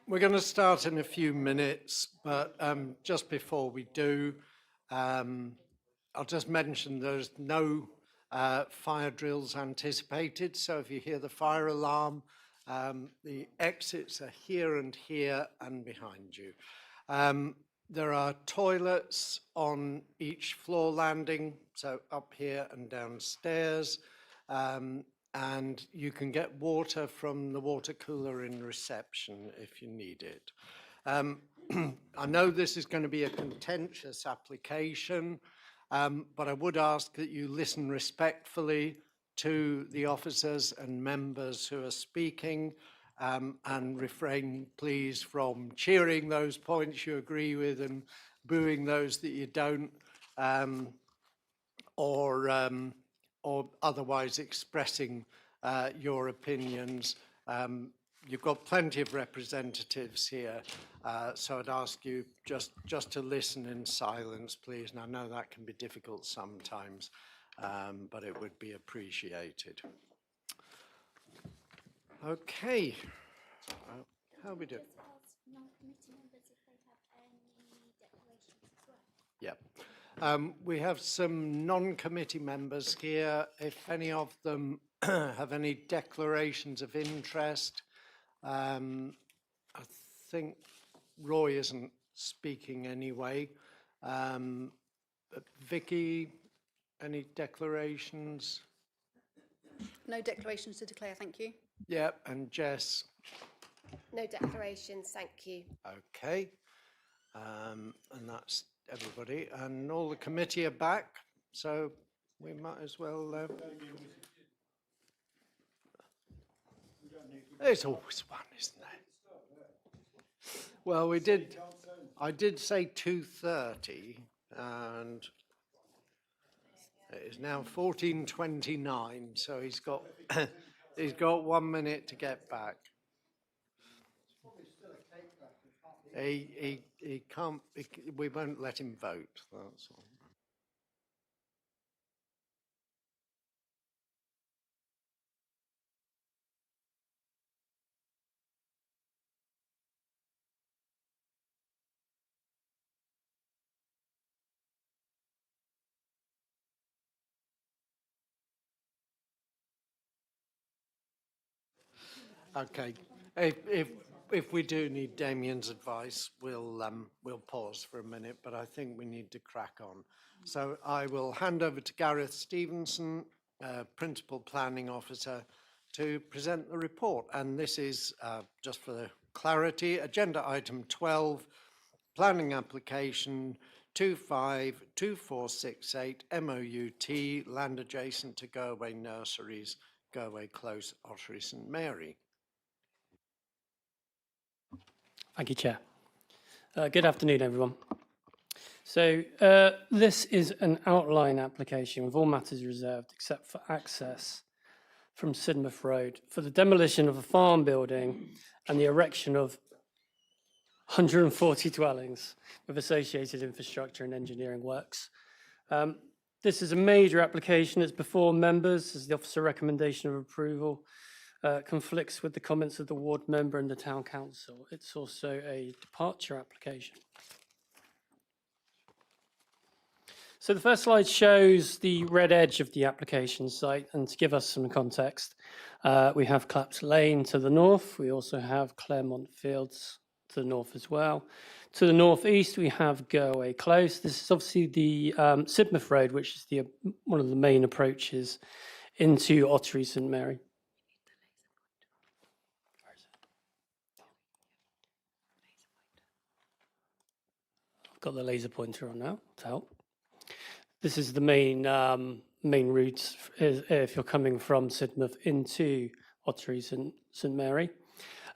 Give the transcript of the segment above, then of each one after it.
We're going to start in a few minutes, but just before we do, I'll just mention there's no fire drills anticipated. So if you hear the fire alarm, the exits are here and behind you. There are toilets on each floor landing, so up here and downstairs. And you can get water from the water cooler in reception if you need it. I know this is going to be a contentious application, but I would ask that you listen respectfully to the officers and members who are speaking, and refrain, please, from cheering those points you agree with and booing those that you don't, or otherwise expressing your opinions. You've got plenty of representatives here, so I'd ask you just to listen in silence, please. And I know that can be difficult sometimes, but it would be appreciated. Okay, how are we doing? Yeah. We have some non-committee members here. If any of them have any declarations of interest, I think Roy isn't speaking anyway. Vicky, any declarations? No declarations to declare, thank you. Yeah, and Jess? No declarations, thank you. Okay, and that's everybody, and all the committee are back, so we might as well. There's always one, isn't there? Well, I did say 2:30, and it is now 14:29, so he's got he's got 1 minute to get back. He can't, we won't let him vote, that's all. Okay, if we do need Damien's advice, we'll pause for a minute, but I think we need to crack on. So I will hand over to Gareth Stevenson, Principal Planning Officer, to present the report. And this is, just for the clarity, agenda item 12, planning application 252468 MOUT, land adjacent to Go Away Nurseries, Go Away Close, Ottery St Mary. Thank you, Chair. Good afternoon, everyone. So this is an outline application with all matters reserved except for access from Sidmouth Road for the demolition of a farm building and the erection of 140 dwellings with associated infrastructure and engineering works. This is a major application. It's before members as the officer recommendation of approval. Conflicts with the comments of the ward member and the town council. It's also a departure application. So the first slide shows the red edge of the application site, and to give us some context, we have Claps Lane to the north. We also have Claremont Fields to the north as well. To the northeast, we have Go Away Close. This is obviously the Sidmouth Road, which is one of the main approaches into Ottery St Mary. Got the laser pointer on now to help. This is the main route if you're coming from Sidmouth into Ottery St Mary.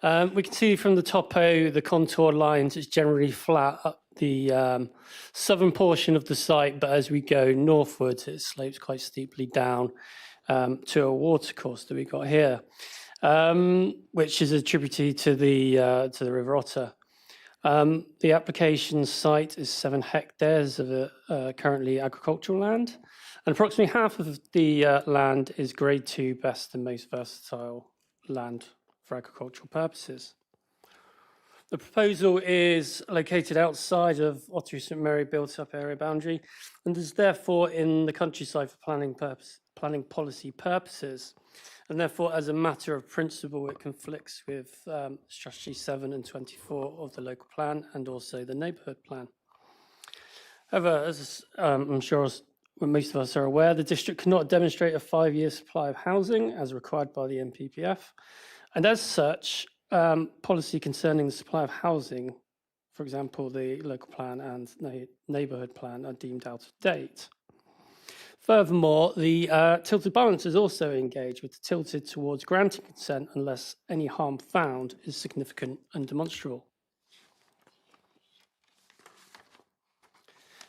We can see from the topo, the contour lines, it's generally flat up the southern portion of the site, but as we go northwards, it slopes quite steeply down to a watercourse that we got here, which is a tributary to the River Otter. The application site is 7 hectares of currently agricultural land, and approximately half of the land is grade 2 best and most versatile land for agricultural purposes. The proposal is located outside of Ottery St Mary built-up area boundary and is therefore in the countryside for planning policy purposes. And therefore, as a matter of principle, it conflicts with Strategy 7 and 24 of the local plan and also the neighbourhood plan. However, as I'm sure most of us are aware, the district cannot demonstrate a 5-year supply of housing as required by the NPPF. And as such, policy concerning the supply of housing, for example, the local plan and neighbourhood plan, are deemed out of date. Furthermore, the tilted balance is also engaged with the tilted towards granting consent unless any harm found is significant and demonstrable.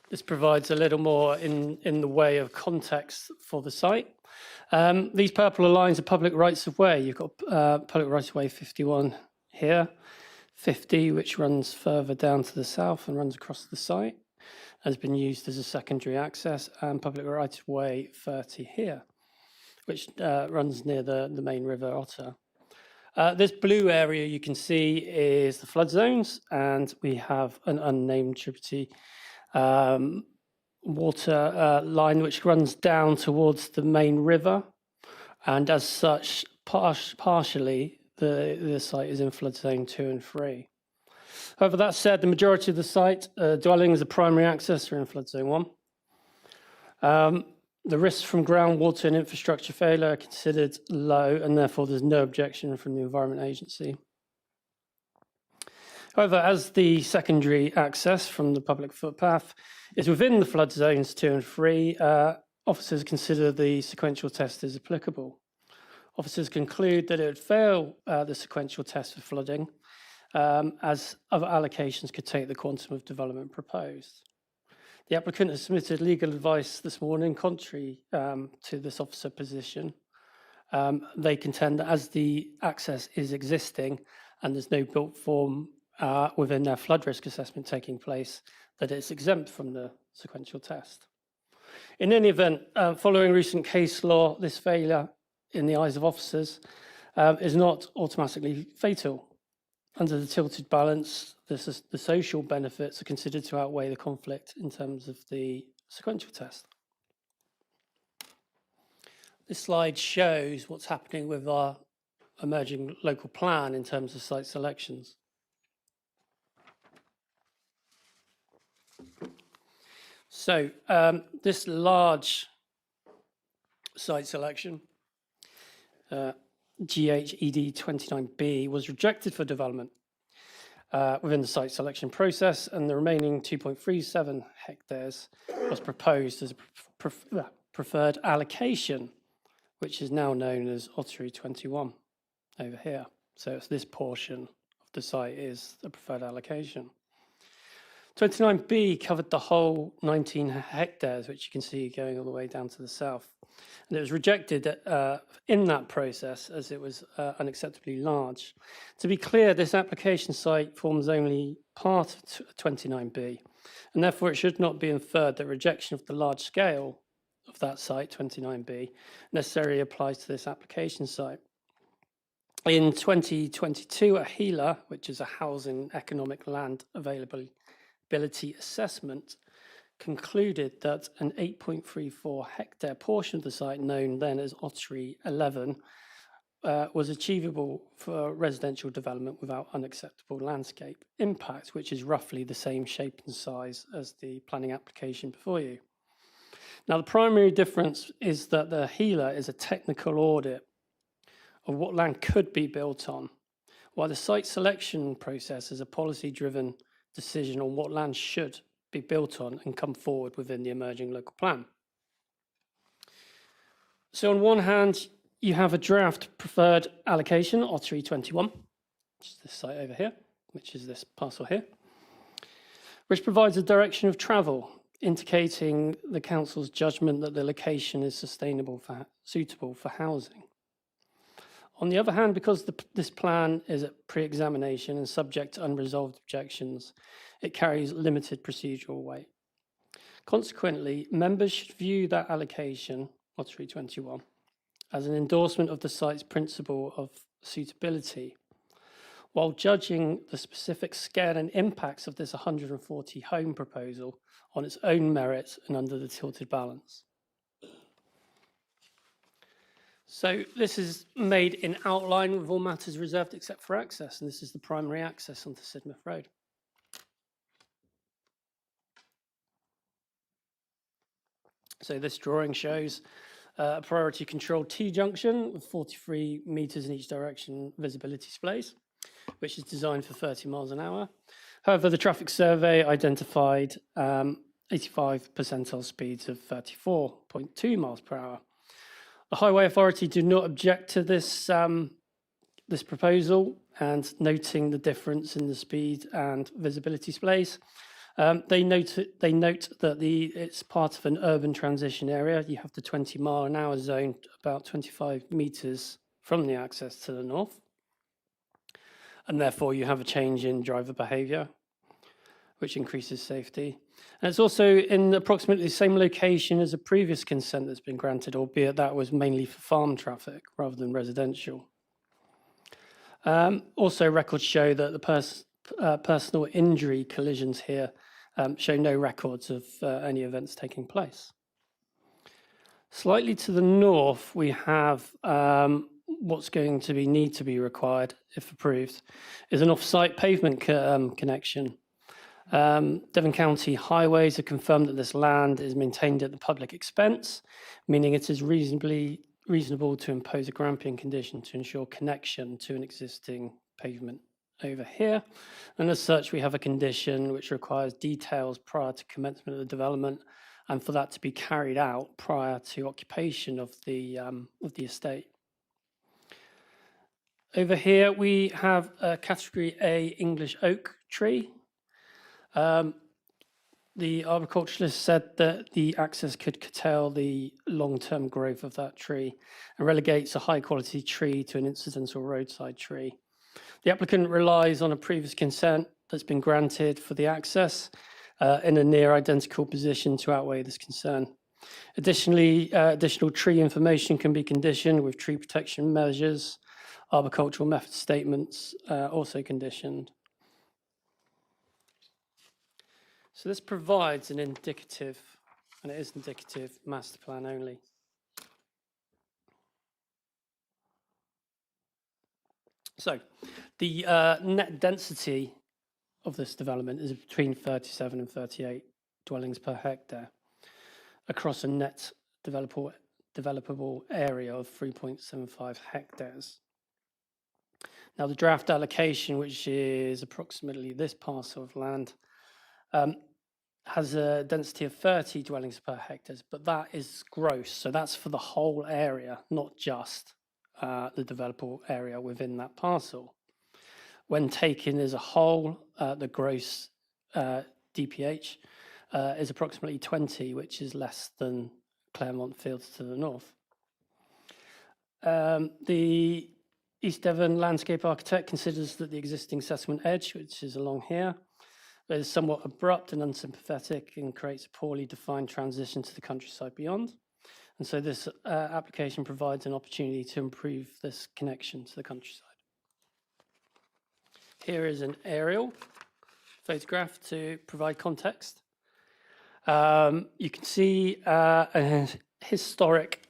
This provides a little more in the way of context for the site. These purple lines are public rights of way. You've got public rights of way 51 here, 50, which runs further down to the south and runs across the site, has been used as a secondary access, and public right of way 30 here, which runs near the main river Otter. This blue area you can see is the flood zones, and we have an unnamed tributary water line which runs down towards the main river, and as such, partially the site is in flood zone 2 and 3. However, that said, the majority of the site dwellings, the primary access, are in flood zone 1. The risks from groundwater and infrastructure failure are considered low, and therefore there's no objection from the Environment Agency. However, as the secondary access from the public footpath is within the flood zones 2 and 3, officers consider the sequential test as applicable. Officers conclude that it would fail the sequential test for flooding, as other allocations could take the quantum of development proposed. The applicant has submitted legal advice this morning contrary to this officer position. They contend that as the access is existing and there's no built form within their flood risk assessment taking place, that it's exempt from the sequential test. In any event, following recent case law, this failure in the eyes of officers is not automatically fatal. Under the tilted balance, the social benefits are considered to outweigh the conflict in terms of the sequential test. This slide shows what's happening with our emerging local plan in terms of site selections. So this large site selection, GHED 29B, was rejected for development within the site selection process, and the remaining 2.37 hectares was proposed as a preferred allocation, which is now known as Ottery 21 over here. So it's this portion of the site is the preferred allocation. 29B covered the whole 19 hectares, which you can see going all the way down to the south. And it was rejected in that process as it was unacceptably large. To be clear, this application site forms only part of 29B, and therefore it should not be inferred that rejection of the large scale of that site, 29B, necessarily applies to this application site. In 2022, a HELA, which is a Housing Economic Land Availability Assessment, concluded that an 8.34 hectare portion of the site, known then as Ottery 11, was achievable for residential development without unacceptable landscape impact, which is roughly the same shape and size as the planning application before you. Now, the primary difference is that the HELA is a technical audit of what land could be built on, while the site selection process is a policy-driven decision on what land should be built on and come forward within the emerging local plan. So on one hand, you have a draft preferred allocation, Ottery 21, which is this site over here, which is this parcel here, which provides a direction of travel, indicating the council's judgment that the location is suitable for housing. On the other hand, because this plan is at pre-examination and subject to unresolved objections, it carries limited procedural weight. Consequently, members should view that allocation, Ottery 21, as an endorsement of the site's principle of suitability, while judging the specific scale and impacts of this 140 home proposal on its own merits and under the tilted balance. So this is made in outline with all matters reserved except for access, and this is the primary access onto Sidmouth Road. So this drawing shows a priority controlled T-junction with 43 metres in each direction visibility displays, which is designed for 30 miles an hour. However, the traffic survey identified 85 percentile speeds of 34.2 miles per hour. The Highway Authority do not object to this, this proposal, and noting the difference in the speed and visibility displays. They note that it's part of an urban transition area. You have the 20-mile-an-hour zone about 25 metres from the access to the north. And therefore, you have a change in driver behaviour, which increases safety. And it's also in approximately the same location as a previous consent that's been granted, albeit that was mainly for farm traffic rather than residential. Also, records show that the personal injury collisions here show no records of any events taking place. Slightly to the north, we have what's going to need to be required, if approved, is an off-site pavement connection. Devon County Highways have confirmed that this land is maintained at the public expense, meaning it is reasonable to impose a grampian condition to ensure connection to an existing pavement over here. And as such, we have a condition which requires details prior to commencement of the development and for that to be carried out prior to occupation of the estate. Over here, we have a Category A English oak tree. The arboriculturalist said that the access could curtail the long-term growth of that tree and relegates a high-quality tree to an incidental roadside tree. The applicant relies on a previous consent that's been granted for the access in a near identical position to outweigh this concern. Additionally, additional tree information can be conditioned with tree protection measures, arboricultural method statements also conditioned. So this provides an indicative, and it is indicative, master plan only. So the net density of this development is between 37 and 38 dwellings per hectare across a net developable area of 3.75 hectares. Now the draft allocation, which is approximately this parcel of land, has a density of 30 dwellings per hectare, but that is gross. So that's for the whole area, not just the developable area within that parcel. When taken as a whole, the gross DPH is approximately 20, which is less than Claremont Fields to the north. The East Devon landscape architect considers that the existing settlement edge, which is along here, is somewhat abrupt and unsympathetic and creates a poorly defined transition to the countryside beyond. And so this application provides an opportunity to improve this connection to the countryside. Here is an aerial photograph to provide context. You can see a historic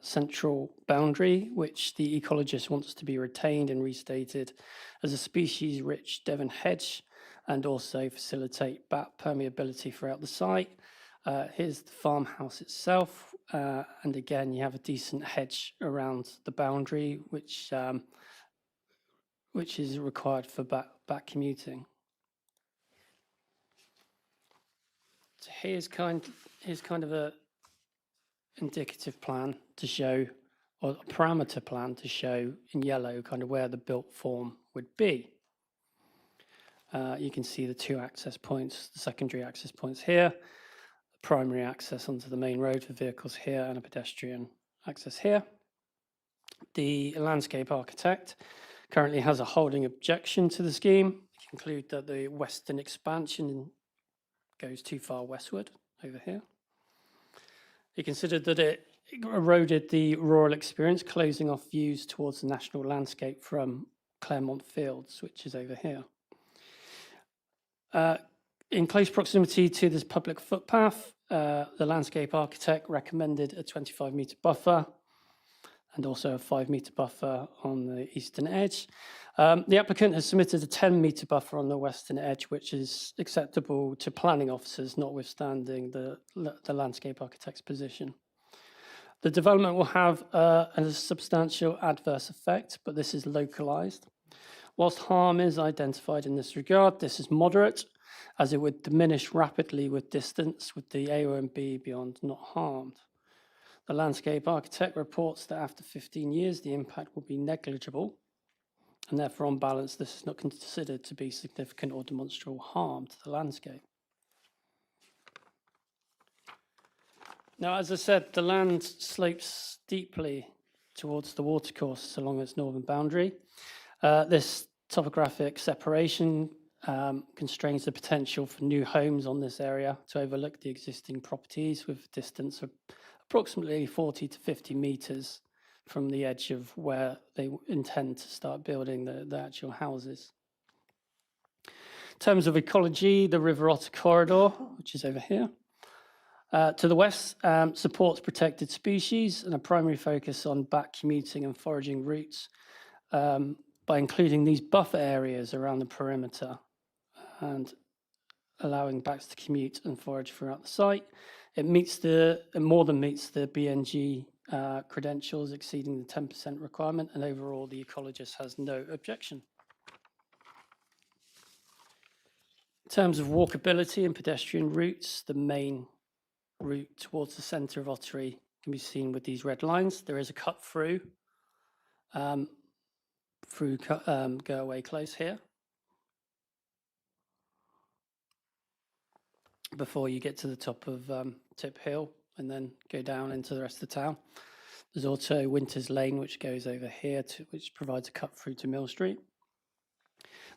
central boundary, which the ecologist wants to be retained and restated as a species-rich Devon hedge, and also facilitate bat permeability throughout the site. Here's the farmhouse itself, and again, you have a decent hedge around the boundary, which is required for bat commuting. So here's kind of a indicative plan to show, or a parameter plan to show in yellow kind of where the built form would be. You can see the two access points, the secondary access points here, primary access onto the main road for vehicles here, and a pedestrian access here. The landscape architect currently has a holding objection to the scheme. He concluded that the western expansion goes too far westward over here. He considered that it eroded the rural experience, closing off views towards the national landscape from Claremont Fields, which is over here. In close proximity to this public footpath, the landscape architect recommended a 25-metre buffer and also a 5-metre buffer on the eastern edge. The applicant has submitted a 10-metre buffer on the western edge, which is acceptable to planning officers, notwithstanding the landscape architect's position. The development will have a substantial adverse effect, but this is localised. Whilst harm is identified in this regard, this is moderate, as it would diminish rapidly with distance, with the AONB beyond not harmed. The landscape architect reports that after 15 years, the impact will be negligible, and therefore, on balance, this is not considered to be significant or demonstrable harm to the landscape. Now, as I said, the land slopes steeply towards the watercourse along its northern boundary. This topographic separation constrains the potential for new homes on this area to overlook the existing properties with a distance of approximately 40 to 50 metres from the edge of where they intend to start building the actual houses. In terms of ecology, the River Otter corridor, which is over here, to the west, supports protected species and a primary focus on bat commuting and foraging routes by including these buffer areas around the perimeter and allowing bats to commute and forage throughout the site. It more than meets the BNG credentials, exceeding the 10% requirement, and overall the ecologist has no objection. In terms of walkability and pedestrian routes, the main route towards the centre of Ottery can be seen with these red lines. There is a cut through Go Away Close here, before you get to the top of Tip Hill and then go down into the rest of the town. There's also Winters Lane, which goes over here, which provides a cut through to Mill Street.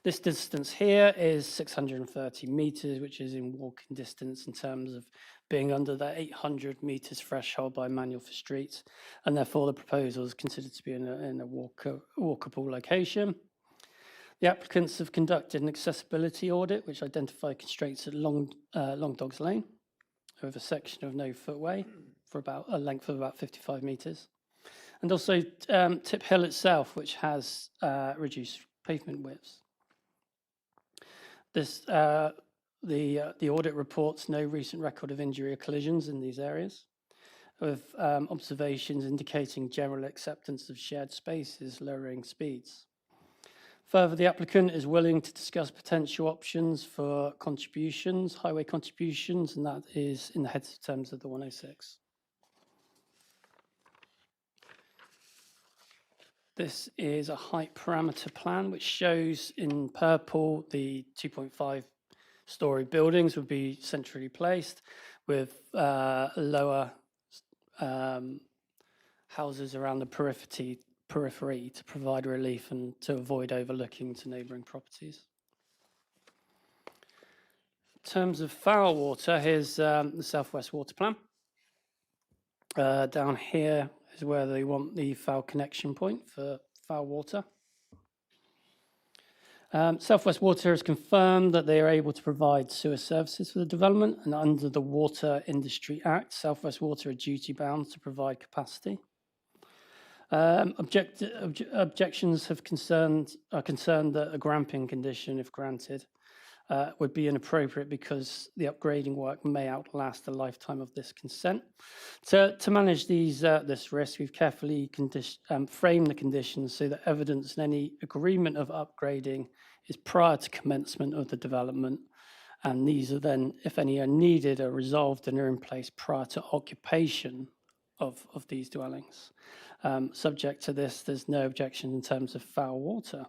This distance here is 630 metres, which is in walking distance in terms of being under the 800 metres threshold by manual for streets, and therefore the proposal is considered to be in a walkable location. The applicants have conducted an accessibility audit, which identified constraints at Long Dogs Lane, over a section of no footway for about a length of about 55 metres, and also Tip Hill itself, which has reduced pavement widths. The audit reports no recent record of injury or collisions in these areas, with observations indicating general acceptance of shared spaces, lowering speeds. Further, the applicant is willing to discuss potential options for contributions, highway contributions, and that is in the heads of terms of the 106. This is a height parameter plan, which shows in purple the 2.5-storey buildings would be centrally placed with lower houses around the periphery to provide relief and to avoid overlooking to neighbouring properties. In terms of foul water, here's the Southwest Water Plan. Down here is where they want the foul connection point for foul water. Southwest Water has confirmed that they are able to provide sewer services for the development, and under the Water Industry Act, Southwest Water are duty bound to provide capacity. Objections are concerned that a gramping condition, if granted, would be inappropriate because the upgrading work may outlast the lifetime of this consent. To manage this risk, we've carefully framed the conditions so that evidence in any agreement of upgrading is prior to commencement of the development, and these are then, if any are needed, are resolved and are in place prior to occupation of these dwellings. Subject to this, there's no objection in terms of foul water.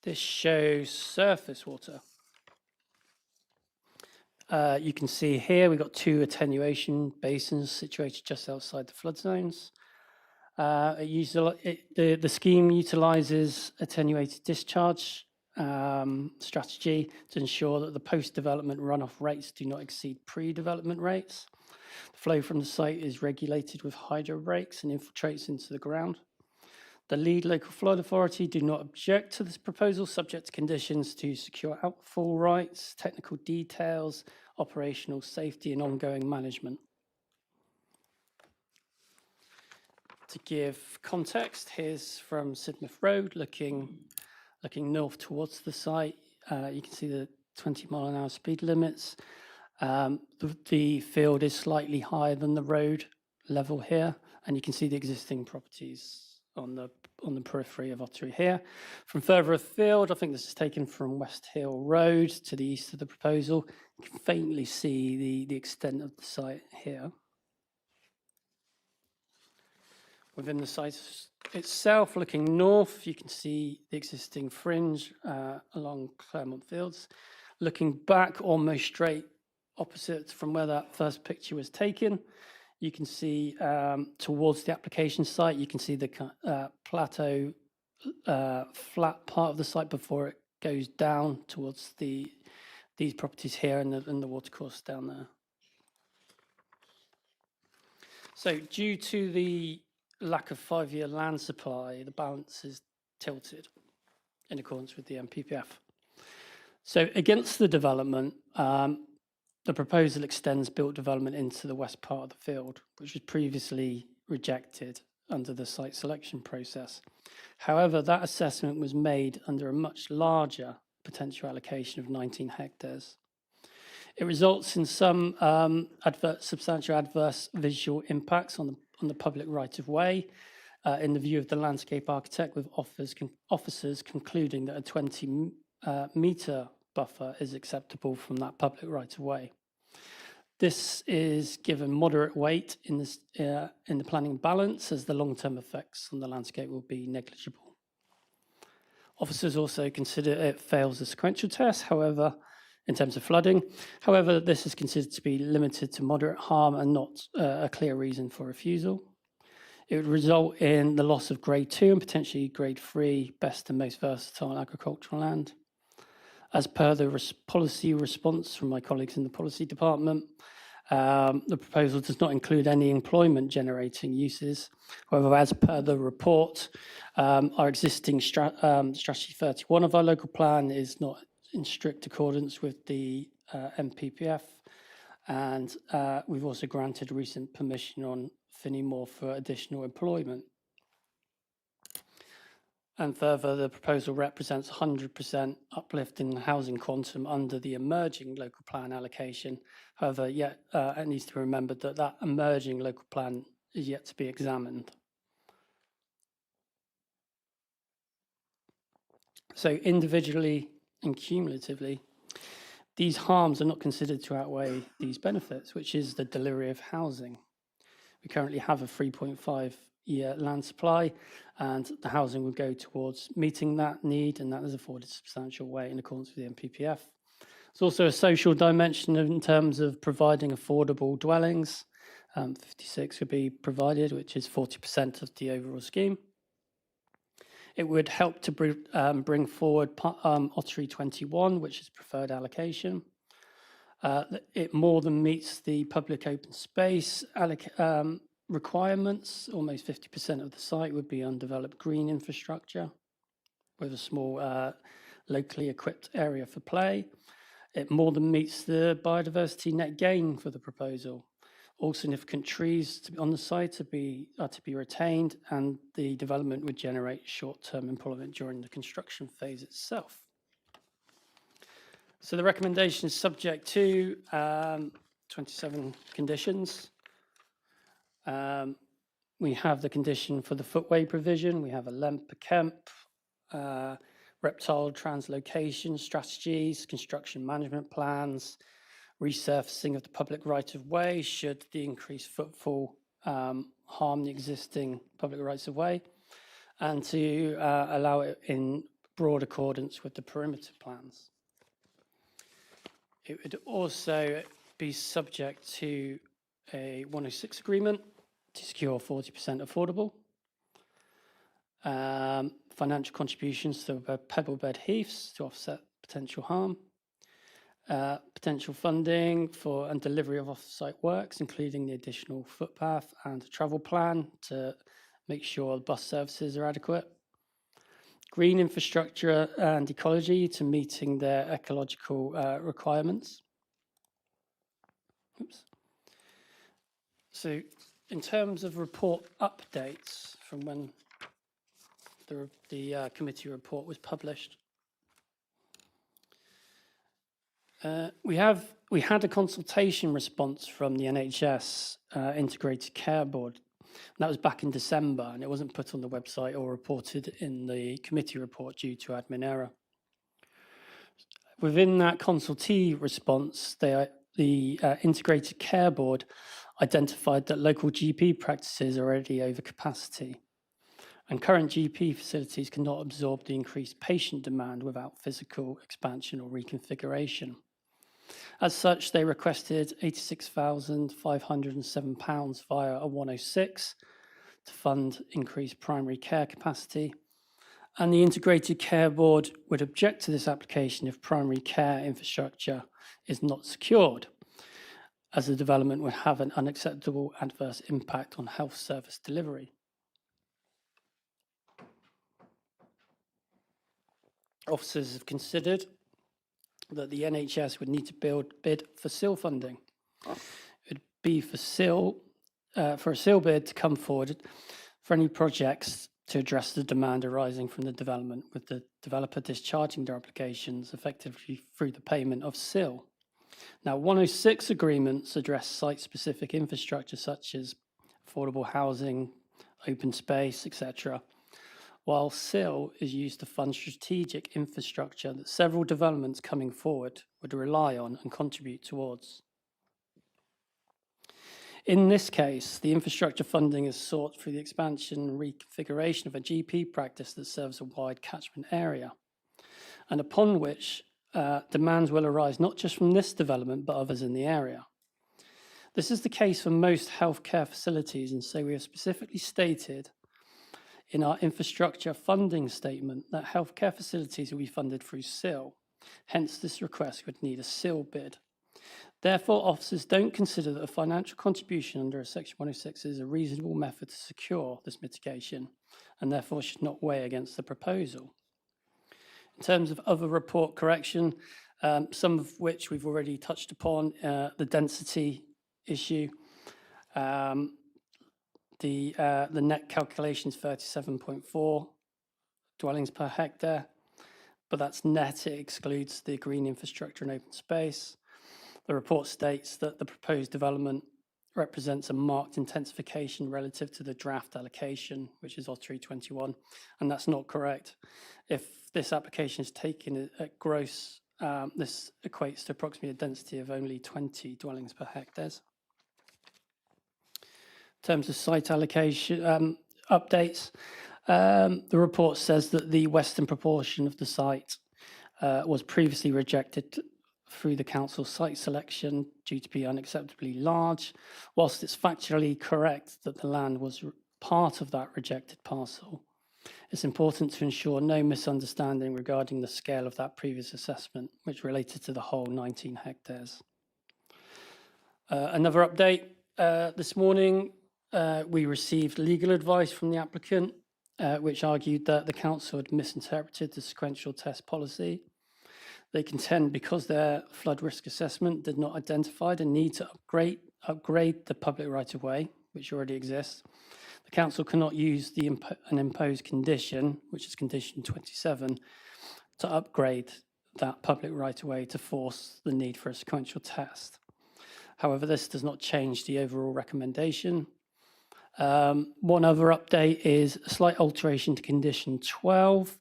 This shows surface water. You can see here we've got two attenuation basins situated just outside the flood zones. The scheme utilises attenuated discharge strategy to ensure that the post-development runoff rates do not exceed pre-development rates. The flow from the site is regulated with hydro brakes and infiltrates into the ground. The lead local flood authority do not object to this proposal, subject to conditions to secure outfall rights, technical details, operational safety and ongoing management. To give context, here's from Sidmouth Road, looking north towards the site. You can see the 20-mile-an-hour speed limits. The field is slightly higher than the road level here, and you can see the existing properties on the periphery of Ottery here. From further afield, I think this is taken from West Hill Road to the east of the proposal. You can faintly see the extent of the site here. Within the site itself, looking north, you can see the existing fringe along Claremont Fields. Looking back almost straight opposite from where that first picture was taken, you can see towards the application site, you can see the plateau flat part of the site before it goes down towards these properties here and the watercourse down there. So due to the lack of 5-year land supply, the balance is tilted in accordance with the NPPF. So against the development, the proposal extends built development into the west part of the field, which was previously rejected under the site selection process. However, that assessment was made under a much larger potential allocation of 19 hectares. It results in some substantial adverse visual impacts on the public right-of-way, in the view of the landscape architect, with officers concluding that a 20-metre buffer is acceptable from that public right-of-way. This is given moderate weight in the planning balance, as the long-term effects on the landscape will be negligible. Officers also consider it fails the sequential test, however, in terms of flooding. However, this is considered to be limited to moderate harm and not a clear reason for refusal. It would result in the loss of grade 2 and potentially grade 3 best and most versatile agricultural land. As per the policy response from my colleagues in the policy department, the proposal does not include any employment generating uses. However, as per the report, our existing strategy 31 of our local plan is not in strict accordance with the NPPF, and we've also granted recent permission on Finneymore for additional employment. And further, the proposal represents 100% uplift in the housing quantum under the emerging local plan allocation. However, yet it needs to be remembered that that emerging local plan is yet to be examined. So individually and cumulatively, these harms are not considered to outweigh these benefits, which is the delivery of housing. We currently have a 3.5-year land supply, and the housing will go towards meeting that need, and that is afforded substantial weight in accordance with the NPPF. There's also a social dimension in terms of providing affordable dwellings. 56 would be provided, which is 40% of the overall scheme. It would help to bring forward Ottery 21, which is preferred allocation. It more than meets the public open space requirements. Almost 50% of the site would be undeveloped green infrastructure with a small locally equipped area for play. It more than meets the biodiversity net gain for the proposal. All significant trees on the site are to be retained, and the development would generate short-term employment during the construction phase itself. So the recommendation is subject to 27 conditions. We have the condition for the footway provision. We have a LEMP, KEMP, reptile translocation strategies, construction management plans, resurfacing of the public right-of-way should the increased footfall harm the existing public rights-of-way, and to allow it in broad accordance with the perimeter plans. It would also be subject to a 106 agreement to secure 40% affordable, financial contributions to Pebblebed Heaths to offset potential harm, potential funding for and delivery of off-site works, including the additional footpath and travel plan to make sure the bus services are adequate. Green infrastructure and ecology to meeting their ecological requirements. Oops. So in terms of report updates from when the committee report was published, we had a consultation response from the NHS Integrated Care Board. That was back in December, and it wasn't put on the website or reported in the committee report due to admin error. Within that consultee response, the Integrated Care Board identified that local GP practices are already over capacity, and current GP facilities cannot absorb the increased patient demand without physical expansion or reconfiguration. As such, they requested £86,507 via a 106 to fund increased primary care capacity. And the Integrated Care Board would object to this application if primary care infrastructure is not secured, as the development would have an unacceptable adverse impact on health service delivery. Officers have considered that the NHS would need to bid for SIL funding. It would be for a SIL bid to come forward for any projects to address the demand arising from the development, with the developer discharging their applications effectively through the payment of SIL. Now, 106 agreements address site-specific infrastructure such as affordable housing, open space, etc., while SIL is used to fund strategic infrastructure that several developments coming forward would rely on and contribute towards. In this case, the infrastructure funding is sought through the expansion and reconfiguration of a GP practice that serves a wide catchment area, and upon which demands will arise not just from this development, but others in the area. This is the case for most healthcare facilities, and so we have specifically stated in our infrastructure funding statement that healthcare facilities will be funded through SIL. Hence, this request would need a SIL bid. Therefore, officers don't consider that a financial contribution under a Section 106 is a reasonable method to secure this mitigation, and therefore should not weigh against the proposal. In terms of other report correction, some of which we've already touched upon, the density issue. The net calculation is 37.4 dwellings per hectare, but that's net, it excludes the green infrastructure and open space. The report states that the proposed development represents a marked intensification relative to the draft allocation, which is Ottery 21, and that's not correct. If this application is taken at gross, this equates to approximately a density of only 20 dwellings per hectares. In terms of site allocation updates, the report says that the western proportion of the site was previously rejected through the council site selection due to be unacceptably large, whilst it's factually correct that the land was part of that rejected parcel. It's important to ensure no misunderstanding regarding the scale of that previous assessment, which related to the whole 19 hectares. Another update, this morning we received legal advice from the applicant, which argued that the council had misinterpreted the sequential test policy. They contend because their flood risk assessment did not identify the need to upgrade the public right-of-way, which already exists, the council cannot use an imposed condition, which is condition 27, to upgrade that public right-of-way to force the need for a sequential test. However, this does not change the overall recommendation. One other update is a slight alteration to condition 12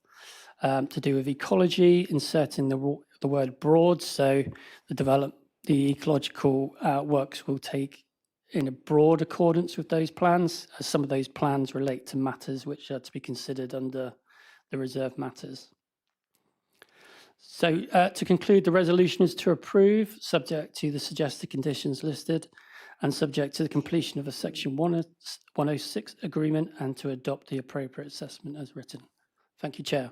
to do with ecology, inserting the word broad. So the ecological works will take in a broad accordance with those plans, as some of those plans relate to matters which are to be considered under the reserve matters. So to conclude, the resolution is to approve, subject to the suggested conditions listed, and subject to the completion of a Section 106 agreement, and to adopt the appropriate assessment as written. Thank you, Chair.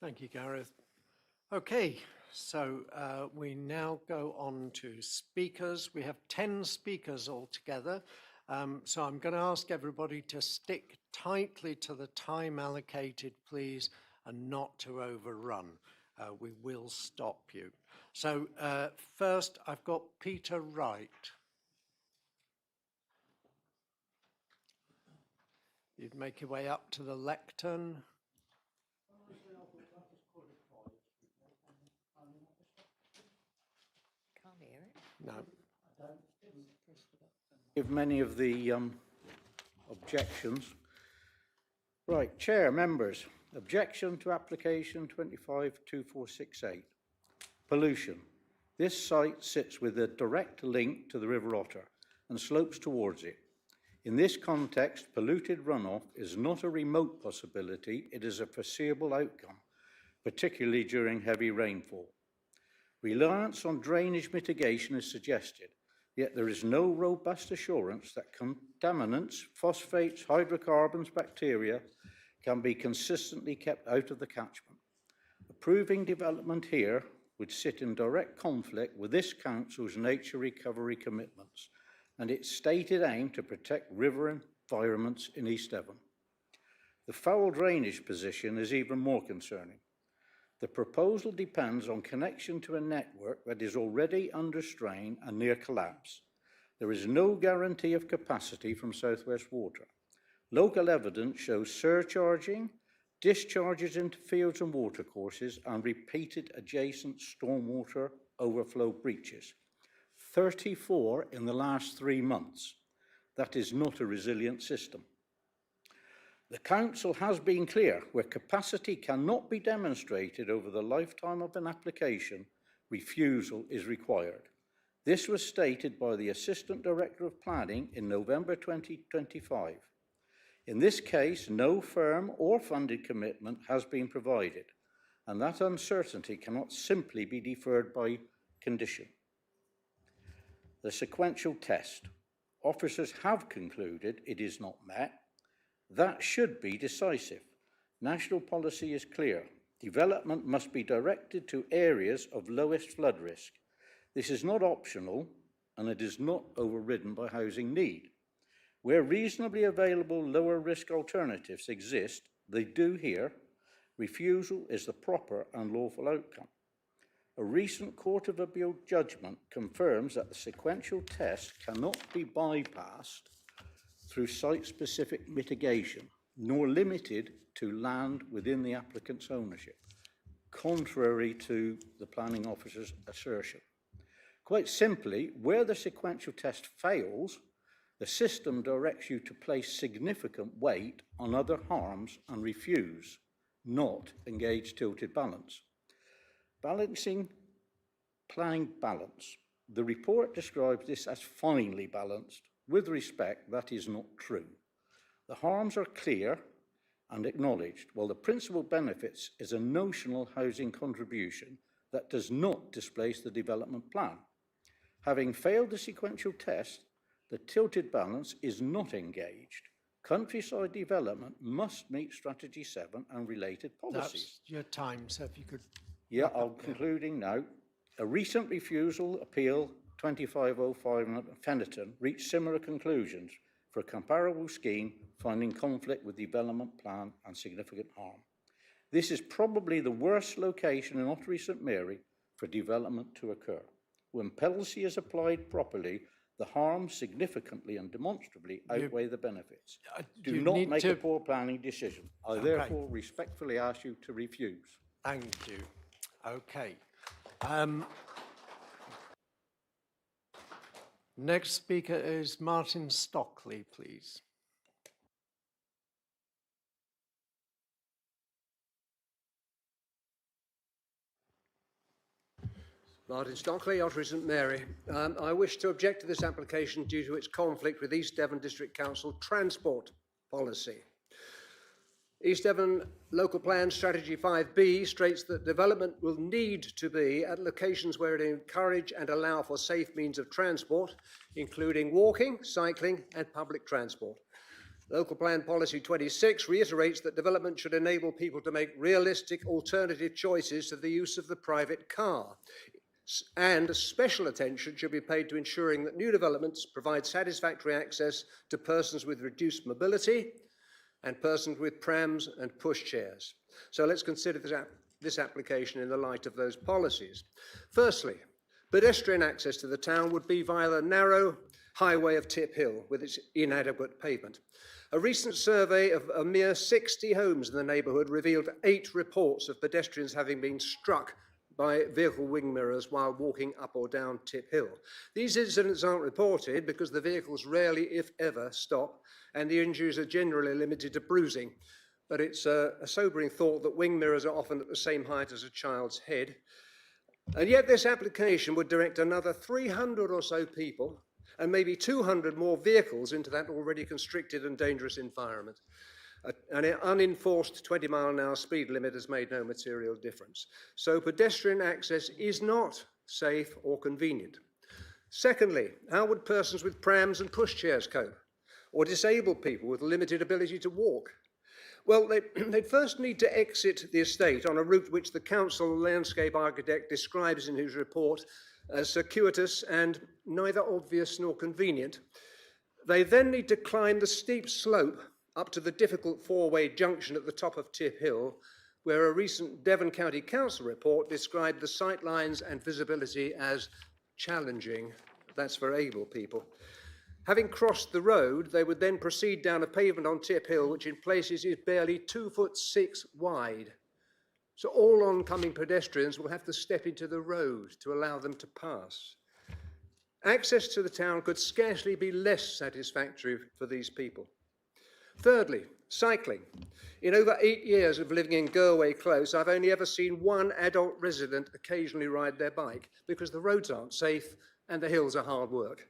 Thank you, Gareth. Okay, so we now go on to speakers. We have 10 speakers altogether. So I'm going to ask everybody to stick tightly to the time allocated, please, and not to overrun. We will stop you. So first, I've got Peter Wright. You'd make your way up to the lectern. Can't hear it. No. Give many of the objections. Right, Chair, members, objection to application 252468. Pollution. This site sits with a direct link to the River Otter and slopes towards it. In this context, polluted runoff is not a remote possibility, it is a foreseeable outcome, particularly during heavy rainfall. Reliance on drainage mitigation is suggested, yet there is no robust assurance that contaminants, phosphates, hydrocarbons, bacteria can be consistently kept out of the catchment. Approving development here would sit in direct conflict with this council's nature recovery commitments and its stated aim to protect river environments in East Devon. The foul drainage position is even more concerning. The proposal depends on connection to a network that is already under strain and near collapse. There is no guarantee of capacity from South West Water. Local evidence shows surcharging, discharges into fields and watercourses, and repeated adjacent stormwater overflow breaches. 34 in the last 3 months. That is not a resilient system. The Council has been clear, where capacity cannot be demonstrated over the lifetime of an application, refusal is required. This was stated by the Assistant Director of Planning in November 2025. In this case, no firm or funded commitment has been provided, and that uncertainty cannot simply be deferred by condition. The sequential test. Officers have concluded it is not met. That should be decisive. National policy is clear. Development must be directed to areas of lowest flood risk. This is not optional, and it is not overridden by housing need. Where reasonably available lower risk alternatives exist, they do here. Refusal is the proper and lawful outcome. A recent Court of Appeal judgment confirms that the sequential test cannot be bypassed through site-specific mitigation, nor limited to land within the applicant's ownership, contrary to the planning officer's assertion. Quite simply, where the sequential test fails, the system directs you to place significant weight on other harms and refuse, not engage tilted balance. Balancing planning balance. The report describes this as finely balanced. With respect, that is not true. The harms are clear and acknowledged, while the principal benefits is a notional housing contribution that does not displace the development plan. Having failed the sequential test, the tilted balance is not engaged. Countryside development must meet Strategy 7 and related policies. That's your time, so if you could... Yeah, I'm concluding now. A recent refusal appeal, 2505 Fennerton, reached similar conclusions for a comparable scheme, finding conflict with development plan and significant harm. This is probably the worst location in Ottery St Mary for development to occur. When policy is applied properly, the harms significantly and demonstrably outweigh the benefits. Do not make a poor planning decision. I therefore respectfully ask you to refuse. Thank you. Okay. Next speaker is Martin Stockley, please. Martin Stockley, Ottery St Mary. I wish to object to this application due to its conflict with East Devon District Council transport policy. East Devon Local Plan Strategy 5B states that development will need to be at locations where it encourage and allow for safe means of transport, including walking, cycling, and public transport. Local Plan Policy 26 reiterates that development should enable people to make realistic alternative choices to the use of the private car. And special attention should be paid to ensuring that new developments provide satisfactory access to persons with reduced mobility and persons with prams and pushchairs. So let's consider this application in the light of those policies. Firstly, pedestrian access to the town would be via the narrow highway of Tip Hill with its inadequate pavement. A recent survey of a mere 60 homes in the neighbourhood revealed 8 reports of pedestrians having been struck by vehicle wing mirrors while walking up or down Tip Hill. These incidents aren't reported because the vehicles rarely, if ever, stop, and the injuries are generally limited to bruising. But it's a sobering thought that wing mirrors are often at the same height as a child's head. And yet this application would direct another 300 or so people and maybe 200 more vehicles into that already constricted and dangerous environment. An unenforced 20-mile-an-hour speed limit has made no material difference. So pedestrian access is not safe or convenient. Secondly, how would persons with prams and pushchairs cope? Or disabled people with limited ability to walk? Well, they'd first need to exit the estate on a route which the council landscape architect describes in his report as circuitous and neither obvious nor convenient. They then need to climb the steep slope up to the difficult 4-way junction at the top of Tip Hill, where a recent Devon County Council report described the sightlines and visibility as challenging. That's for able people. Having crossed the road, they would then proceed down a pavement on Tip Hill, which in places is barely 2'6" wide. So all oncoming pedestrians will have to step into the road to allow them to pass. Access to the town could scarcely be less satisfactory for these people. Thirdly, cycling. In over 8 years of living in Gurway Close, I've only ever seen one adult resident occasionally ride their bike because the roads aren't safe and the hills are hard work.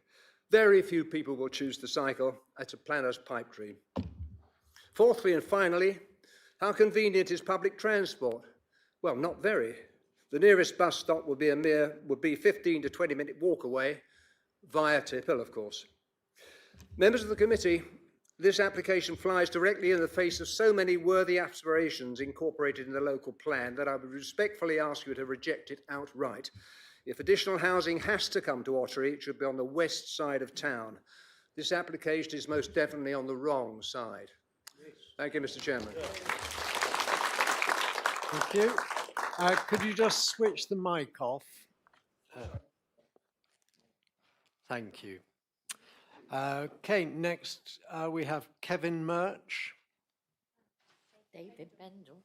Very few people will choose to cycle. It's a planner's pipe dream. Fourthly and finally, how convenient is public transport? Well, not very. The nearest bus stop would be 15 to 20 minute walk away via Tip Hill, of course. Members of the committee, this application flies directly in the face of so many worthy aspirations incorporated in the local plan that I would respectfully ask you to reject it outright. If additional housing has to come to Ottery, it should be on the west side of town. This application is most definitely on the wrong side. Thank you, Mr. Chairman. Thank you. Could you just switch the mic off? Thank you. Okay, next we have Kevin Murch. David Bendel.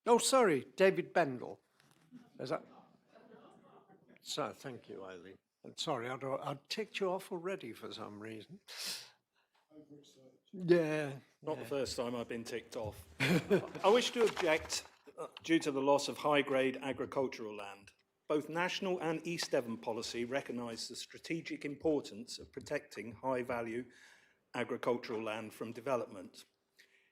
Oh, sorry, David Bendel. Is that? So, thank you, Eileen. I'm sorry, I'd ticked you off already for some reason. Yeah. Not the first time I've been ticked off. I wish to object due to the loss of high-grade agricultural land. Both national and East Devon policy recognise the strategic importance of protecting high-value agricultural land from development.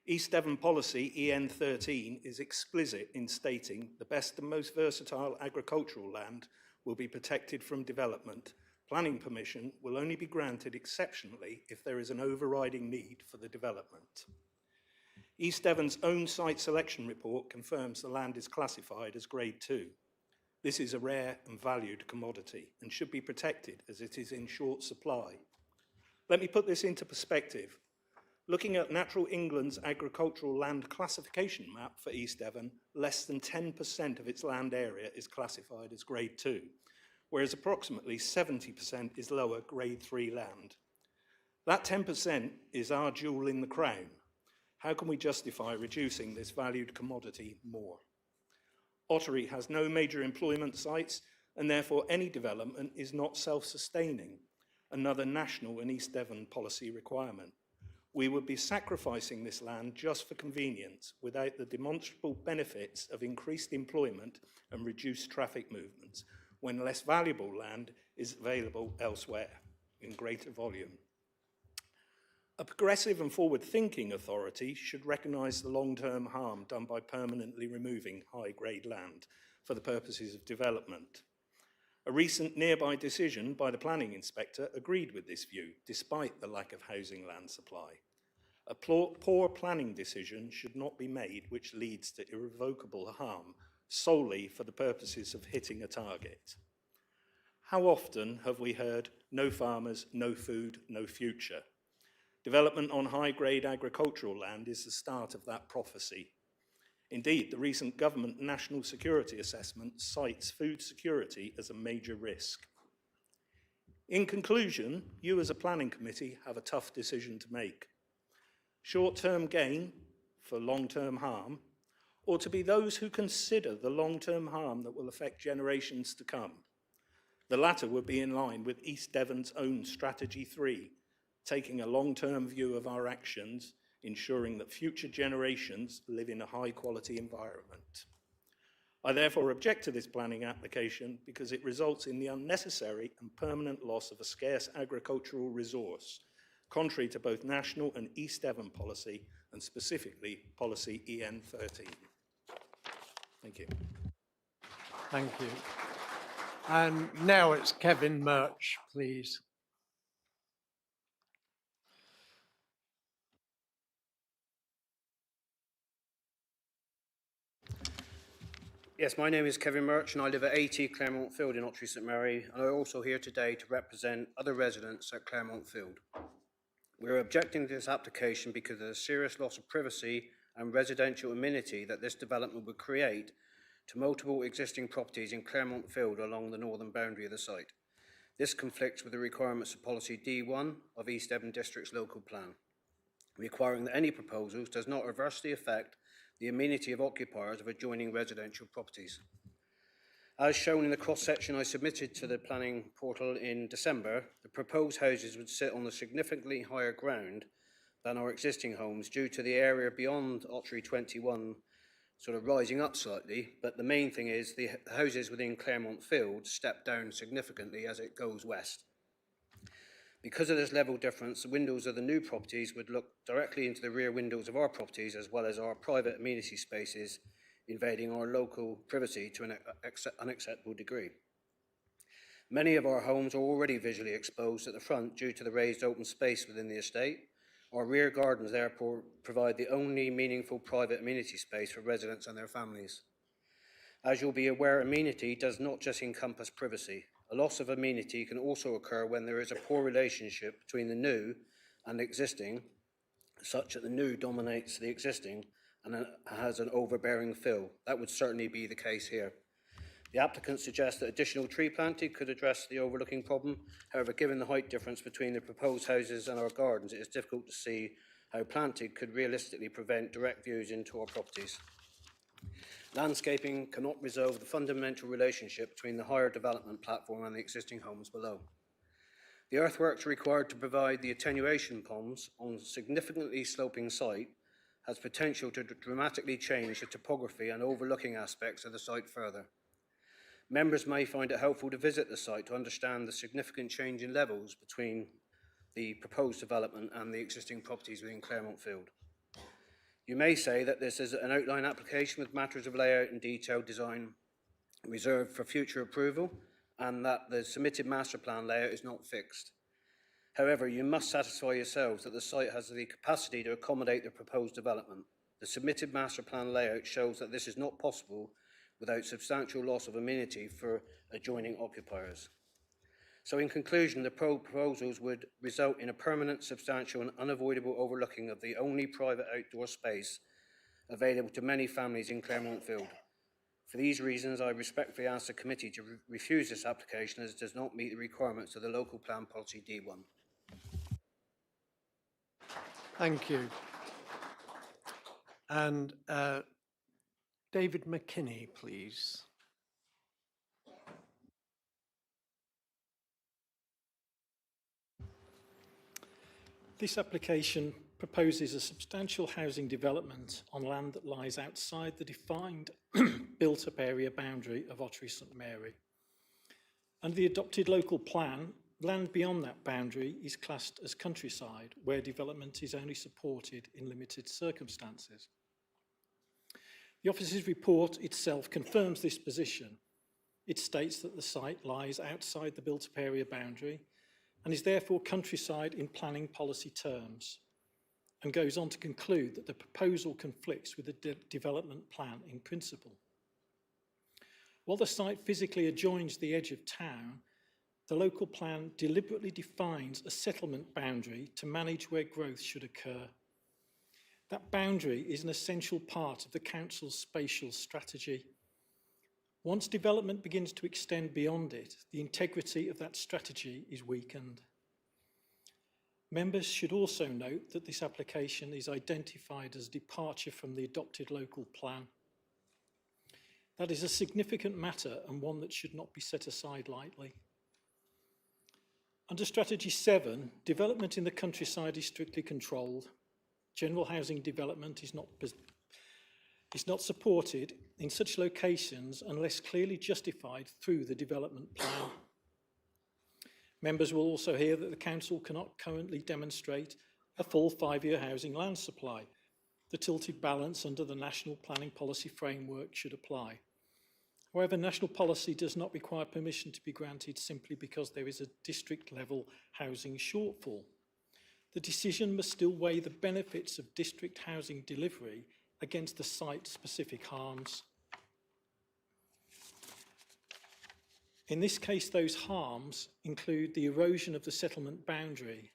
East Devon policy, EN 13, is explicit in stating the best and most versatile agricultural land will be protected from development. Planning permission will only be granted exceptionally if there is an overriding need for the development. East Devon's own site selection report confirms the land is classified as Grade 2. This is a rare and valued commodity and should be protected as it is in short supply. Let me put this into perspective. Looking at Natural England's agricultural land classification map for East Devon, less than 10% of its land area is classified as Grade 2, whereas approximately 70% is lower Grade 3 land. That 10% is our jewel in the crown. How can we justify reducing this valued commodity more? Ottery has no major employment sites, and therefore any development is not self-sustaining, another national and East Devon policy requirement. We would be sacrificing this land just for convenience without the demonstrable benefits of increased employment and reduced traffic movements when less valuable land is available elsewhere in greater volume. A progressive and forward-thinking authority should recognise the long-term harm done by permanently removing high-grade land for the purposes of development. A recent nearby decision by the planning inspector agreed with this view, despite the lack of housing land supply. A poor planning decision should not be made which leads to irrevocable harm solely for the purposes of hitting a target. How often have we heard no farmers, no food, no future? Development on high-grade agricultural land is the start of that prophecy. Indeed, the recent government national security assessment cites food security as a major risk. In conclusion, you as a planning committee have a tough decision to make. Short-term gain for long-term harm, or to be those who consider the long-term harm that will affect generations to come. The latter would be in line with East Devon's own Strategy 3, taking a long-term view of our actions, ensuring that future generations live in a high-quality environment. I therefore object to this planning application because it results in the unnecessary and permanent loss of a scarce agricultural resource, contrary to both national and East Devon policy, and specifically policy EN13. Thank you. Thank you. And now it's Kevin Murch, please. Yes, my name is Kevin Murch and I live at 80 Claremont Field in Ottery St Mary, and I'm also here today to represent other residents at Claremont Field. We're objecting to this application because of the serious loss of privacy and residential amenity that this development would create to multiple existing properties in Claremont Field along the northern boundary of the site. This conflicts with the requirements of Policy D1 of East Devon District's local plan, requiring that any proposals does not adversely affect the amenity of occupiers of adjoining residential properties. As shown in the cross-section I submitted to the planning portal in December, the proposed houses would sit on a significantly higher ground than our existing homes due to the area beyond Ottery 21 sort of rising up slightly, but the main thing is the houses within Claremont Field step down significantly as it goes west. Because of this level difference, the windows of the new properties would look directly into the rear windows of our properties, as well as our private amenity spaces, invading our local privacy to an unacceptable degree. Many of our homes are already visually exposed at the front due to the raised open space within the estate. Our rear gardens therefore provide the only meaningful private amenity space for residents and their families. As you'll be aware, amenity does not just encompass privacy. A loss of amenity can also occur when there is a poor relationship between the new and the existing, such that the new dominates the existing and has an overbearing feel. That would certainly be the case here. The applicant suggests that additional tree planting could address the overlooking problem. However, given the height difference between the proposed houses and our gardens, it is difficult to see how planting could realistically prevent direct views into our properties. Landscaping cannot resolve the fundamental relationship between the higher development platform and the existing homes below. The earthworks required to provide the attenuation ponds on a significantly sloping site has potential to dramatically change the topography and overlooking aspects of the site further. Members may find it helpful to visit the site to understand the significant change in levels between the proposed development and the existing properties within Claremont Field. You may say that this is an outline application with matters of layout and detailed design reserved for future approval, and that the submitted master plan layout is not fixed. However, you must satisfy yourselves that the site has the capacity to accommodate the proposed development. The submitted master plan layout shows that this is not possible without substantial loss of amenity for adjoining occupiers. So in conclusion, the proposals would result in a permanent, substantial and unavoidable overlooking of the only private outdoor space available to many families in Claremont Field. For these reasons, I respectfully ask the committee to refuse this application as it does not meet the requirements of the local plan policy D1. Thank you. And David McKinney, please. This application proposes a substantial housing development on land that lies outside the defined built-up area boundary of Ottery St Mary. Under the adopted local plan, land beyond that boundary is classed as countryside, where development is only supported in limited circumstances. The office's report itself confirms this position. It states that the site lies outside the built-up area boundary and is therefore countryside in planning policy terms, and goes on to conclude that the proposal conflicts with the development plan in principle. While the site physically adjoins the edge of town, the local plan deliberately defines a settlement boundary to manage where growth should occur. That boundary is an essential part of the council's spatial strategy. Once development begins to extend beyond it, the integrity of that strategy is weakened. Members should also note that this application is identified as departure from the adopted local plan. That is a significant matter and one that should not be set aside lightly. Under Strategy 7, development in the countryside is strictly controlled. General housing development is not supported in such locations unless clearly justified through the development plan. Members will also hear that the council cannot currently demonstrate a full 5-year housing land supply. The tilted balance under the National Planning Policy Framework should apply. However, national policy does not require permission to be granted simply because there is a district-level housing shortfall. The decision must still weigh the benefits of district housing delivery against the site-specific harms. In this case, those harms include the erosion of the settlement boundary,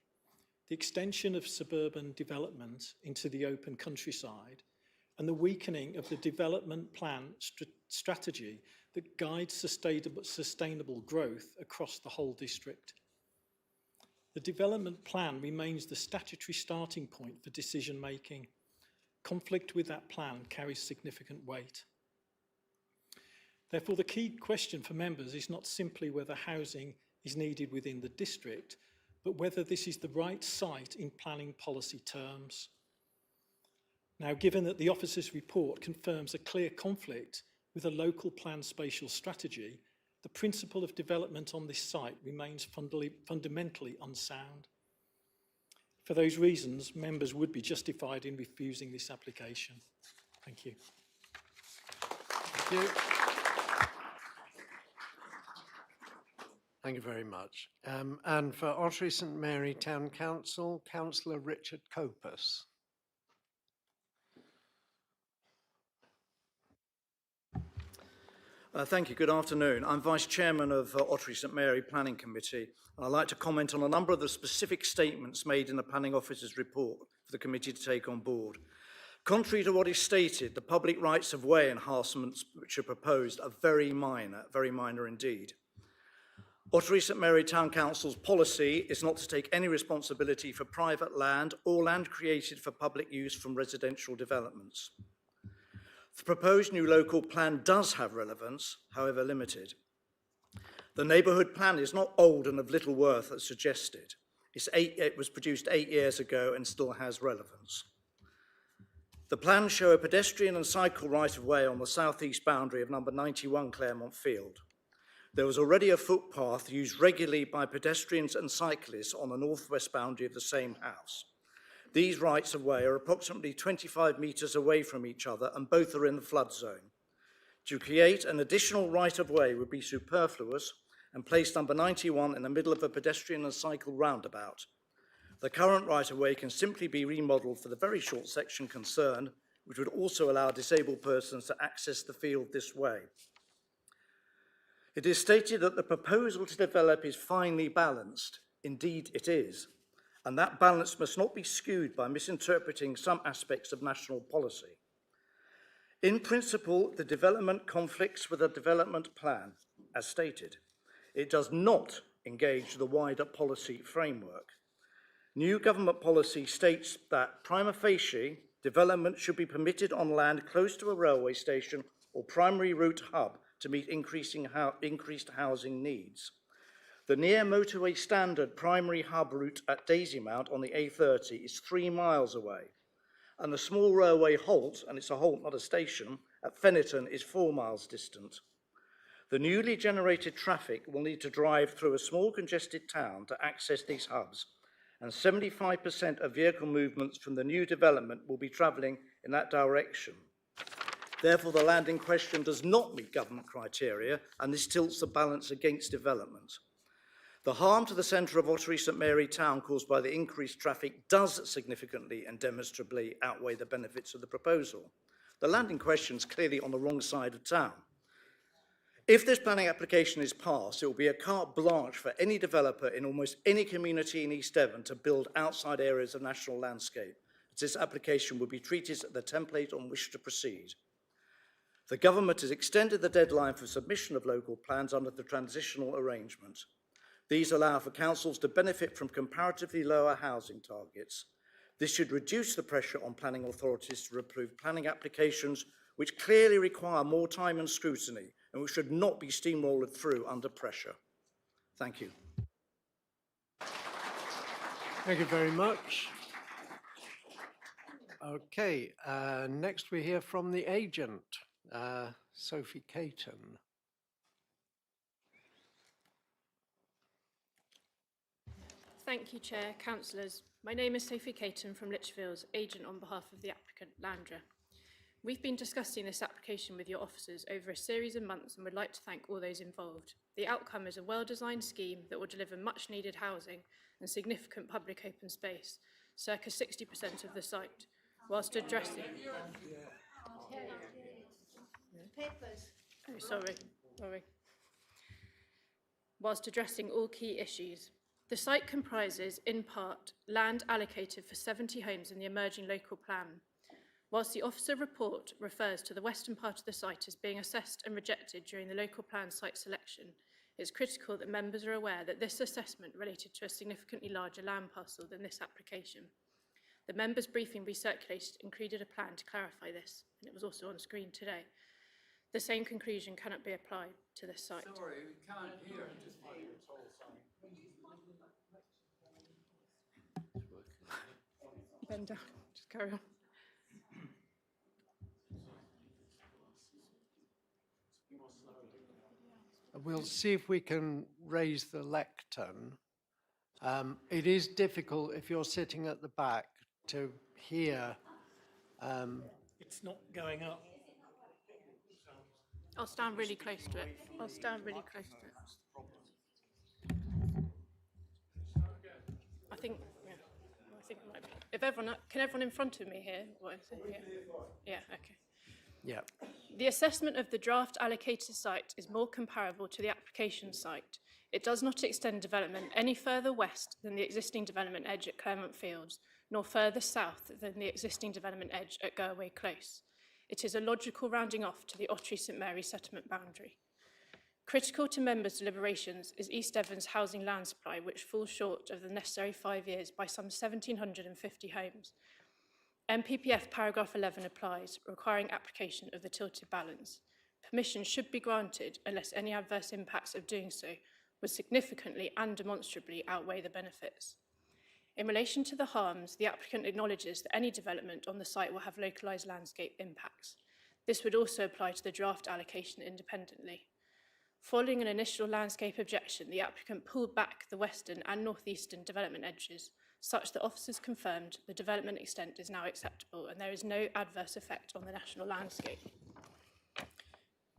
the extension of suburban development into the open countryside, and the weakening of the development plan strategy that guides sustainable growth across the whole district. The development plan remains the statutory starting point for decision making. Conflict with that plan carries significant weight. Therefore, the key question for members is not simply whether housing is needed within the district, but whether this is the right site in planning policy terms. Now, given that the officer's report confirms a clear conflict with a local plan spatial strategy, the principle of development on this site remains fundamentally unsound. For those reasons, members would be justified in refusing this application. Thank you. Thank you. Thank you very much. And for Ottery St Mary Town Council, Councillor Richard Copus. Thank you. Good afternoon. I'm Vice Chairman of Ottery St Mary Planning Committee, and I'd like to comment on a number of the specific statements made in the Planning Officer's report for the committee to take on board. Contrary to what is stated, the public rights of way enhancements which are proposed are very minor indeed. Ottery St Mary Town Council's policy is not to take any responsibility for private land or land created for public use from residential developments. The proposed new local plan does have relevance, however limited. The neighbourhood plan is not old and of little worth as suggested. It was produced 8 years ago and still has relevance. The plans show a pedestrian and cycle right-of-way on the south-east boundary of number 91 Claremont Field. There was already a footpath used regularly by pedestrians and cyclists on the northwest boundary of the same house. These rights-of-way are approximately 25 metres away from each other and both are in the flood zone. To create an additional right-of-way would be superfluous and place number 91 in the middle of a pedestrian and cycle roundabout. The current right-of-way can simply be remodelled for the very short section concerned, which would also allow disabled persons to access the field this way. It is stated that the proposal to develop is finely balanced. Indeed, it is. And that balance must not be skewed by misinterpreting some aspects of national policy. In principle, the development conflicts with a development plan, as stated. It does not engage the wider policy framework. New government policy states that prima facie, development should be permitted on land close to a railway station or primary route hub to meet increased housing needs. The near motorway standard primary hub route at Daisymount on the A30 is 3 miles away, and the small railway halt, and it's a halt, not a station, at Fennerton is 4 miles distant. The newly generated traffic will need to drive through a small congested town to access these hubs, and 75% of vehicle movements from the new development will be travelling in that direction. Therefore, the land in question does not meet government criteria, and this tilts the balance against development. The harm to the centre of Ottery St Mary Town caused by the increased traffic does significantly and demonstrably outweigh the benefits of the proposal. The land in question is clearly on the wrong side of town. If this planning application is passed, it will be a carte blanche for any developer in almost any community in East Devon to build outside areas of national landscape, as this application will be treated as the template on which to proceed. The government has extended the deadline for submission of local plans under the transitional arrangement. These allow for councils to benefit from comparatively lower housing targets. This should reduce the pressure on planning authorities to approve planning applications which clearly require more time and scrutiny and which should not be steamrolled through under pressure. Thank you. Thank you very much. Okay, next we hear from the agent, Sophie Caton. Thank you, Chair, Councillors. My name is Sophie Caton from Lichfields, agent on behalf of the applicant Landra. We've been discussing this application with your officers over a series of months and would like to thank all those involved. The outcome is a well-designed scheme that will deliver much-needed housing and significant public open space, circa 60% of the site, whilst addressing... Oh, sorry. Whilst addressing all key issues. The site comprises, in part, land allocated for 70 homes in the emerging local plan. Whilst the officer report refers to the western part of the site as being assessed and rejected during the local plan site selection, it's critical that members are aware that this assessment related to a significantly larger land parcel than this application. The members' briefing we circulated included a plan to clarify this, and it was also on screen today. The same conclusion cannot be applied to this site. Sorry, we can't hear it. Just Bend down, just carry on. We'll see if we can raise the lectern. It is difficult if you're sitting at the back to hear. It's not going up. I'll stand really close to it. I think it might be. Can everyone in front of me hear what I say? Yeah, okay. Yeah. The assessment of the draft allocated site is more comparable to the application site. It does not extend development any further west than the existing development edge at Claremont Fields, nor further south than the existing development edge at Goaway Close. It is a logical rounding off to the Ottery St Mary settlement boundary. Critical to members' deliberations is East Devon's housing land supply, which falls short of the necessary 5 years by some 1,750 homes. MPPF paragraph 11 applies, requiring application of the tilted balance. Permission should be granted unless any adverse impacts of doing so would significantly and demonstrably outweigh the benefits. In relation to the harms, the applicant acknowledges that any development on the site will have localised landscape impacts. This would also apply to the draft allocation independently. Following an initial landscape objection, the applicant pulled back the western and northeastern development edges, such that officers confirmed the development extent is now acceptable and there is no adverse effect on the national landscape.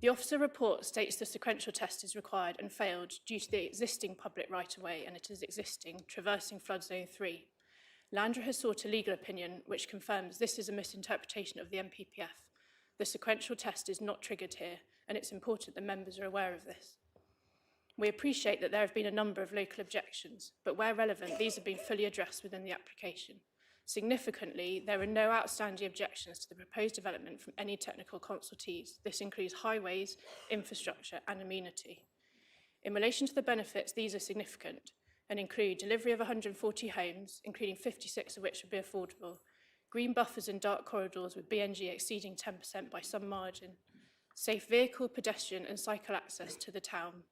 The officer report states the sequential test is required and failed due to the existing public right-of-way, and it is existing, traversing flood zone 3. Landra has sought a legal opinion which confirms this is a misinterpretation of the MPPF. The sequential test is not triggered here, and it's important that members are aware of this. We appreciate that there have been a number of local objections, but where relevant, these have been fully addressed within the application. Significantly, there are no outstanding objections to the proposed development from any technical consultees. This includes highways, infrastructure and amenity. In relation to the benefits, these are significant and include delivery of 140 homes, including 56 of which would be affordable, green buffers and dark corridors with BNG exceeding 10% by some margin, safe vehicle, pedestrian and cycle access to the town,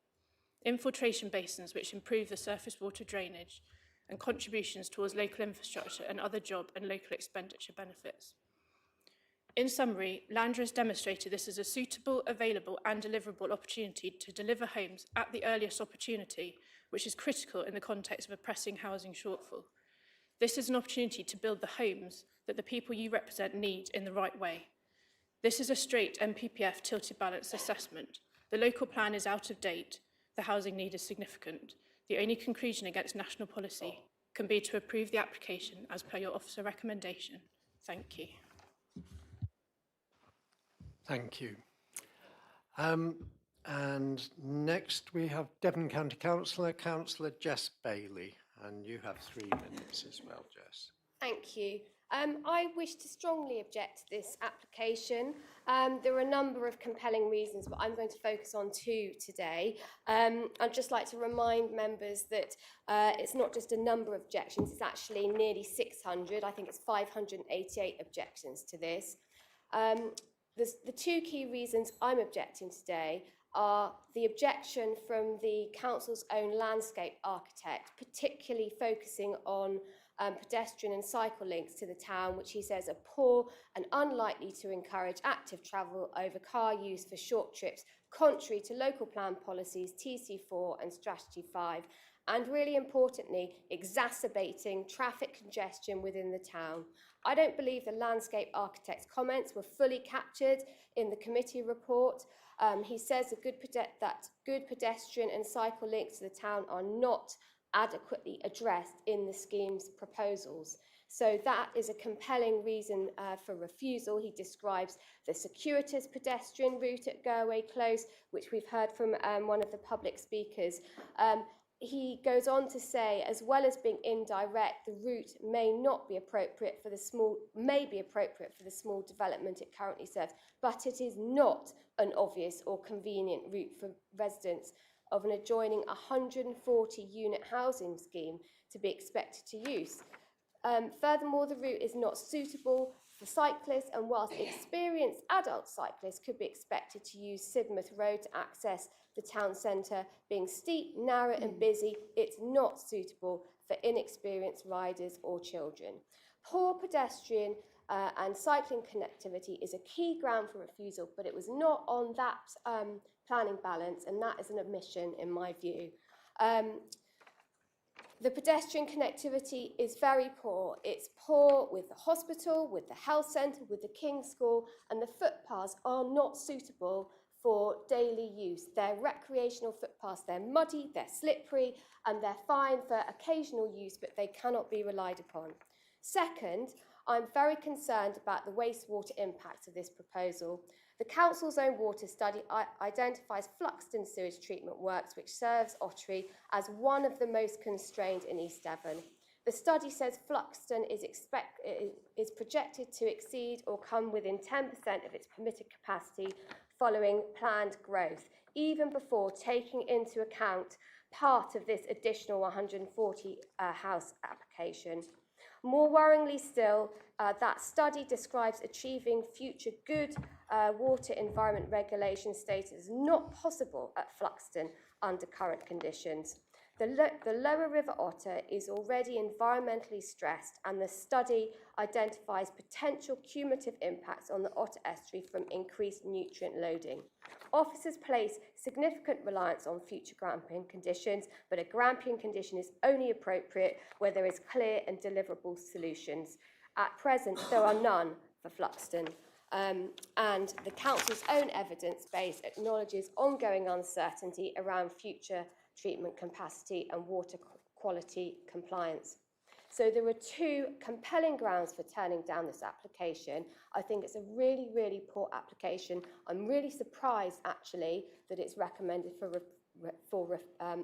infiltration basins which improve the surface water drainage, and contributions towards local infrastructure and other job and local expenditure benefits. In summary, Landra has demonstrated this is a suitable, available and deliverable opportunity to deliver homes at the earliest opportunity, which is critical in the context of a pressing housing shortfall. This is an opportunity to build the homes that the people you represent need in the right way. This is a straight MPPF tilted balance assessment. The local plan is out of date. The housing need is significant. The only conclusion against national policy can be to approve the application as per your officer recommendation. Thank you. Thank you. And next we have Devon County Councillor, Councillor Jess Bailey, and you have 3 minutes as well, Jess. Thank you. I wish to strongly object to this application. There are a number of compelling reasons, but I'm going to focus on 2 today. I'd just like to remind members that it's not just a number of objections, it's actually nearly 600. I think it's 588 objections to this. The 2 key reasons I'm objecting today are the objection from the council's own landscape architect, particularly focusing on pedestrian and cycle links to the town, which he says are poor and unlikely to encourage active travel over car use for short trips, contrary to local plan policies TC4 and Strategy 5, and really importantly, exacerbating traffic congestion within the town. I don't believe the landscape architect's comments were fully captured in the committee report. He says that good pedestrian and cycle links to the town are not adequately addressed in the scheme's proposals. So that is a compelling reason for refusal. He describes the circuitous pedestrian route at Gurway Close, which we've heard from one of the public speakers. He goes on to say, as well as being indirect, the route may be appropriate for the small development it currently serves, but it is not an obvious or convenient route for residents of an adjoining 140-unit housing scheme to be expected to use. Furthermore, the route is not suitable for cyclists, and whilst experienced adult cyclists could be expected to use Sidmouth Road to access the town centre, being steep, narrow and busy, it's not suitable for inexperienced riders or children. Poor pedestrian and cycling connectivity is a key ground for refusal, but it was not on that planning balance, and that is an omission in my view. The pedestrian connectivity is very poor. It's poor with the hospital, with the health centre, with the King's School, and the footpaths are not suitable for daily use. They're recreational footpaths, they're muddy, they're slippery, and they're fine for occasional use, but they cannot be relied upon. Second, I'm very concerned about the wastewater impacts of this proposal. The council's own water study identifies Fluxton sewage treatment works, which serves Ottery as one of the most constrained in East Devon. The study says Fluxton is projected to exceed or come within 10% of its permitted capacity following planned growth, even before taking into account part of this additional 140 house application. More worryingly still, that study describes achieving future good water environment regulation status as not possible at Fluxton under current conditions. The lower River Otter is already environmentally stressed, and the study identifies potential cumulative impacts on the Otter estuary from increased nutrient loading. Officers place significant reliance on future grampian conditions, but a grampian condition is only appropriate where there is clear and deliverable solutions. At present, there are none for Fluxton, and the council's own evidence base acknowledges ongoing uncertainty around future treatment capacity and water quality compliance. So there are 2 compelling grounds for turning down this application. I think it's a really, really poor application. I'm really surprised, actually, that it's recommended for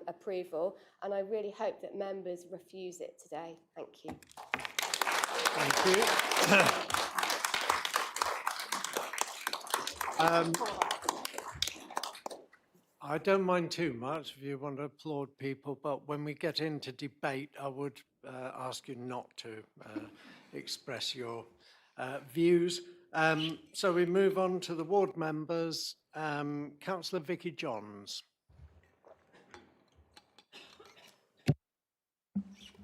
approval, and I really hope that members refuse it today. Thank you. Thank you. I don't mind too much if you want to applaud people, but when we get into debate, I would ask you not to express your views. So we move on to the ward members. Councillor Vicky Johns.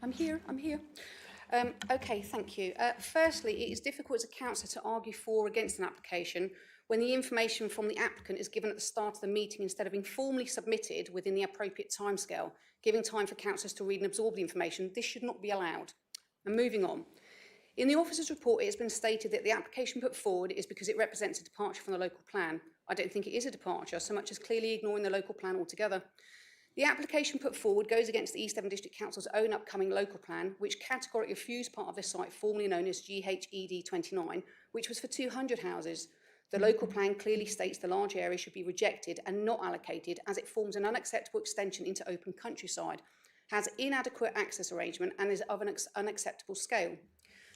I'm here. Okay, thank you. Firstly, it is difficult as a councillor to argue for or against an application when the information from the applicant is given at the start of the meeting instead of being formally submitted within the appropriate timescale, giving time for councillors to read and absorb the information. This should not be allowed. And moving on. In the officer's report, it has been stated that the application put forward is because it represents a departure from the local plan. I don't think it is a departure, so much as clearly ignoring the local plan altogether. The application put forward goes against the East Devon District Council's own upcoming local plan, which categorically refused part of this site formerly known as GHED 29, which was for 200 houses. The local plan clearly states the large area should be rejected and not allocated as it forms an unacceptable extension into open countryside, has inadequate access arrangement and is of an unacceptable scale.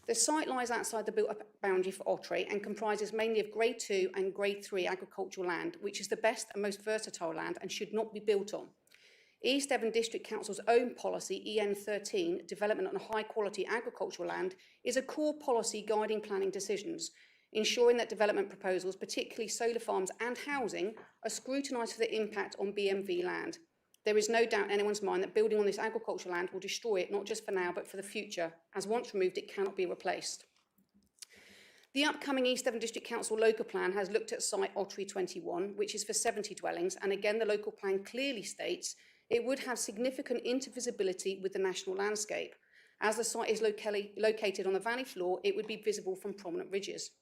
The site lies outside the built-up boundary for Ottery and comprises mainly of Grade 2 and Grade 3 agricultural land, which is the best and most versatile land and should not be built on. East Devon District Council's own policy, EN13, Development on High-Quality Agricultural Land, is a core policy guiding planning decisions, ensuring that development proposals, particularly solar farms and housing, are scrutinised for their impact on BMV land. There is no doubt in anyone's mind that building on this agricultural land will destroy it, not just for now, but for the future, as once removed, it cannot be replaced. The upcoming East Devon District Council local plan has looked at site Ottery 21, which is for 70 dwellings, and again, the local plan clearly states it would have significant intervisibility with the national landscape. As the site is located on the valley floor, it would be visible from prominent ridges.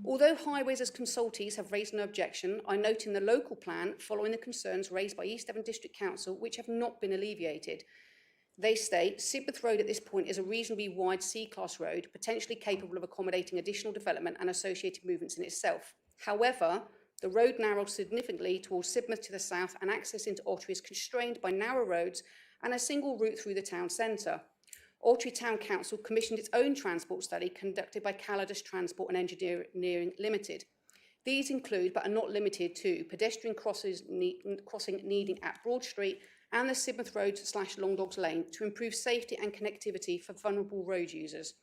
Although Highways as consultees have raised no objection, I note in the local plan, following the concerns raised by East Devon District Council, which have not been alleviated, they state Sidmouth Road at this point is a reasonably wide C-class road, potentially capable of accommodating additional development and associated movements in itself. However, the road narrows significantly towards Sidmouth to the south, and access into Ottery is constrained by narrow roads and a single route through the town centre. Ottery Town Council commissioned its own transport study conducted by Calidus Transport and Engineering Limited. These include, but are not limited to, pedestrian crossing needing at Broad Street and the Sidmouth Road / Long Dogs Lane to improve safety and connectivity for vulnerable road users.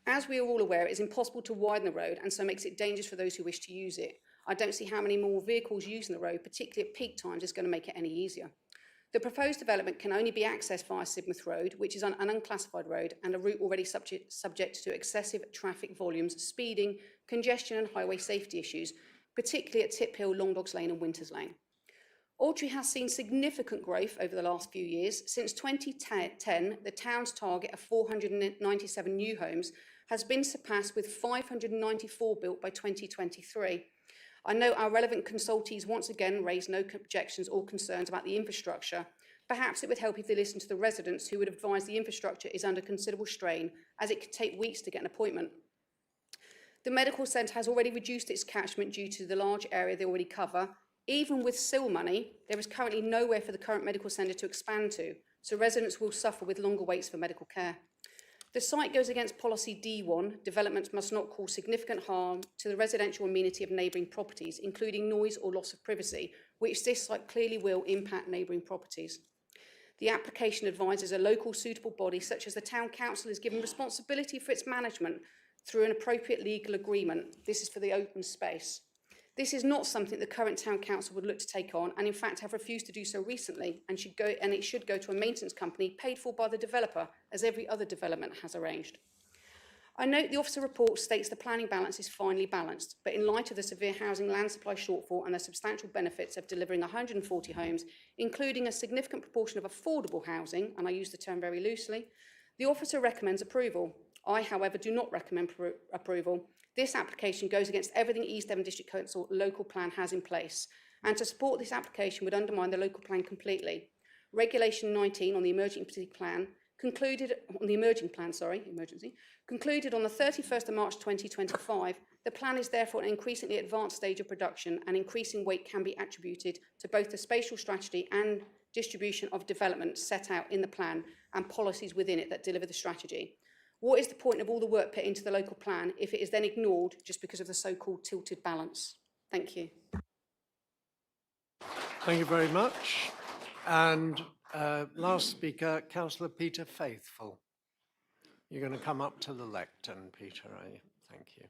As we are all aware, it is impossible to widen the road and so makes it dangerous for those who wish to use it. I don't see how many more vehicles using the road, particularly at peak times, is going to make it any easier. The proposed development can only be accessed via Sidmouth Road, which is an unclassified road and a route already subject to excessive traffic volumes, speeding, congestion and highway safety issues, particularly at Tip Hill, Long Dogs Lane and Winters Lane. Ottery has seen significant growth over the last few years. Since 2010, the town's target of 497 new homes has been surpassed with 594 built by 2023. I know our relevant consultees once again raised no objections or concerns about the infrastructure. Perhaps it would help if they listened to the residents who would advise the infrastructure is under considerable strain, as it could take weeks to get an appointment. The medical centre has already reduced its catchment due to the large area they already cover. Even with SIL money, there is currently nowhere for the current medical centre to expand to, so residents will suffer with longer waits for medical care. The site goes against policy D1, developments must not cause significant harm to the residential amenity of neighbouring properties, including noise or loss of privacy, which this site clearly will impact neighbouring properties. The application advises a local suitable body, such as the Town Council, is given responsibility for its management through an appropriate legal agreement. This is for the open space. This is not something the current Town Council would look to take on, and in fact have refused to do so recently, and it should go to a maintenance company paid for by the developer, as every other development has arranged. I note the officer report states the planning balance is finely balanced, but in light of the severe housing land supply shortfall and the substantial benefits of delivering 140 homes, including a significant proportion of affordable housing, and I use the term very loosely, the officer recommends approval. I, however, do not recommend approval. This application goes against everything East Devon District Council local plan has in place, and to support this application would undermine the local plan completely. Regulation 19 on the emergency plan concluded on the concluded on the 31st of March 2025. The plan is therefore an increasingly advanced stage of production, and increasing weight can be attributed to both the spatial strategy and distribution of development set out in the plan and policies within it that deliver the strategy. What is the point of all the work put into the local plan if it is then ignored just because of the so-called tilted balance? Thank you. Thank you very much. And last speaker, Councillor Peter Faithful. You're going to come up to the lectern, Peter, are you? Thank you.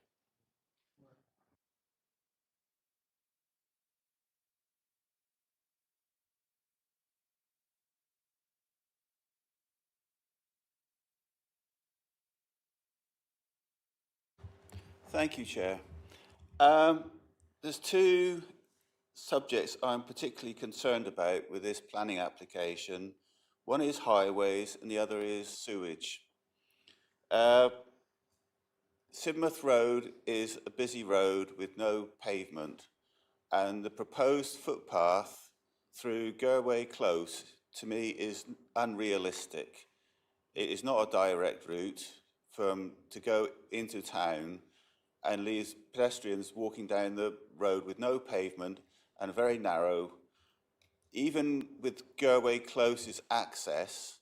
Thank you, Chair. There's two subjects I'm particularly concerned about with this planning application. One is highways and the other is sewage. Sidmouth Road is a busy road with no pavement, and the proposed footpath through Gerway Close to me is unrealistic. It is not a direct route to go into town and leaves pedestrians walking down the road with no pavement and very narrow. Even with Gerway Close's access,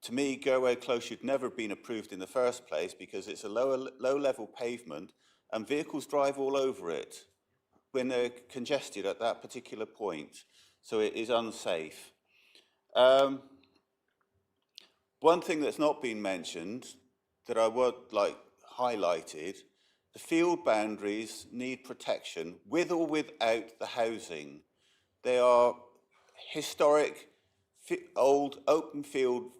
to me, Gerway Close should never have been approved in the first place because it's a low-level pavement and vehicles drive all over it when they're congested at that particular point. So it is unsafe. One thing that's not been mentioned that I would like highlighted, the field boundaries need protection with or without the housing. They are historic, old open field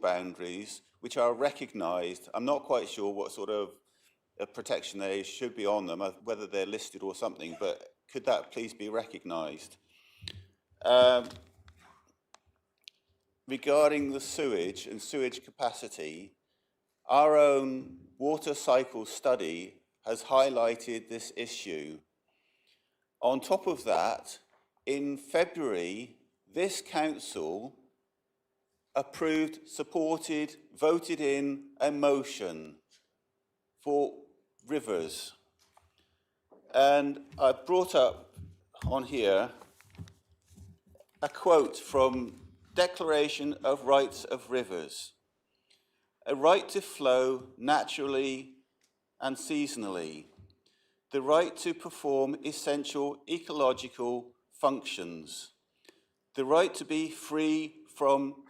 boundaries which are recognised. I'm not quite sure what sort of protection they should be on them, whether they're listed or something, but could that please be recognised? Regarding the sewage and sewage capacity, our own water cycle study has highlighted this issue. On top of that, in February, this council approved, supported, voted in a motion for rivers. And I brought up on here a quote from Declaration of Rights of Rivers. A right to flow naturally and seasonally. The right to perform essential ecological functions. The right to be free from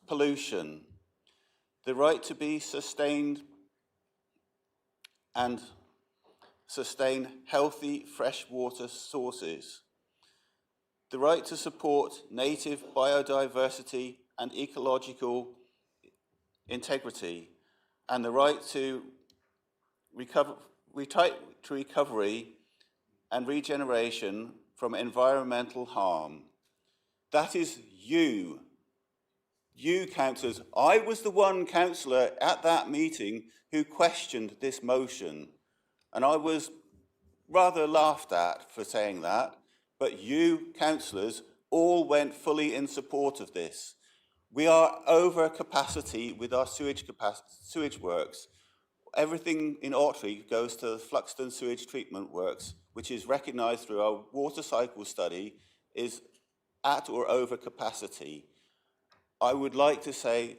pollution. The right to be sustained and sustain healthy freshwater sources. The right to support native biodiversity and ecological integrity, and the right to recovery and regeneration from environmental harm. That is you councillors. I was the one councillor at that meeting who questioned this motion, and I was rather laughed at for saying that, but you councillors all went fully in support of this. We are over capacity with our sewage works. Everything in Otley goes to the Fluxton Sewage Treatment Works, which is recognised through our water cycle study, is at or over capacity. I would like to say,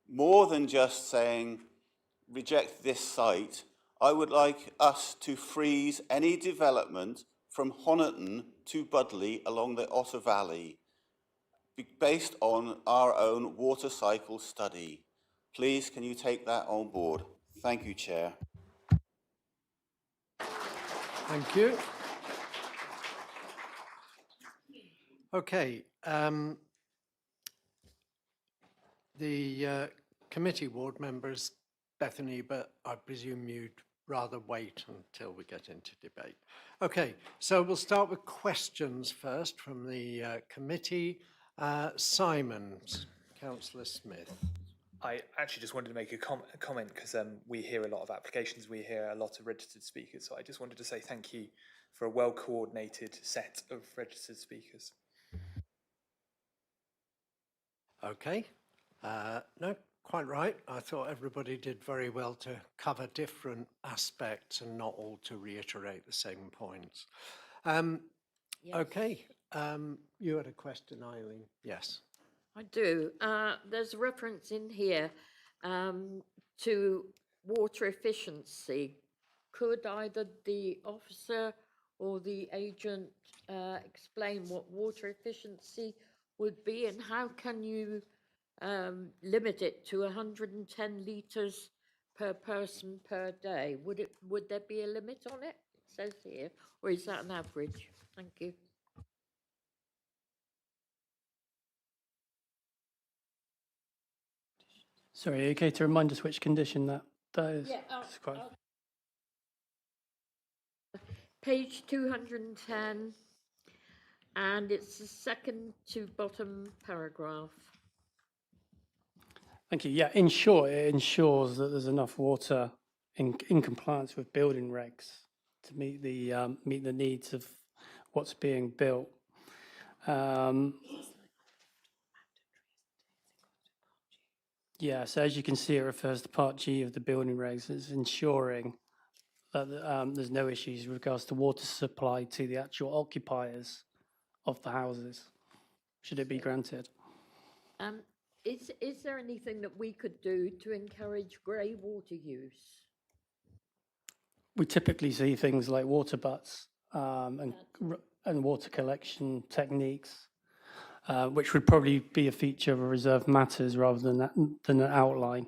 more than just saying, reject this site, I would like us to freeze any development from Honiton to Budley along the Otter Valley, based on our own water cycle study. Please, can you take that on board? Thank you, Chair. Thank you. Okay. The committee ward members, Bethany, but I presume you'd rather wait until we get into debate. Okay, so we'll start with questions first from the committee. Simon, Councillor Smith. I actually just wanted to make a comment because we hear a lot of applications, we hear a lot of registered speakers, so I just wanted to say thank you for a well-coordinated set of registered speakers. Okay, no, quite right. I thought everybody did very well to cover different aspects and not all to reiterate the same points. Yes. Okay, you had a question, Eileen. Yes. I do. There's a reference in here to water efficiency. Could either the officer or the agent explain what water efficiency would be, and how can you limit it to 110 litres per person per day? Would there be a limit on it? It says here, or is that an average? Thank you. Sorry, okay, to remind us which condition that is. Yeah, It's quite... Page 210, and it's the second to bottom paragraph. Thank you. Yeah, in short, it ensures that there's enough water in compliance with building regs to meet the needs of what's being built. Yeah, so as you can see, it refers to Part G of the building regs. It's ensuring that there's no issues with regards to water supply to the actual occupiers of the houses, should it be granted. Is there anything that we could do to encourage grey water use? We typically see things like water butts and water collection techniques, which would probably be a feature of a reserved matters rather than an outline.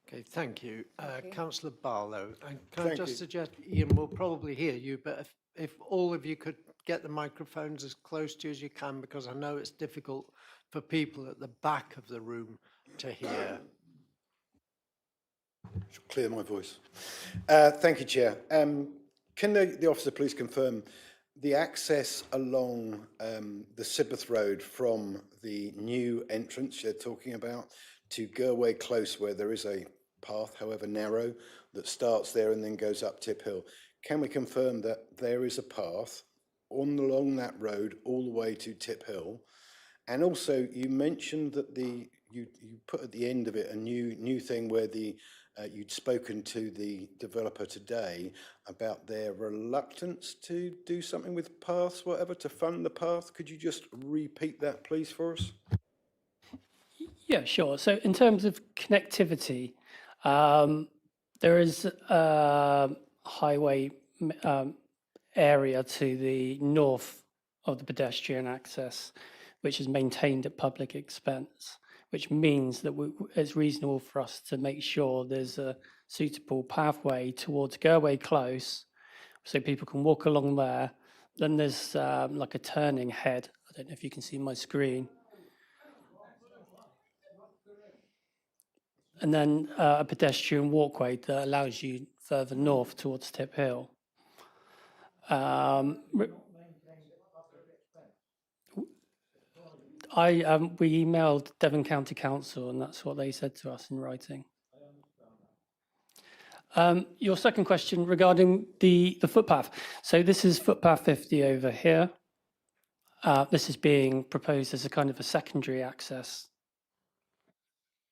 Okay, thank you. Councillor Barlow, and can I just suggest, Ian will probably hear you, but if all of you could get the microphones as close to you as you can, because I know it's difficult for people at the back of the room to hear. Clear my voice. Thank you, Chair. Can the officer please confirm the access along the Sidmouth Road from the new entrance you're talking about to Gerway Close, where there is a path, however narrow, that starts there and then goes up Tip Hill? Can we confirm that there is a path along that road all the way to Tip Hill? And also, you mentioned that you put at the end of it a new thing where you'd spoken to the developer today about their reluctance to do something with paths, whatever, to fund the path. Could you just repeat that, please, for us? Yeah, sure. So in terms of connectivity, there is a highway area to the north of the pedestrian access, which is maintained at public expense, which means that it's reasonable for us to make sure there's a suitable pathway towards Gerway Close so people can walk along there. Then there's like a turning head. I don't know if you can see my screen. And then a pedestrian walkway that allows you further north towards Tip Hill. We emailed Devon County Council, and that's what they said to us in writing. Your second question regarding the footpath. So this is footpath 50 over here. This is being proposed as a kind of a secondary access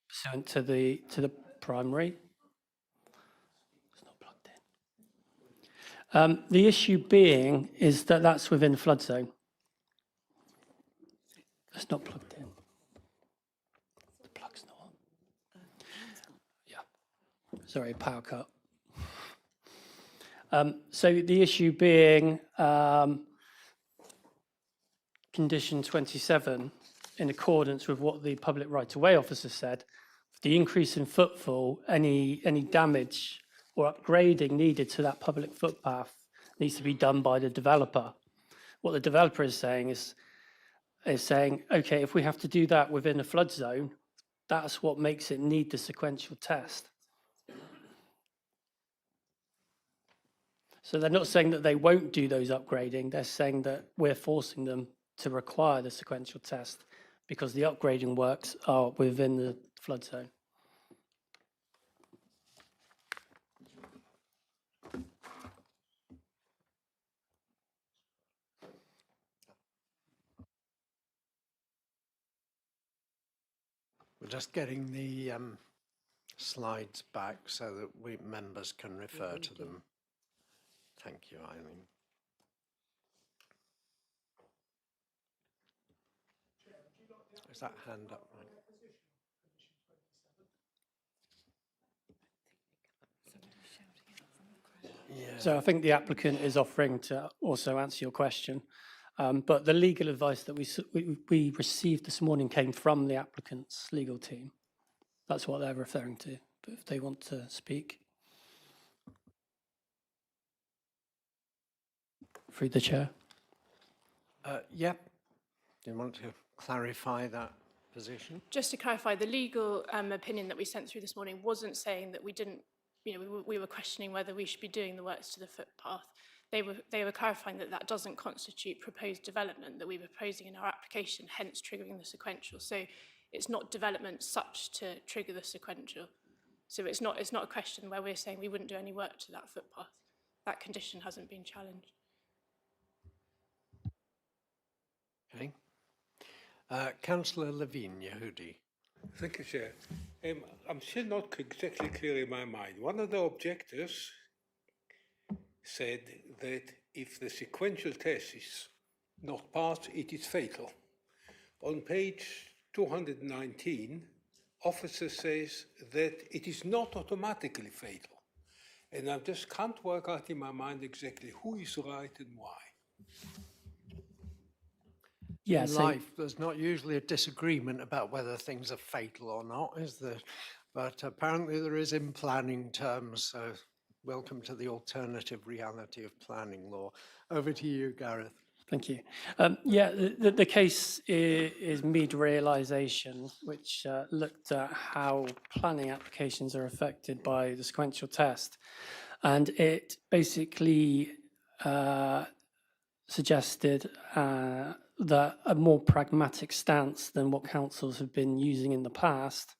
pursuant to the primary. It's not plugged in. The issue being is that that's within flood zone. It's not plugged in. The plug's not on. Yeah. Sorry, power cut. So the issue being condition 27, in accordance with what the public right-of-way officer said, the increase in footfall, any damage or upgrading needed to that public footpath needs to be done by the developer. What the developer is saying is saying, okay, if we have to do that within a flood zone, that's what makes it need the sequential test. So they're not saying that they won't do those upgrading, they're saying that we're forcing them to require the sequential test because the upgrading works are within the flood zone. We're just getting the slides back so that members can refer to them. Thank you, Eileen. Is that hand up? Right? Yeah. So I think the applicant is offering to also answer your question. But the legal advice that we received this morning came from the applicant's legal team. That's what they're referring to, but if they want to speak. Through the chair. Yeah. Do you want to clarify that position? Just to clarify, the legal opinion that we sent through this morning wasn't saying that we didn't, we were questioning whether we should be doing the works to the footpath. They were clarifying that that doesn't constitute proposed development that we were proposing in our application, hence triggering the sequential. So it's not development such to trigger the sequential. So it's not a question where we're saying we wouldn't do any work to that footpath. That condition hasn't been challenged. Okay. Councillor Levine Yehudi. Thank you, Chair. I'm still not exactly clear in my mind. One of the objectors said that if the sequential test is not passed, it is fatal. On page 219, officer says that it is not automatically fatal. And I just can't work out in my mind exactly who is right and why. Yeah, In so life, there's not usually a disagreement about whether things are fatal or not, is there? But apparently there is in planning terms, so welcome to the alternative reality of planning law. Over to you, Gareth. thank you. Yeah, the case is Mead realisation, which looked at how planning applications are affected by the sequential test. And it basically suggested that a more pragmatic stance than what councils have been using in the past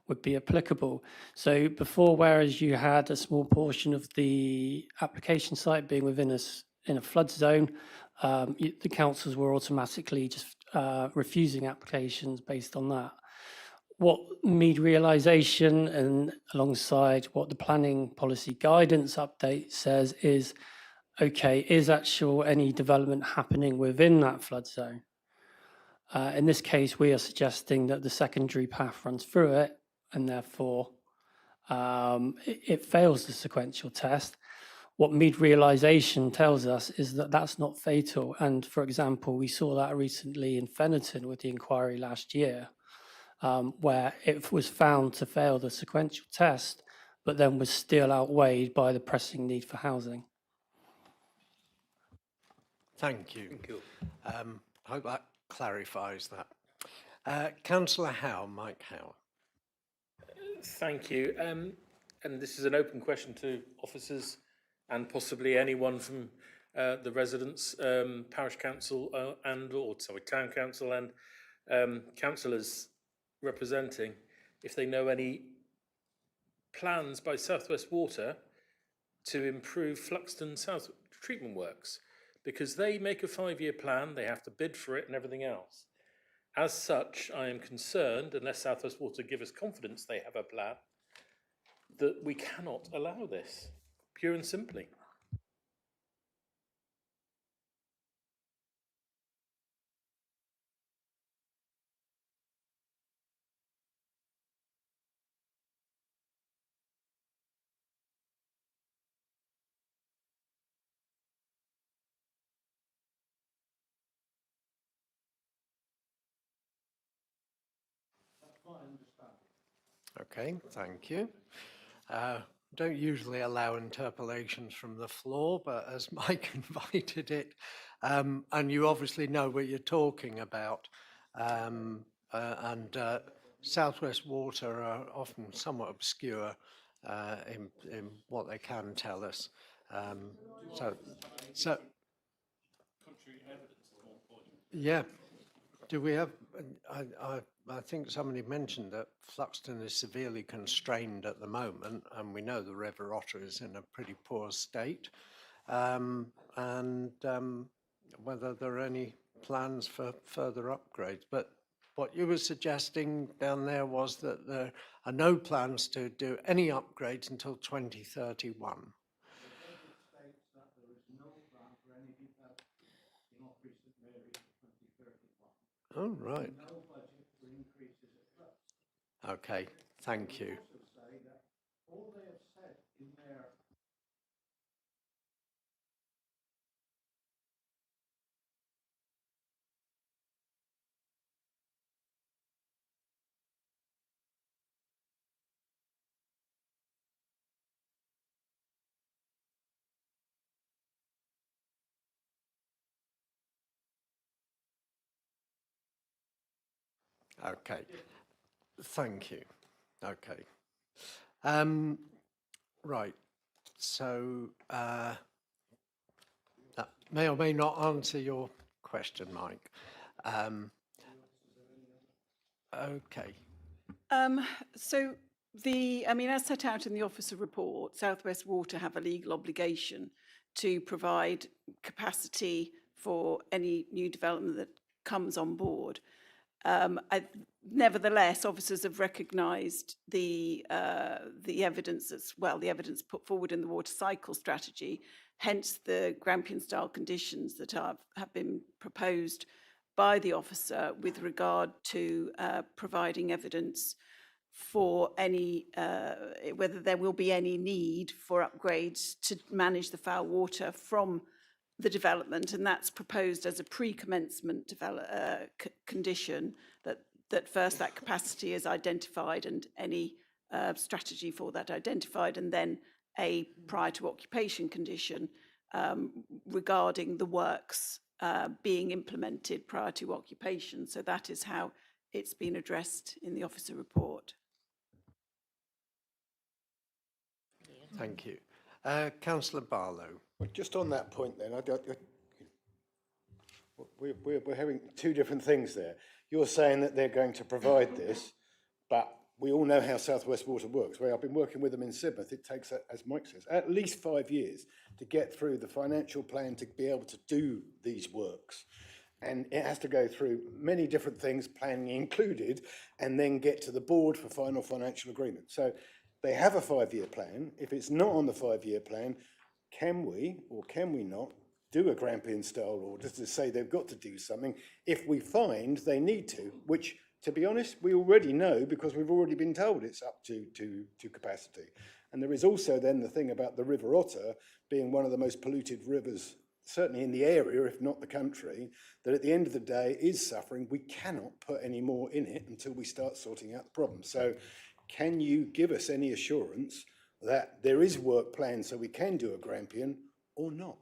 would be applicable. So before, whereas you had a small portion of the application site being within in a flood zone, the councils were automatically just refusing applications based on that. What Mead realisation and alongside what the planning policy guidance update says is, okay, is actual any development happening within that flood zone? In this case, we are suggesting that the secondary path runs through it, and therefore it fails the sequential test. What Mead realisation tells us is that that's not fatal. And for example, we saw that recently in Fennerton with the inquiry last year, where it was found to fail the sequential test, but then was still outweighed by the pressing need for housing. Thank you. Thank you. I hope that clarifies that. Councillor Howe, Mike Howe. Thank you. And this is an open question to officers and possibly anyone from the residents, parish council town council and councillors representing, if they know any plans by South West Water to improve Fluxton South treatment works, because they make a 5-year plan, they have to bid for it and everything else. As such, I am concerned, unless South West Water give us confidence they have a plan, that we cannot allow this, pure and simply. Okay, thank you. Don't usually allow interpolations from the floor, but as Mike invited it, and you obviously know what you're talking about, and South West Water are often somewhat obscure in what they can tell us. So yeah. Do we have, I think somebody mentioned that Fluxton is severely constrained at the moment, and we know the River Otter is in a pretty poor state. And whether there are any plans for further upgrades. But what you were suggesting down there was that there are no plans to do any upgrades until 2031. Oh, right. Okay, thank you. Okay, thank you. Okay. Right, so that may or may not answer your question, Mike. Okay. So as set out in the officer report, South West Water have a legal obligation to provide capacity for any new development that comes on board. Nevertheless, officers have recognised the evidence the evidence put forward in the water cycle strategy, hence the Grampian-style conditions that have been proposed by the officer with regard to providing evidence for any, whether there will be any need for upgrades to manage the foul water from the development, and that's proposed as a pre-commencement condition, that first that capacity is identified and any strategy for that identified, and then a prior to occupation condition regarding the works being implemented prior to occupation. So that is how it's been addressed in the officer report. Thank you. Councillor Barlow. Well, just on that point then, we're having two different things there. You're saying that they're going to provide this, but we all know how South West Water works. Where I've been working with them in Sidmouth, it takes, as Mike says, at least 5 years to get through the financial plan to be able to do these works. And it has to go through many different things, planning included, and then get to the board for final financial agreement. So they have a 5-year plan. If it's not on the 5-year plan, can we or can we not do a Grampian style order to say they've got to do something if we find they need to, which, to be honest, we already know because we've already been told it's up to capacity. And there is also then the thing about the River Otter being one of the most polluted rivers, certainly in the area, if not the country, that at the end of the day is suffering. We cannot put any more in it until we start sorting out the problem. So can you give us any assurance that there is work planned so we can do a Grampian or not?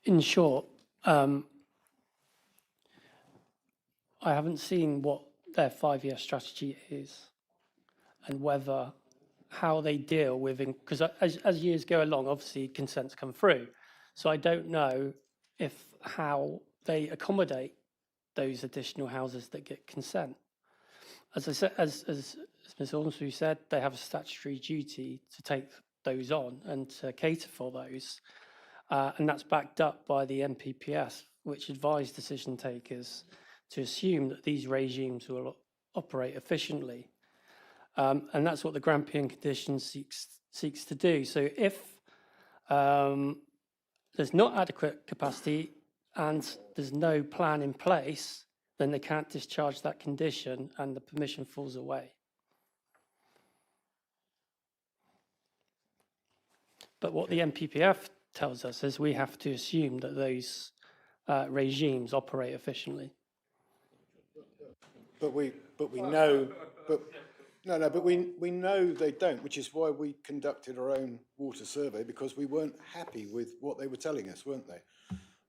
In short, I haven't seen what their 5-year strategy is and whether how they deal with, because as years go along, obviously consents come through. So I don't know how they accommodate those additional houses that get consent. As I said, as Ms. Ormsby said, they have a statutory duty to take those on and to cater for those. And that's backed up by the NPPF, which advise decision takers to assume that these regimes will operate efficiently. And that's what the Grampian condition seeks to do. So if there's not adequate capacity and there's no plan in place, then they can't discharge that condition and the permission falls away. But what the NPPF tells us is we have to assume that those regimes operate efficiently. But we know, but we know they don't, which is why we conducted our own water survey, because we weren't happy with what they were telling us, weren't they?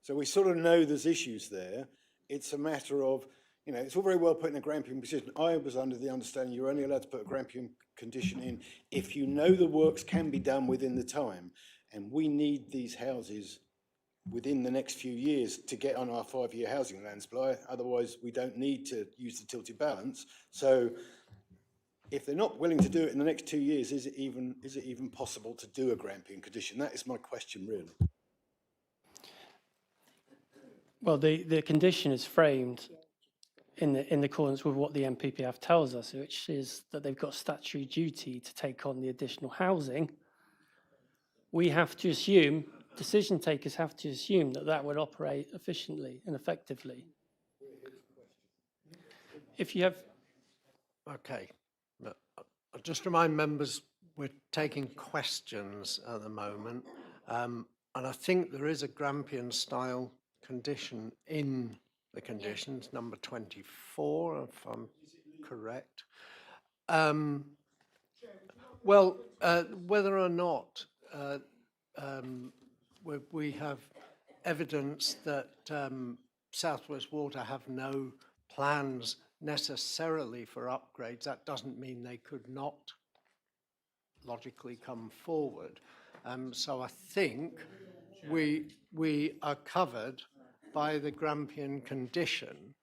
So we sort of know there's issues there. It's a matter of, you know, it's all very well putting a Grampian position. I was under the understanding you're only allowed to put a Grampian condition in if you know the works can be done within the time. And we need these houses within the next few years to get on our 5-year housing land supply. Otherwise, we don't need to use the tilted balance. So if they're not willing to do it in the next 2 years, is it even possible to do a Grampian condition? That is my question, really. Well, the condition is framed in accordance with what the NPPF tells us, which is that they've got statutory duty to take on the additional housing, we have to assume, decision takers have to assume that that would operate efficiently and effectively. If you have... Okay. But I'll just remind members we're taking questions at the moment. And I think there is a Grampian style condition in the conditions, number 24, if I'm correct. Well, whether or not we have evidence that South West Water have no plans necessarily for upgrades, that doesn't mean they could not logically come forward. So I think we are covered by the Grampian condition.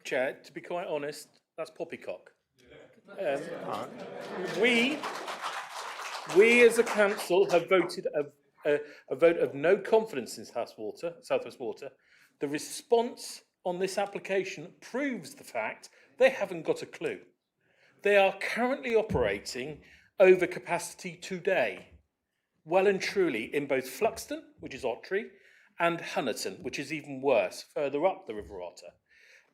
Chair, to be quite honest, that's poppycock. We as a council have voted a vote of no confidence in South West Water. The response on this application proves the fact they haven't got a clue. They are currently operating over capacity today, well and truly in both Fluxton, which is Ottery, and Honiton, which is even worse, further up the River Otter.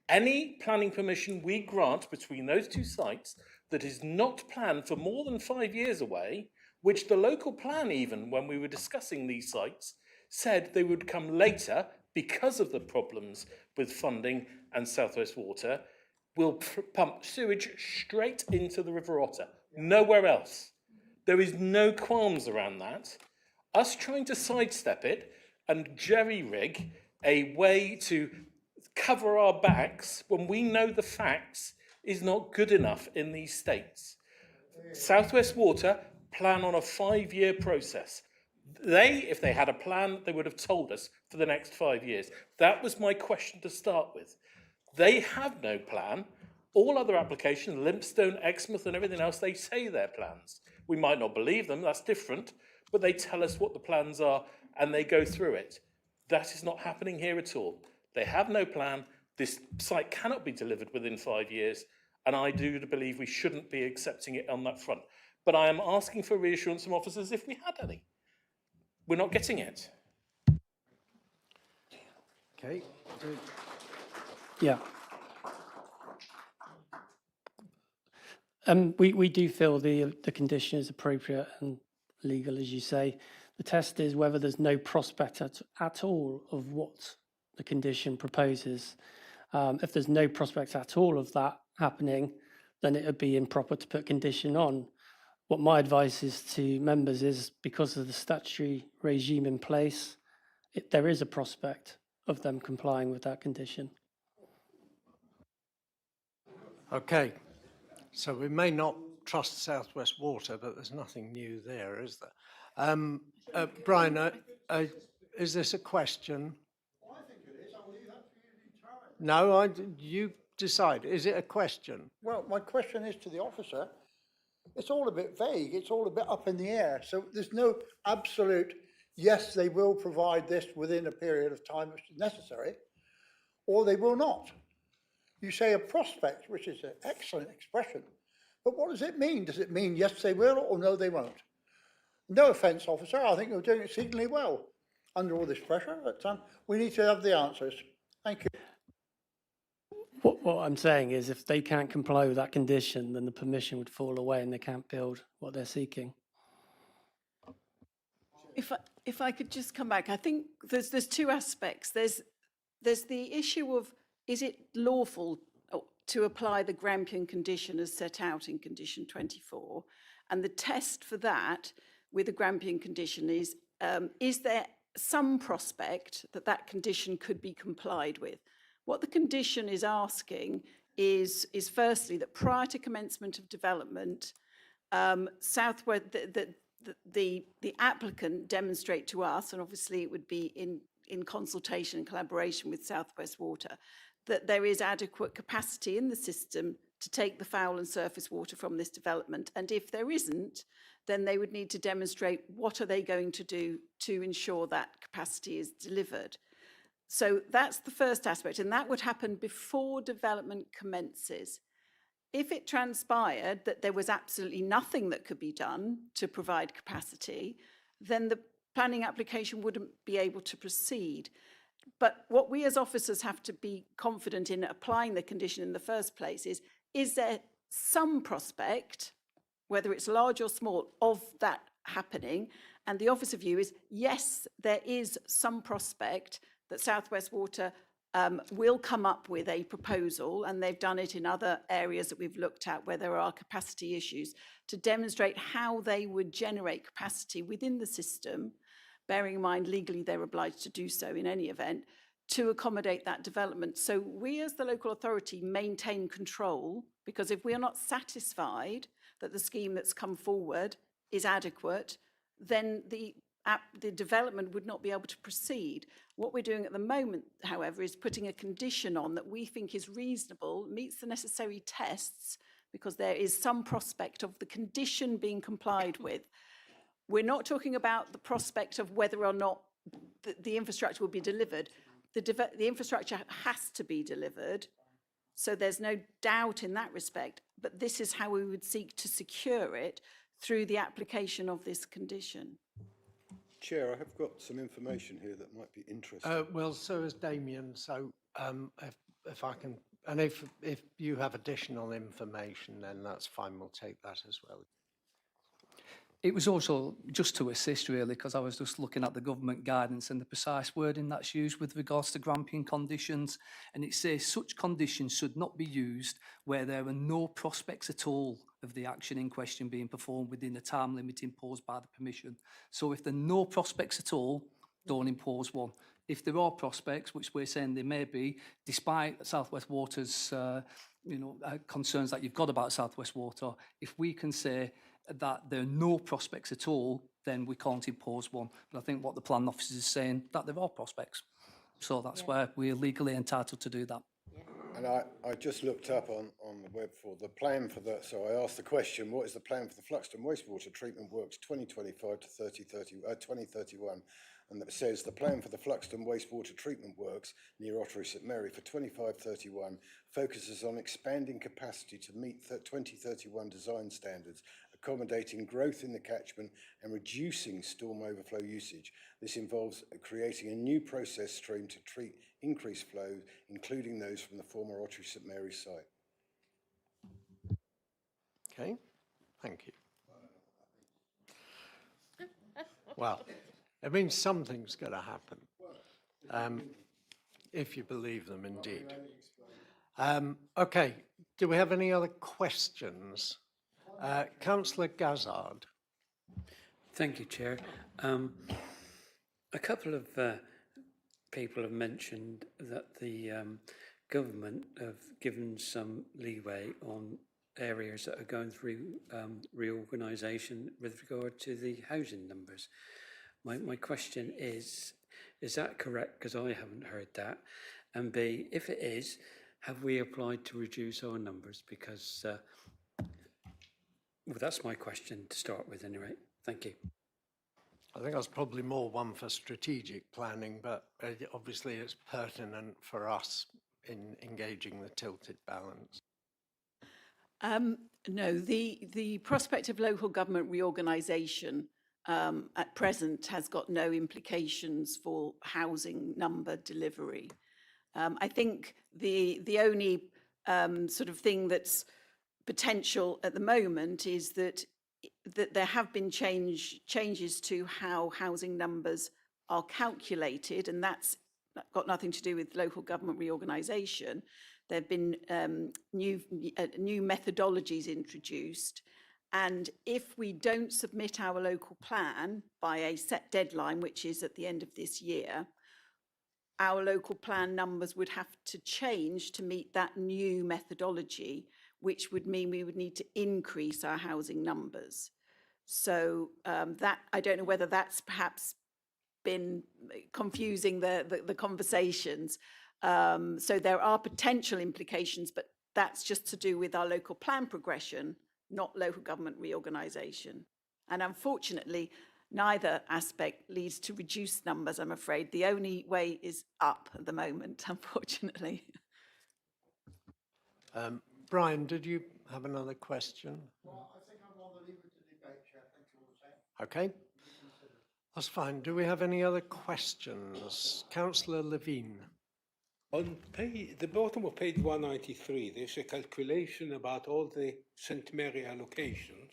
Any planning permission we grant between those two sites that is not planned for more than 5 years away, which the local plan even, when we were discussing these sites, said they would come later because of the problems with funding and South West Water, will pump sewage straight into the River Otter, nowhere else. There is no qualms around that. Us trying to sidestep it and jerry-rig a way to cover our backs when we know the facts is not good enough in these states. South West Water plan on a 5-year process. If they had a plan, they would have told us for the next 5 years. That was my question to start with. They have no plan. All other applications, Limpstone, Exmouth and everything else, they say their plans. We might not believe them, that's different, but they tell us what the plans are and they go through it. That is not happening here at all. They have no plan. This site cannot be delivered within 5 years, and I do believe we shouldn't be accepting it on that front. But I am asking for reassurance from officers if we had any. We're not getting it. Okay. Yeah. We do feel the condition is appropriate and legal, as you say. The test is whether there's no prospect at all of what the condition proposes. If there's no prospect at all of that happening, then it would be improper to put condition on. What my advice is to members is, because of the statutory regime in place, there is a prospect of them complying with that condition. Okay, so we may not trust South West Water, but there's nothing new there, is there? Brian, is this a question? I think it is. I'll leave that for you. No, you decide. Is it a question? Well, my question is to the officer. It's all a bit vague. It's all a bit up in the air. So there's no absolute, yes, they will provide this within a period of time which is necessary, or they will not. You say a prospect, which is an excellent expression, but what does it mean? Does it mean yes, they will, or no, they won't? No offence, officer, I think you're doing exceedingly well under all this pressure, but we need to have the answers. Thank you. What I'm saying is, if they can't comply with that condition, then the permission would fall away and they can't build what they're seeking. If I could just come back, I think there's two aspects. There's the issue of, is it lawful to apply the Grampian condition as set out in condition 24? And the test for that with the Grampian condition is there some prospect that that condition could be complied with? What the condition is asking is firstly that prior to commencement of development, Southwest, the applicant demonstrate to us, and obviously it would be in consultation and collaboration with South West Water, that there is adequate capacity in the system to take the foul and surface water from this development. And if there isn't, then they would need to demonstrate what are they going to do to ensure that capacity is delivered. So that's the first aspect, and that would happen before development commences. If it transpired that there was absolutely nothing that could be done to provide capacity, then the planning application wouldn't be able to proceed. But what we as officers have to be confident in applying the condition in the first place is there some prospect, whether it's large or small, of that happening? And the officer view is, yes, there is some prospect that South West Water will come up with a proposal, and they've done it in other areas that we've looked at where there are capacity issues, to demonstrate how they would generate capacity within the system, bearing in mind legally they're obliged to do so in any event, to accommodate that development. So we as the local authority maintain control, because if we are not satisfied that the scheme that's come forward is adequate, then the development would not be able to proceed. What we're doing at the moment, however, is putting a condition on that we think is reasonable, meets the necessary tests, because there is some prospect of the condition being complied with. We're not talking about the prospect of whether or not the infrastructure will be delivered. The infrastructure has to be delivered, so there's no doubt in that respect, but this is how we would seek to secure it through the application of this condition. Chair, I have got some information here that might be interesting. Well, so has Damien, so if I can, and if you have additional information, then that's fine, we'll take that as well. It was also just to assist really, because I was just looking at the government guidance and the precise wording that's used with regards to Grampian conditions, and it says such conditions should not be used where there are no prospects at all of the action in question being performed within the time limit imposed by the Commission. So if there are no prospects at all, don't impose one. If there are prospects, which we're saying there may be, despite South West Water's concerns that you've got about South West Water, if we can say that there are no prospects at all, then we can't impose one. But I think what the planning officer is saying, that there are prospects. So that's where we're legally entitled to do that. And I just looked up on the web for the plan for that. So I asked the question, what is the plan for the Fluxton wastewater treatment works 2025 to 2031? And it says the plan for the Fluxton wastewater treatment works near Ottery St Mary for 25-31 focuses on expanding capacity to meet 2031 design standards, accommodating growth in the catchment and reducing storm overflow usage. This involves creating a new process stream to treat increased flow, including those from the former Ottery St Mary site. Okay, thank you. Well, it means something's going to happen, if you believe them indeed. Okay, do we have any other questions? Councillor Gazzard. Thank you, Chair. A couple of people have mentioned that the government have given some leeway on areas that are going through reorganisation with regard to the housing numbers. My question is that correct? Because I haven't heard that. And B, if it is, have we applied to reduce our numbers? Because, well, that's my question to start with anyway. Thank you. I think that's probably more one for strategic planning, but obviously it's pertinent for us in engaging the tilted balance. No, the prospect of local government reorganisation at present has got no implications for housing number delivery. I think the only sort of thing that's potential at the moment is that there have been changes to how housing numbers are calculated, and that's got nothing to do with local government reorganisation. There have been new methodologies introduced, and if we don't submit our local plan by a set deadline, which is at the end of this year, our local plan numbers would have to change to meet that new methodology, which would mean we would need to increase our housing numbers. So that, I don't know whether that's perhaps been confusing the conversations. So there are potential implications, but that's just to do with our local plan progression, not local government reorganisation. And unfortunately, Neither aspect leads to reduced numbers, I'm afraid. The only way is up at the moment, unfortunately. Brian, did you have another question? Well, I think I'd rather leave it to debate, Chair. Thank you all the same. Okay, that's fine. Do we have any other questions? Councillor Levine. On the bottom of page 193, there's a calculation about all the St Mary allocations.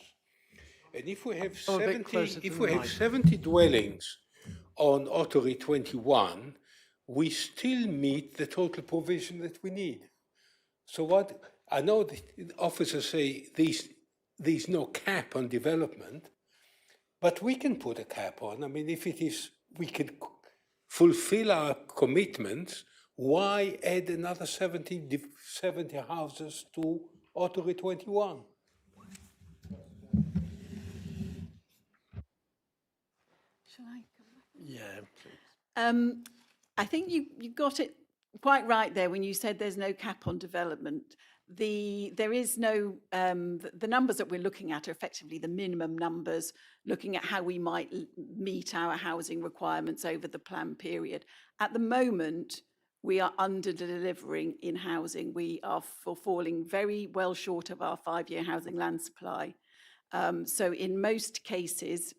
And if we have Oh, a bit closer to the mic. 70 dwellings on Ottery 21, we still meet the total provision that we need. So what, I know the officers say there's no cap on development, but we can put a cap on. I mean, if it is, we can fulfill our commitments, why add another 70 houses to Ottery 21? Shall I come back? Yeah. I think you got it quite right there when you said there's no cap on development. There is no, the numbers that we're looking at are effectively the minimum numbers, looking at how we might meet our housing requirements over the plan period. At the moment, we are under-delivering in housing. We are falling very well short of our 5-year housing land supply. So in most cases,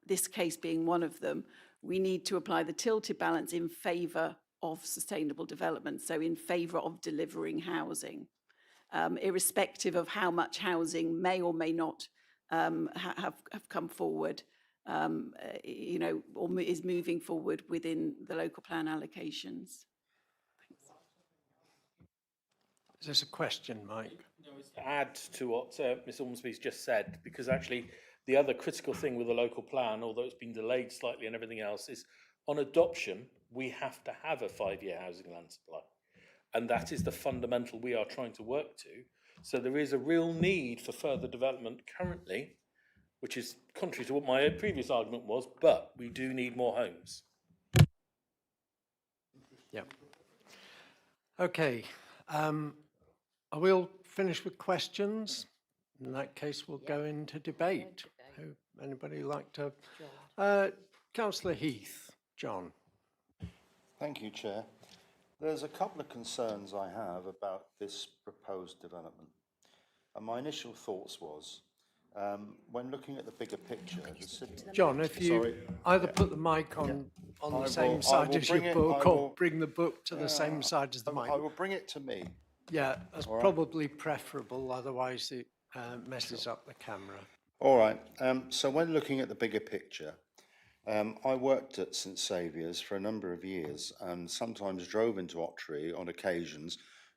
this case being one of them, we need to apply the tilted balance in favour of sustainable development, so in favour of delivering housing, irrespective of how much housing may or may not have come forward, you know, or is moving forward within the local plan allocations. Is this a question, Mike? No, it's to add to what Ms Ormsby's just said, because actually the other critical thing with the local plan, although it's been delayed slightly and everything else, is on adoption, we have to have a 5-year housing land supply. And that is the fundamental we are trying to work to. So there is a real need for further development currently, which is contrary to what my previous argument was, but we do need more homes. Yeah. Okay. I will finish with questions. In that case, we'll go into debate. Anybody like to? Councillor Heath, John. Thank you, Chair. There's a couple of concerns I have about this proposed development. And my initial thoughts was, when looking at the bigger picture, John, if you either put the mic on the same side as your book or bring the book to the same side as the mic. I will bring it to me. Yeah, that's probably preferable, otherwise it messes up the camera. All right, so when looking at the bigger picture, I worked at St Saviour's for a number of years and sometimes drove into Ottery on occasions,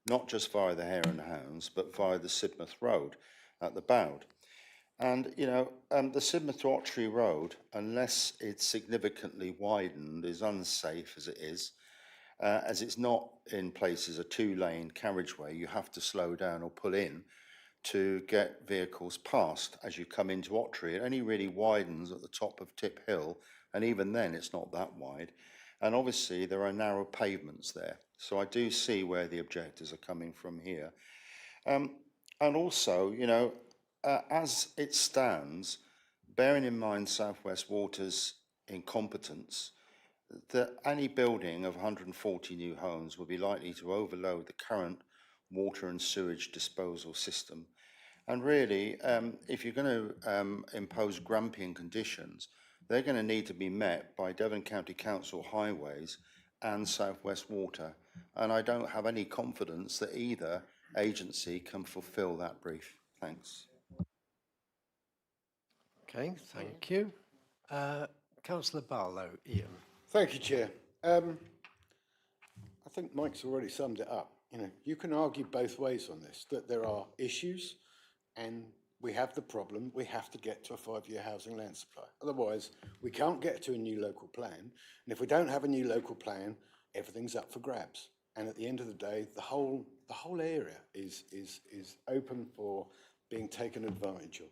not just via the Hare and Hounds, but via the Sidmouth Road at the Bowd. And, you know, the Sidmouth to Ottery Road, unless it's significantly widened, is unsafe as it is. As it's not in places a 2-lane carriageway, you have to slow down or pull in to get vehicles past as you come into Ottery. It only really widens at the top of Tip Hill, and even then it's not that wide. And obviously there are narrow pavements there. So I do see where the objectors are coming from here. And also, you know, as it stands, bearing in mind South West Water's incompetence, that any building of 140 new homes will be likely to overload the current water and sewage disposal system. And really, if you're going to impose Grampian conditions, they're going to need to be met by Devon County Council Highways and South West Water. And I don't have any confidence that either agency can fulfil that brief. Thanks. Okay, thank you. Councillor Barlow, Ian. Thank you, Chair. I think Mike's already summed it up. You know, you can argue both ways on this, that there are issues and we have the problem, we have to get to a 5-year housing land supply. Otherwise, we can't get to a new local plan. And if we don't have a new local plan, everything's up for grabs. And at the end of the day, the whole area is open for being taken advantage of.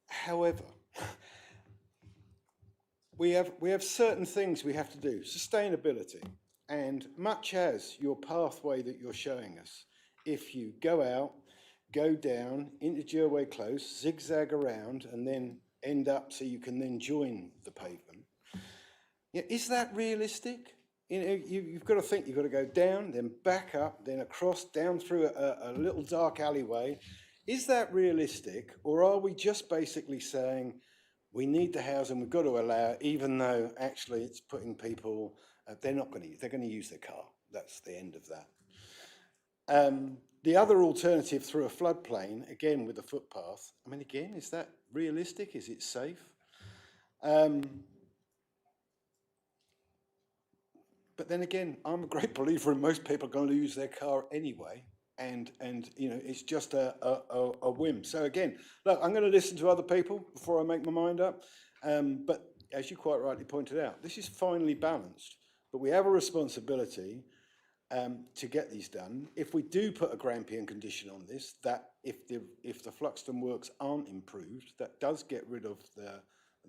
However, we have certain things we have to do. Sustainability. And much as your pathway that you're showing us, if you go out, go down into Jerway Close, zigzag around, and then end up so you can then join the pavement. Yeah, is that realistic? You know, you've got to think, you've got to go down, then back up, then across, down through a little dark alleyway. Is that realistic? Or are we just basically saying we need the housing, we've got to allow it, even though actually it's putting people, they're going to use their car. That's the end of that. The other alternative through a floodplain, again with a footpath, I mean, again, is that realistic? Is it safe? But then again, I'm a great believer in most people are going to use their car anyway. And you know, it's just a whim. So again, look, I'm going to listen to other people before I make my mind up. But as you quite rightly pointed out, this is finely balanced. But we have a responsibility to get these done. If we do put a Grampian condition on this, that if the Fluxton works aren't improved, that does get rid of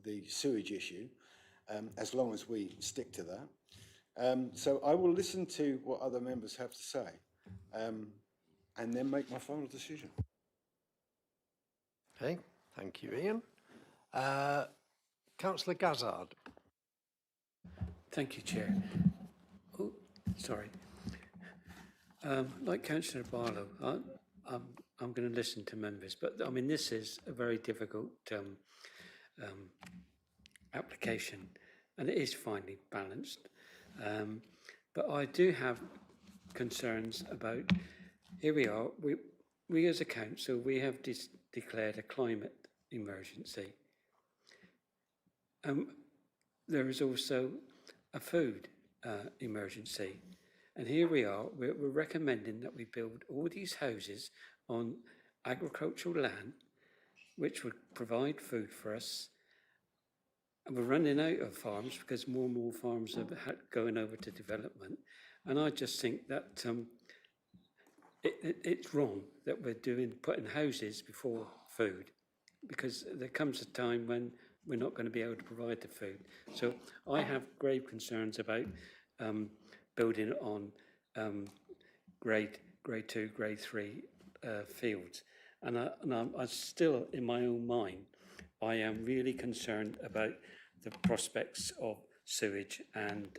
the sewage issue, as long as we stick to that. So I will listen to what other members have to say. And then make my final decision. Okay, thank you, Ian. Councillor Gazzard. Thank you, Chair. Oh, sorry. Like Councillor Barlow, I'm going to listen to members, but I mean, this is a very difficult application, and it is finely balanced. But I do have concerns about, here we are, we as a council, we have declared a climate emergency. There is also a food emergency. And here we are, we're recommending that we build all these houses on agricultural land, which would provide food for us. And we're running out of farms because more and more farms are going over to development. And I just think that it's wrong that we're putting houses before food, because there comes a time when we're not going to be able to provide the food. So I have grave concerns about building on grade 2, grade 3 fields. And I still, in my own mind, I am really concerned about the prospects of sewage and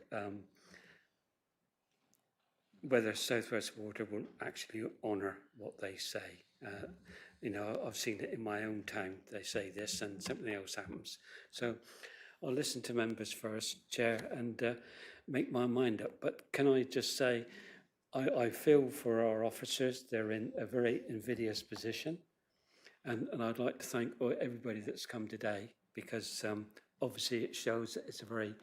whether South West Water will actually honour what they say. You know, I've seen it in my own town. They say this and something else happens. So I'll listen to members first, Chair, and make my mind up. But can I just say, I feel for our officers. They're in a very invidious position. And I'd like to thank everybody that's come today, because obviously it shows that it's a very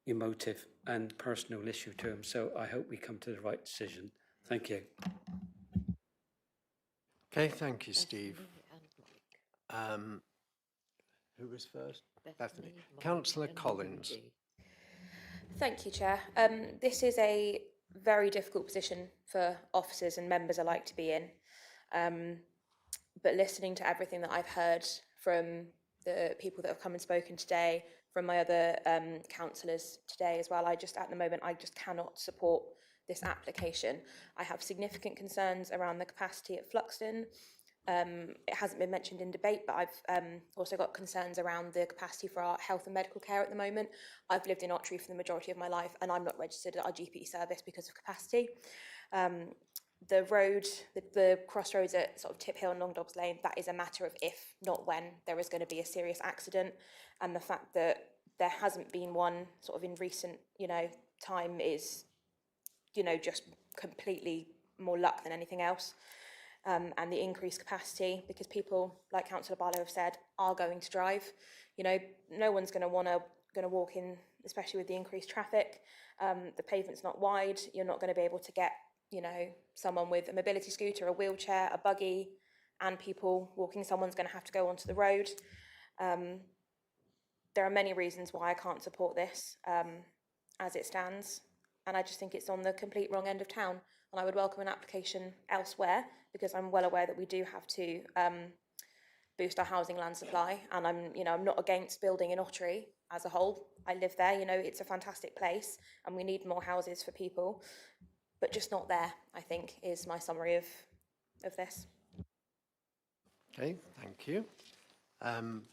emotive and personal issue to them. So I hope we come to the right decision. Thank you. Okay, thank you, Steve. Who was first? Bethany. Councillor Collins. Thank you, Chair. This is a very difficult position for officers and members alike to be in. But listening to everything that I've heard from the people that have come and spoken today, from my other councillors today as well, at the moment, I just cannot support this application. I have significant concerns around the capacity at Fluxton. It hasn't been mentioned in debate, but I've also got concerns around the capacity for our health and medical care at the moment. I've lived in Ottery for the majority of my life, and I'm not registered at our GP service because of capacity. The road, the crossroads at sort of Tip Hill and Long Dobbs Lane, that is a matter of if, not when, there is going to be a serious accident. And the fact that there hasn't been one sort of in recent, time is, just completely more luck than anything else. And the increased capacity, because people, like Councillor Barlow have said, are going to drive. No one's going to walk in, especially with the increased traffic. The pavement's not wide. You're not going to be able to get, someone with a mobility scooter, a wheelchair, a buggy, and people walking. Someone's going to have to go onto the road. There are many reasons why I can't support this as it stands, and I just think it's on the complete wrong end of town. And I would welcome an application elsewhere, because I'm well aware that we do have to boost our housing land supply. And I'm not against building in Ottery as a whole. I live there. It's a fantastic place, and we need more houses for people. But just not there, I think, is my summary of this. Okay, thank you.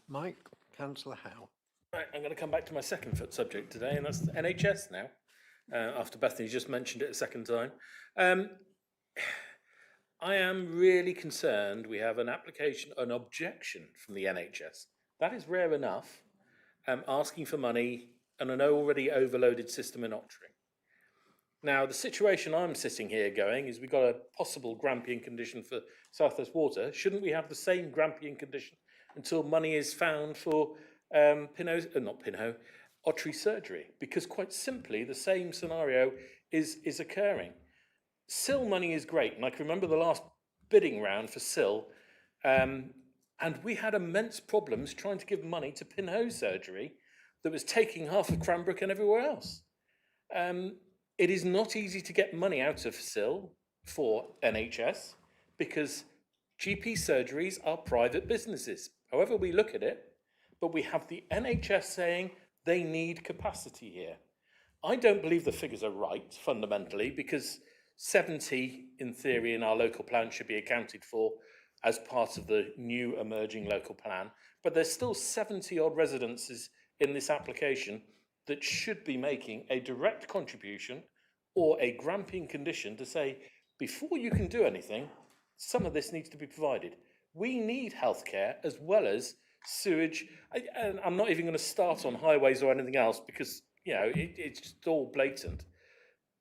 Mike, Councillor Howe. Right, I'm going to come back to my second subject today, and that's the NHS now, after Bethany just mentioned it a second time. I am really concerned we have an objection from the NHS. That is rare enough, asking for money and an already overloaded system in Ottering. Now, the situation I'm sitting here going is we've got a possible Grampian condition for South West Water. Shouldn't we have the same Grampian condition until money is found for Ottery surgery? Because quite simply, the same scenario is occurring. SIL money is great, and I can remember the last bidding round for SIL, and we had immense problems trying to give money to Pinhole surgery that was taking half of Cranbrook and everywhere else. It is not easy to get money out of SIL for NHS because GP surgeries are private businesses, however we look at it, but we have the NHS saying they need capacity here. I don't believe the figures are right, fundamentally, because 70, in theory, in our local plan should be accounted for as part of the new emerging local plan, but there's still 70-odd residences in this application that should be making a direct contribution or a Grampian condition to say, before you can do anything, some of this needs to be provided. We need healthcare as well as sewage. And I'm not even going to start on highways or anything else because, you know, it's just all blatant.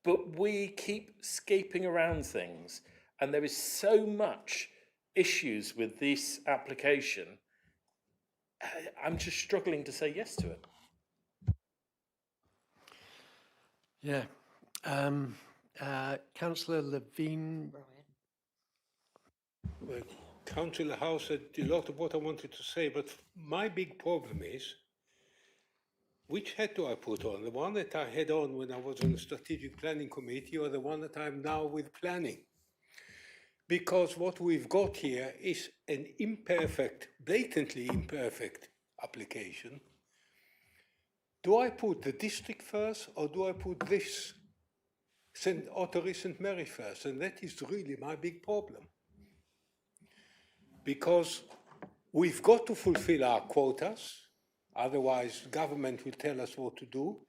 But we keep escaping around things. And there is so much issues with this application. I'm just struggling to say yes to it. Yeah. Councillor Levine. Well, Councillor Howe said a lot of what I wanted to say, but my big problem is, which hat do I put on? The one that I had on when I was on the Strategic Planning Committee or the one that I'm now with planning? Because what we've got here is an imperfect, blatantly imperfect application. Do I put the district first or do I put this Ottery St Mary first? And that is really my big problem. Because we've got to fulfill our quotas, otherwise government will tell us what to do.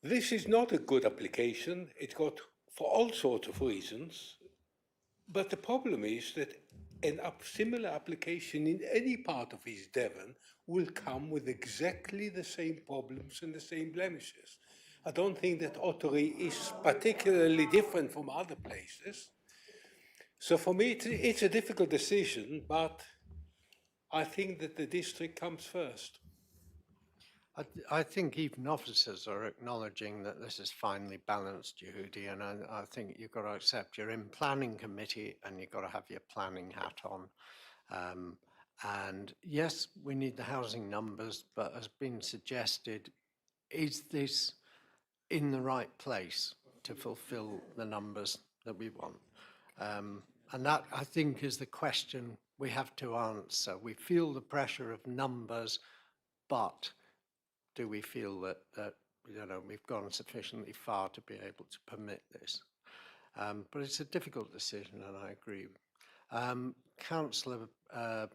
This is not a good application. It's got, for all sorts of reasons, but the problem is that a similar application in any part of East Devon will come with exactly the same problems and the same blemishes. I don't think that Ottery is particularly different from other places. So for me, it's a difficult decision, but I think that the district comes first. I think even officers are acknowledging that this is finely balanced, Yehudi, and I think you've got to accept you're in planning committee and you've got to have your planning hat on. And yes, we need the housing numbers, but as been suggested, is this in the right place to fulfill the numbers that we want? And that, I think, is the question we have to answer. We feel the pressure of numbers, but do we feel that you know, we've gone sufficiently far to be able to permit this? But it's a difficult decision, and I agree. Councillor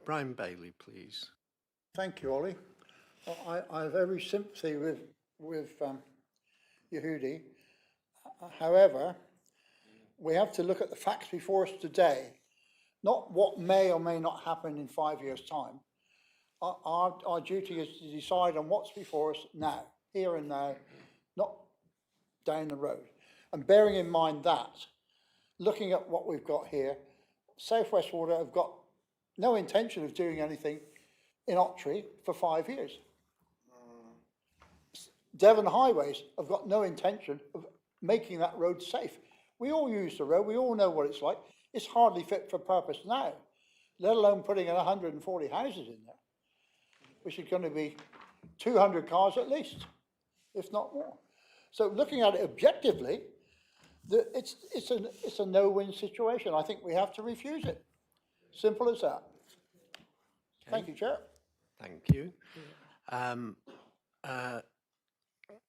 Brian Bailey, please. Thank you, Ollie. I have every sympathy with Yehudi. However, we have to look at the facts before us today, not what may or may not happen in 5 years' time. Our duty is to decide on what's before us now, here and now, not down the road. And bearing in mind that, looking at what we've got here, South West Water have got no intention of doing anything in Ottery for 5 years. Devon Highways have got no intention of making that road safe. We all use the road, we all know what it's like. It's hardly fit for purpose now, let alone putting in 140 houses in there, which is going to be 200 cars at least, if not more. So looking at it objectively, it's a no-win situation. I think we have to refuse it. Simple as that. Okay. Thank you, Chair. Thank you.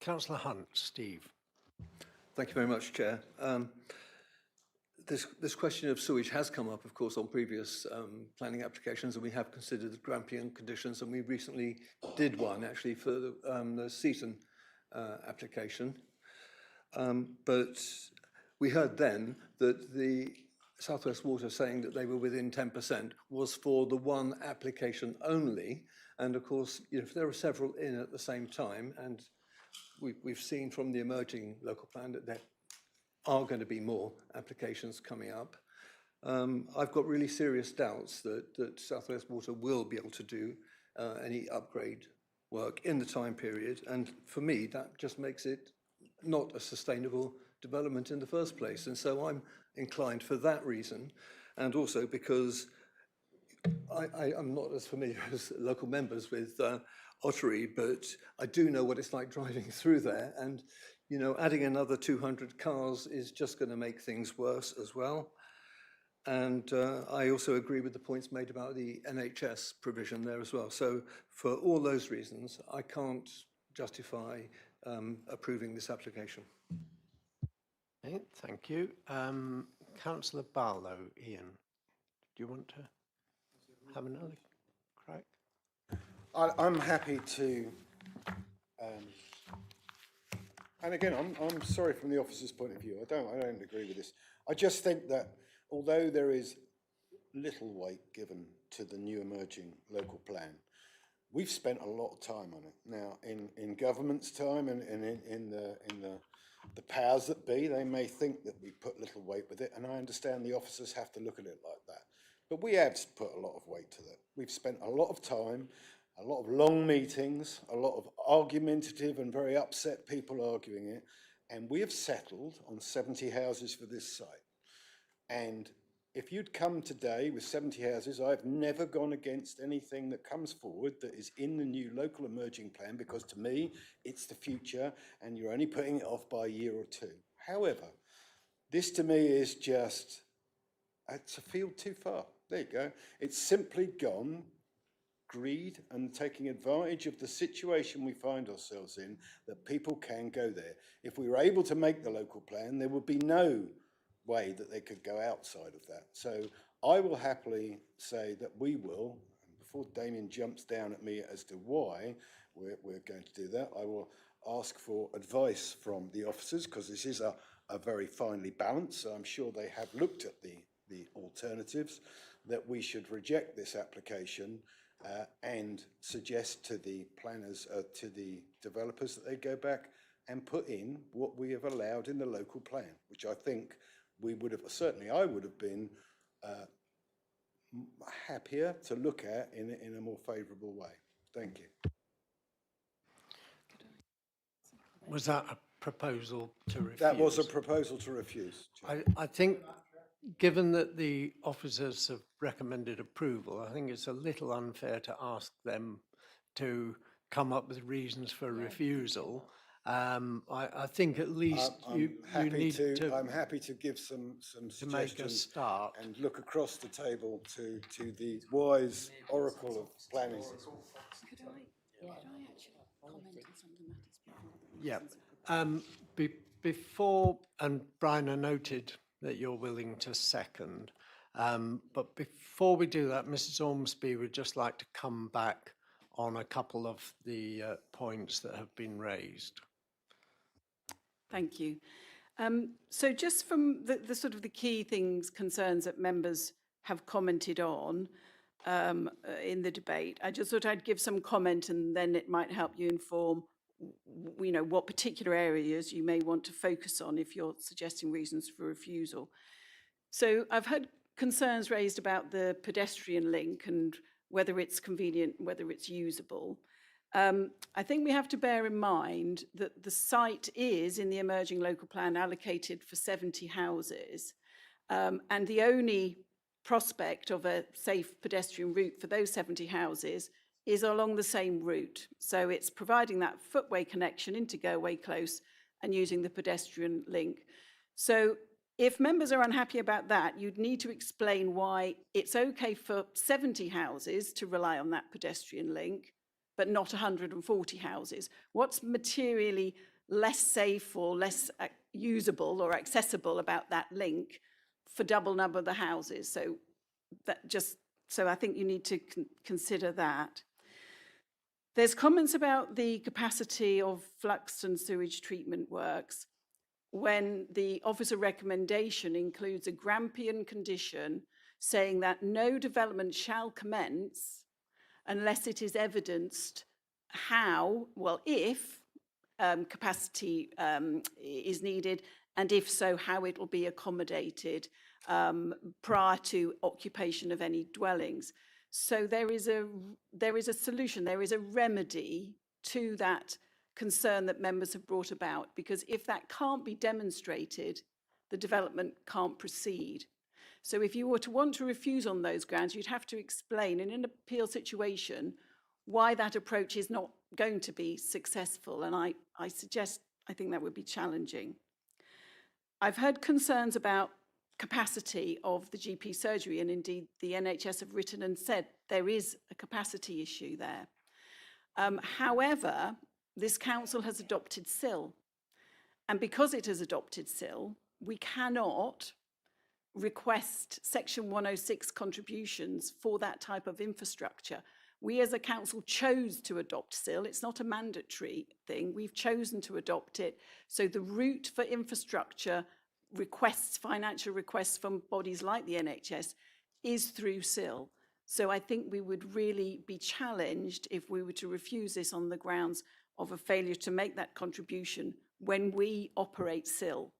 Councillor Hunt, Steve. Thank you very much, Chair. this question of sewage has come up, of course, on previous planning applications, and we have considered the Grampian conditions, and we recently did one actually for the Seaton application. But we heard then that the South West Water saying that they were within 10% was for the one application only. And of course, if there are several in at the same time, and we've seen from the emerging local plan that there are going to be more applications coming up. I've got really serious doubts that South West Water will be able to do any upgrade work in the time period. And for me, that just makes it not a sustainable development in the first place. And so I'm inclined for that reason, and also because I'm not as familiar as local members with Ottery, but I do know what it's like driving through there. And, adding another 200 cars is just going to make things worse as well. And I also agree with the points made about the NHS provision there as well. So for all those reasons, I can't justify approving this application. Okay, thank you. Councillor Barlow, Ian, do you want to have another crack? I'm happy to, and again, I'm sorry from the officer's point of view. I don't agree with this. I just think that although there is little weight given to the new emerging local plan, we've spent a lot of time on it. Now, in government's time and in the powers that be, they may think that we put little weight with it, and I understand the officers have to look at it like that. But we have put a lot of weight to that. We've spent a lot of time, a lot of long meetings, a lot of argumentative and very upset people arguing it, and we have settled on 70 houses for this site. And if you'd come today with 70 houses, I've never gone against anything that comes forward that is in the new local emerging plan, because to me, it's the future and you're only putting it off by a year or two. However, this to me is just, it's a field too far. There you go. It's simply gone greed and taking advantage of the situation we find ourselves in, that people can go there. If we were able to make the local plan, there would be no way that they could go outside of that. So I will happily say that we will, and before Damien jumps down at me as to why we're going to do that, I will ask for advice from the officers, because this is a very finely balanced, so I'm sure they have looked at the alternatives, that we should reject this application and suggest to the planners, to the developers, that they go back and put in what we have allowed in the local plan, which I think we would have, certainly I would have been happier to look at in a more favourable way. Thank you. Was that a proposal to refuse? That was a proposal to refuse. I think, given that the officers have recommended approval, I think it's a little unfair to ask them to come up with reasons for refusal. I think at least you need to. I'm happy to give some to make a suggestions start and look across the table to the wise oracle of planning. Could I actually comment on some of the matters? Yeah. Before, and Brian, I noted that you're willing to second, but before we do that, Mrs. Ormsby would just like to come back on a couple of the points that have been raised. Thank you. So just from the sort of the key things, concerns that members have commented on in the debate, I just thought I'd give some comment, and then it might help you inform, what particular areas you may want to focus on if you're suggesting reasons for refusal. So I've had concerns raised about the pedestrian link and whether it's convenient, whether it's usable. I think we have to bear in mind that the site is, in the emerging local plan, allocated for 70 houses, and the only prospect of a safe pedestrian route for those 70 houses is along the same route. So it's providing that footway connection into Gurway Close and using the pedestrian link. So if members are unhappy about that, you'd need to explain why it's okay for 70 houses to rely on that pedestrian link, but not 140 houses. What's materially less safe or less usable or accessible about that link for double number of the houses. So I think you need to consider that. There's comments about the capacity of flux and sewage treatment works when the officer recommendation includes a Grampian condition saying that no development shall commence unless it is evidenced how, well, if capacity is needed, and if so, how it will be accommodated prior to occupation of any dwellings. So there is a solution, there is a remedy to that concern that members have brought about, because if that can't be demonstrated, the development can't proceed. So if you were to want to refuse on those grounds, you'd have to explain in an appeal situation why that approach is not going to be successful. And I think that would be challenging. I've heard concerns about capacity of the GP surgery, and indeed the NHS have written and said there is a capacity issue there. However, this council has adopted SIL, and because it has adopted SIL, we cannot request Section 106 contributions for that type of infrastructure. We as a council chose to adopt SIL. It's not a mandatory thing. We've chosen to adopt it. So the route for infrastructure requests, financial requests from bodies like the NHS is through SIL. So I think we would really be challenged if we were to refuse this on the grounds of a failure to make that contribution when we operate SIL.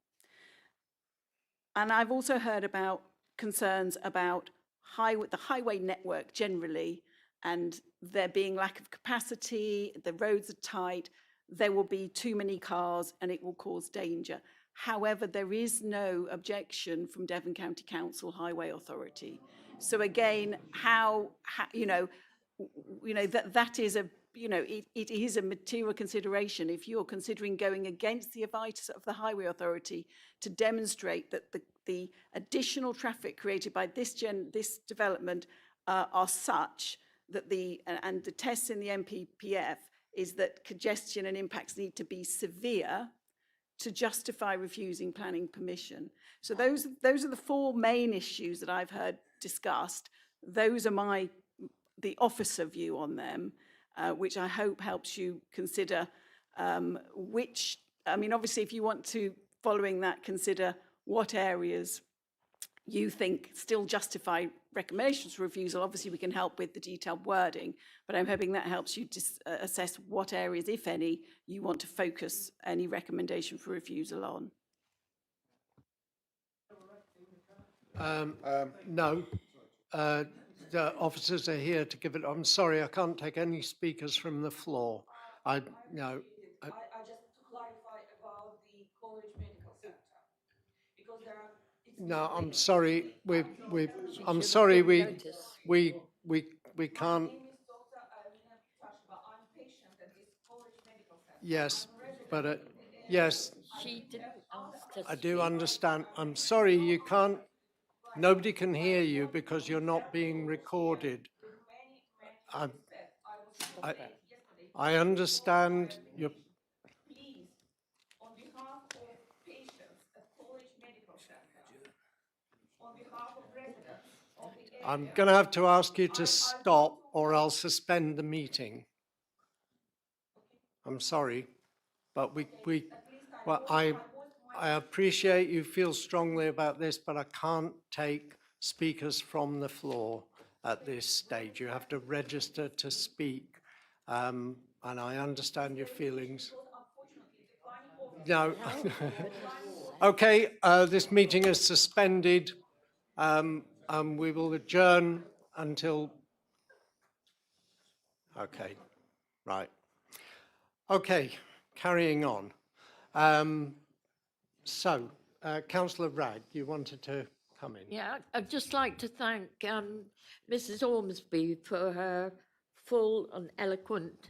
And I've also heard about concerns about the highway network generally, and there being lack of capacity, the roads are tight, there will be too many cars and it will cause danger. However, there is no objection from Devon County Council Highway Authority. So again, that is it is a material consideration if you're considering going against the advice of the Highway Authority to demonstrate that the additional traffic created by this development are such that the tests in the NPPF is that congestion and impacts need to be severe to justify refusing planning permission. So those are the four main issues that I've heard discussed. Those are the officer view on them, which I hope helps you consider obviously if you want to, following that, consider what areas you think still justify recommendations for refusal. Obviously we can help with the detailed wording, but I'm hoping that helps you assess what areas, if any, you want to focus any recommendation for refusal on. No, the officers are here to give it. I'm sorry, I can't take any speakers from the floor. I just to clarify about the College Medical Center, because there are. No, I'm sorry. I'm sorry. We can't. Yes, but yes. She didn't ask to I do speak. understand. I'm sorry. You can't. Nobody can hear you because you're not being recorded. I understand your. Please, on behalf of patients at College Medical Center, on behalf of residents of the area. I'm going to have to ask you to stop or I'll suspend the meeting. I'm sorry, but I appreciate you feel strongly about this, but I can't take speakers from the floor at this stage. You have to register to speak, and I understand your feelings. No. Okay, this meeting is suspended, and we will adjourn until. Okay, right. Okay, carrying on. Councillor Wragg, you wanted to come in? Yeah, I'd just like to thank Mrs. Ormsby for her full and eloquent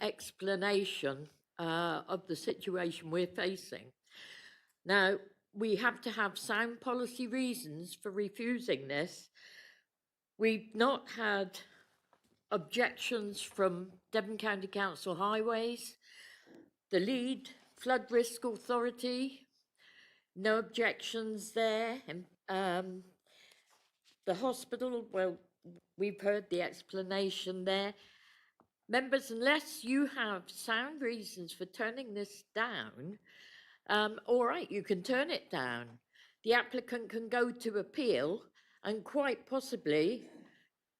explanation of the situation we're facing. Now, we have to have sound policy reasons for refusing this. We've not had objections from Devon County Council Highways, the lead Flood Risk Authority, no objections there, and The hospital, well, we've heard the explanation there. Members, unless you have sound reasons for turning this down, all right, you can turn it down. The applicant can go to appeal and quite possibly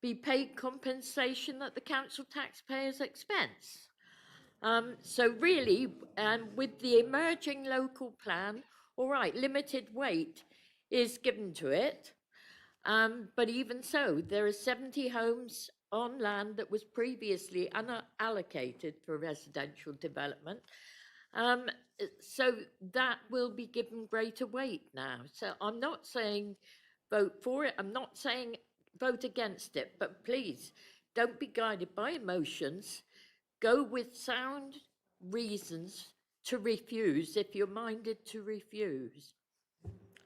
be paid compensation at the council taxpayers' expense. So really, with the emerging local plan, all right, limited weight is given to it. But even so, there are 70 homes on land that was previously unallocated for residential development. So that will be given greater weight now. So I'm not saying vote for it. I'm not saying vote against it, but please don't be guided by emotions. Go with sound reasons to refuse if you're minded to refuse.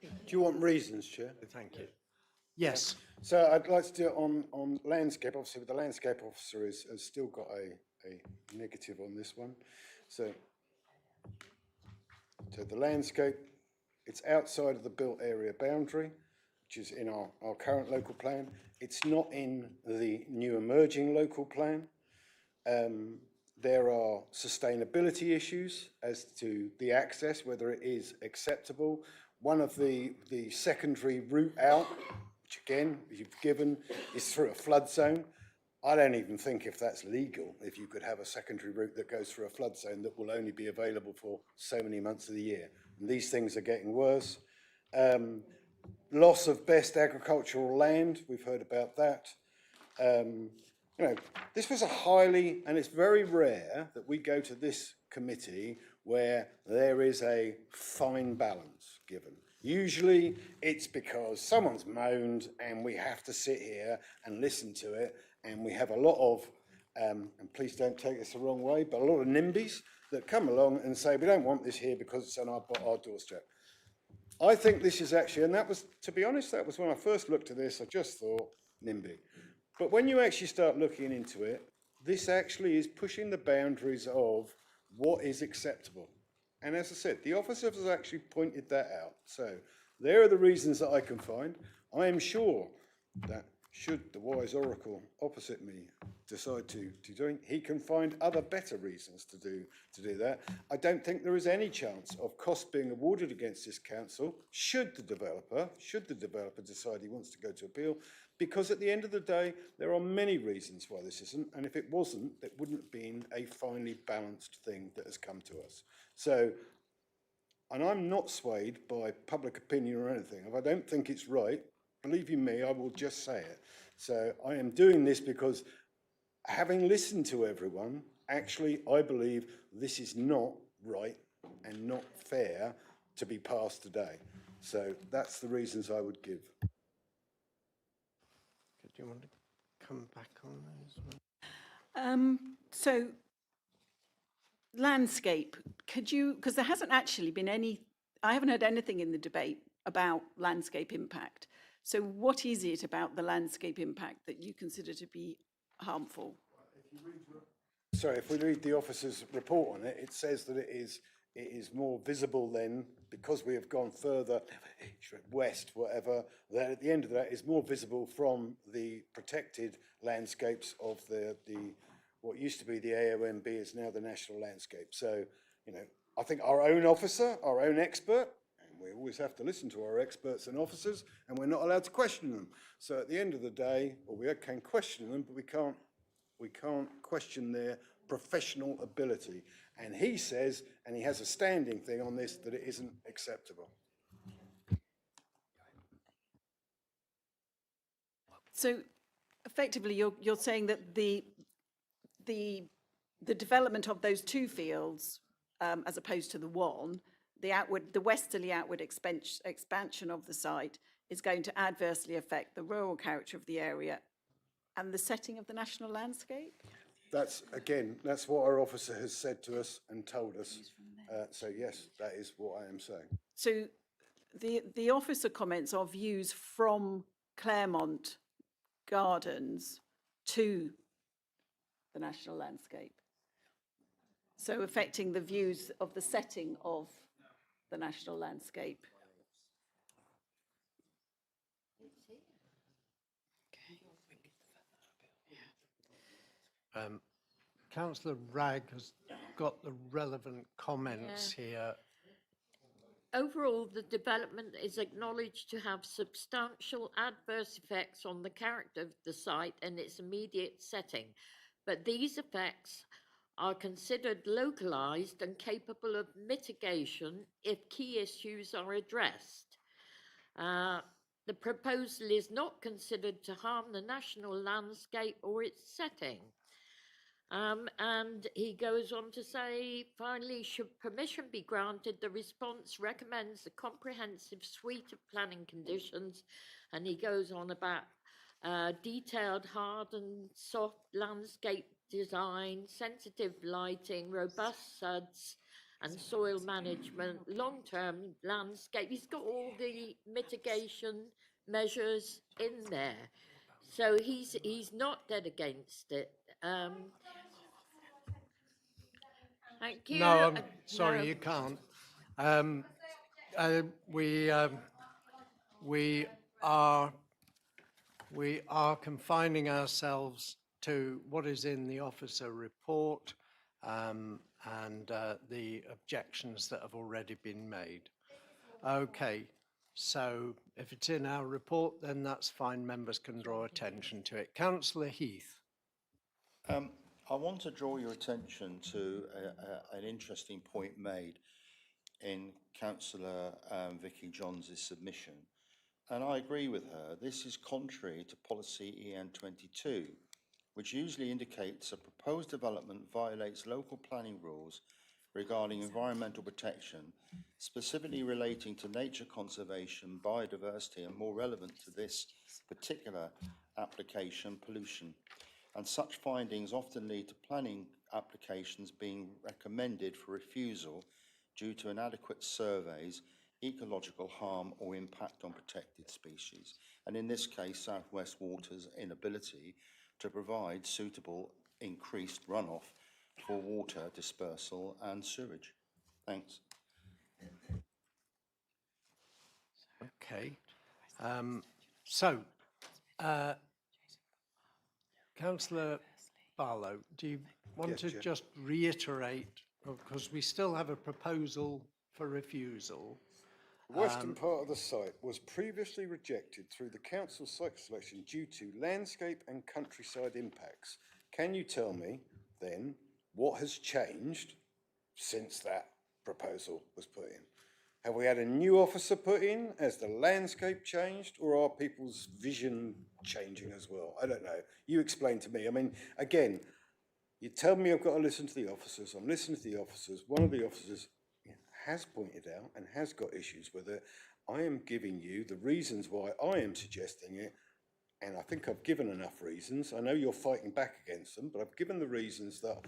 Do you want reasons, Chair? Thank you. Yes. So I'd like to do it on landscape. Obviously, the landscape officer has still got a negative on this one. So the landscape, it's outside of the built area boundary, which is in our current local plan. It's not in the new emerging local plan. There are sustainability issues as to the access, whether it is acceptable. One of the secondary route out, which again, you've given, is through a flood zone. I don't even think if that's legal, if you could have a secondary route that goes through a flood zone that will only be available for so many months of the year. And these things are getting worse. Loss of best agricultural land, we've heard about that. You know, this was a highly, and it's very rare that we go to this committee where there is a fine balance given. Usually it's because someone's moaned and we have to sit here and listen to it, and we have a lot of, and please don't take this the wrong way, but a lot of NIMBYs that come along and say, we don't want this here because it's on our doorstep. I think this is actually, and that was, to be honest, that was when I first looked at this, I just thought, NIMBY. But when you actually start looking into it, this actually is pushing the boundaries of what is acceptable. And as I said, the officer has actually pointed that out. So there are the reasons that I can find. I am sure that should the wise oracle opposite me decide to do it, he can find other better reasons to do that. I don't think there is any chance of cost being awarded against this council should the developer decide he wants to go to appeal, because at the end of the day, there are many reasons why this isn't, and if it wasn't, it wouldn't have been a finely balanced thing that has come to us. So, and I'm not swayed by public opinion or anything. If I don't think it's right, believe you me, I will just say it. So I am doing this because, having listened to everyone, actually I believe this is not right and not fair to be passed today. So that's the reasons I would give. Do you want to come back on those? So landscape, could you, because there hasn't actually been any, I haven't heard anything in the debate about landscape impact. So what is it about the landscape impact that you consider to be harmful? Sorry, if we read the officer's report on it, it says that it is more visible then, because we have gone further west, whatever, that at the end of that is more visible from the protected landscapes of the what used to be the AONB is now the National Landscape. So, you know, I think our own officer, our own expert, and we always have to listen to our experts and officers, and we're not allowed to question them. So at the end of the day, or we can question them, but we can't question their professional ability. And he says, and he has a standing thing on this, that it isn't acceptable. So effectively, you're saying that the development of those two fields, as opposed to the one, the westerly outward expansion of the site is going to adversely affect the rural character of the area and the setting of the national landscape? That's, again, that's what our officer has said to us and told us. So yes, that is what I am saying. So the officer comments are views from Claremont Gardens to the national landscape. So affecting the views of the setting of the national landscape. Councillor Ragg has got the relevant comments here. Overall, the development is acknowledged to have substantial adverse effects on the character of the site and its immediate setting, but these effects are considered localised and capable of mitigation if key issues are addressed. The proposal is not considered to harm the national landscape or its setting. And he goes on to say, finally, should permission be granted, the response recommends a comprehensive suite of planning conditions. And he goes on about detailed hard and soft landscape design, sensitive lighting, robust SUDs and soil management, long-term landscape. He's got all the mitigation measures in there. So he's not dead against it. Thank you. No, I'm sorry, no. you can't. We are confining ourselves to what is in the officer report and the objections that have already been made. Okay, so if it's in our report, then that's fine. Members can draw attention to it. Councillor Heath. I want to draw your attention to an interesting point made in Councillor Vicky Johns' submission, and I agree with her. This is contrary to policy EN 22, which usually indicates a proposed development violates local planning rules regarding environmental protection, specifically relating to nature conservation, biodiversity, and more relevant to this particular application, pollution. And such findings often lead to planning applications being recommended for refusal due to inadequate surveys, ecological harm or impact on protected species. And in this case, South West Water's inability to provide suitable increased runoff for water dispersal and sewage. Thanks. Okay. Councillor Barlow, do you want to just reiterate, because we still have a proposal for refusal. The western part of the site was previously rejected through the council site selection due to landscape and countryside impacts. Can you tell me then what has changed since that proposal was put in? Have we had a new officer put in? Has the landscape changed, or are people's vision changing as well? I don't know. You explain to me. I mean, again, you tell me I've got to listen to the officers. I'm listening to the officers. One of the officers has pointed out and has got issues with it. I am giving you the reasons why I am suggesting it, and I think I've given enough reasons. I know you're fighting back against them, but I've given the reasons that,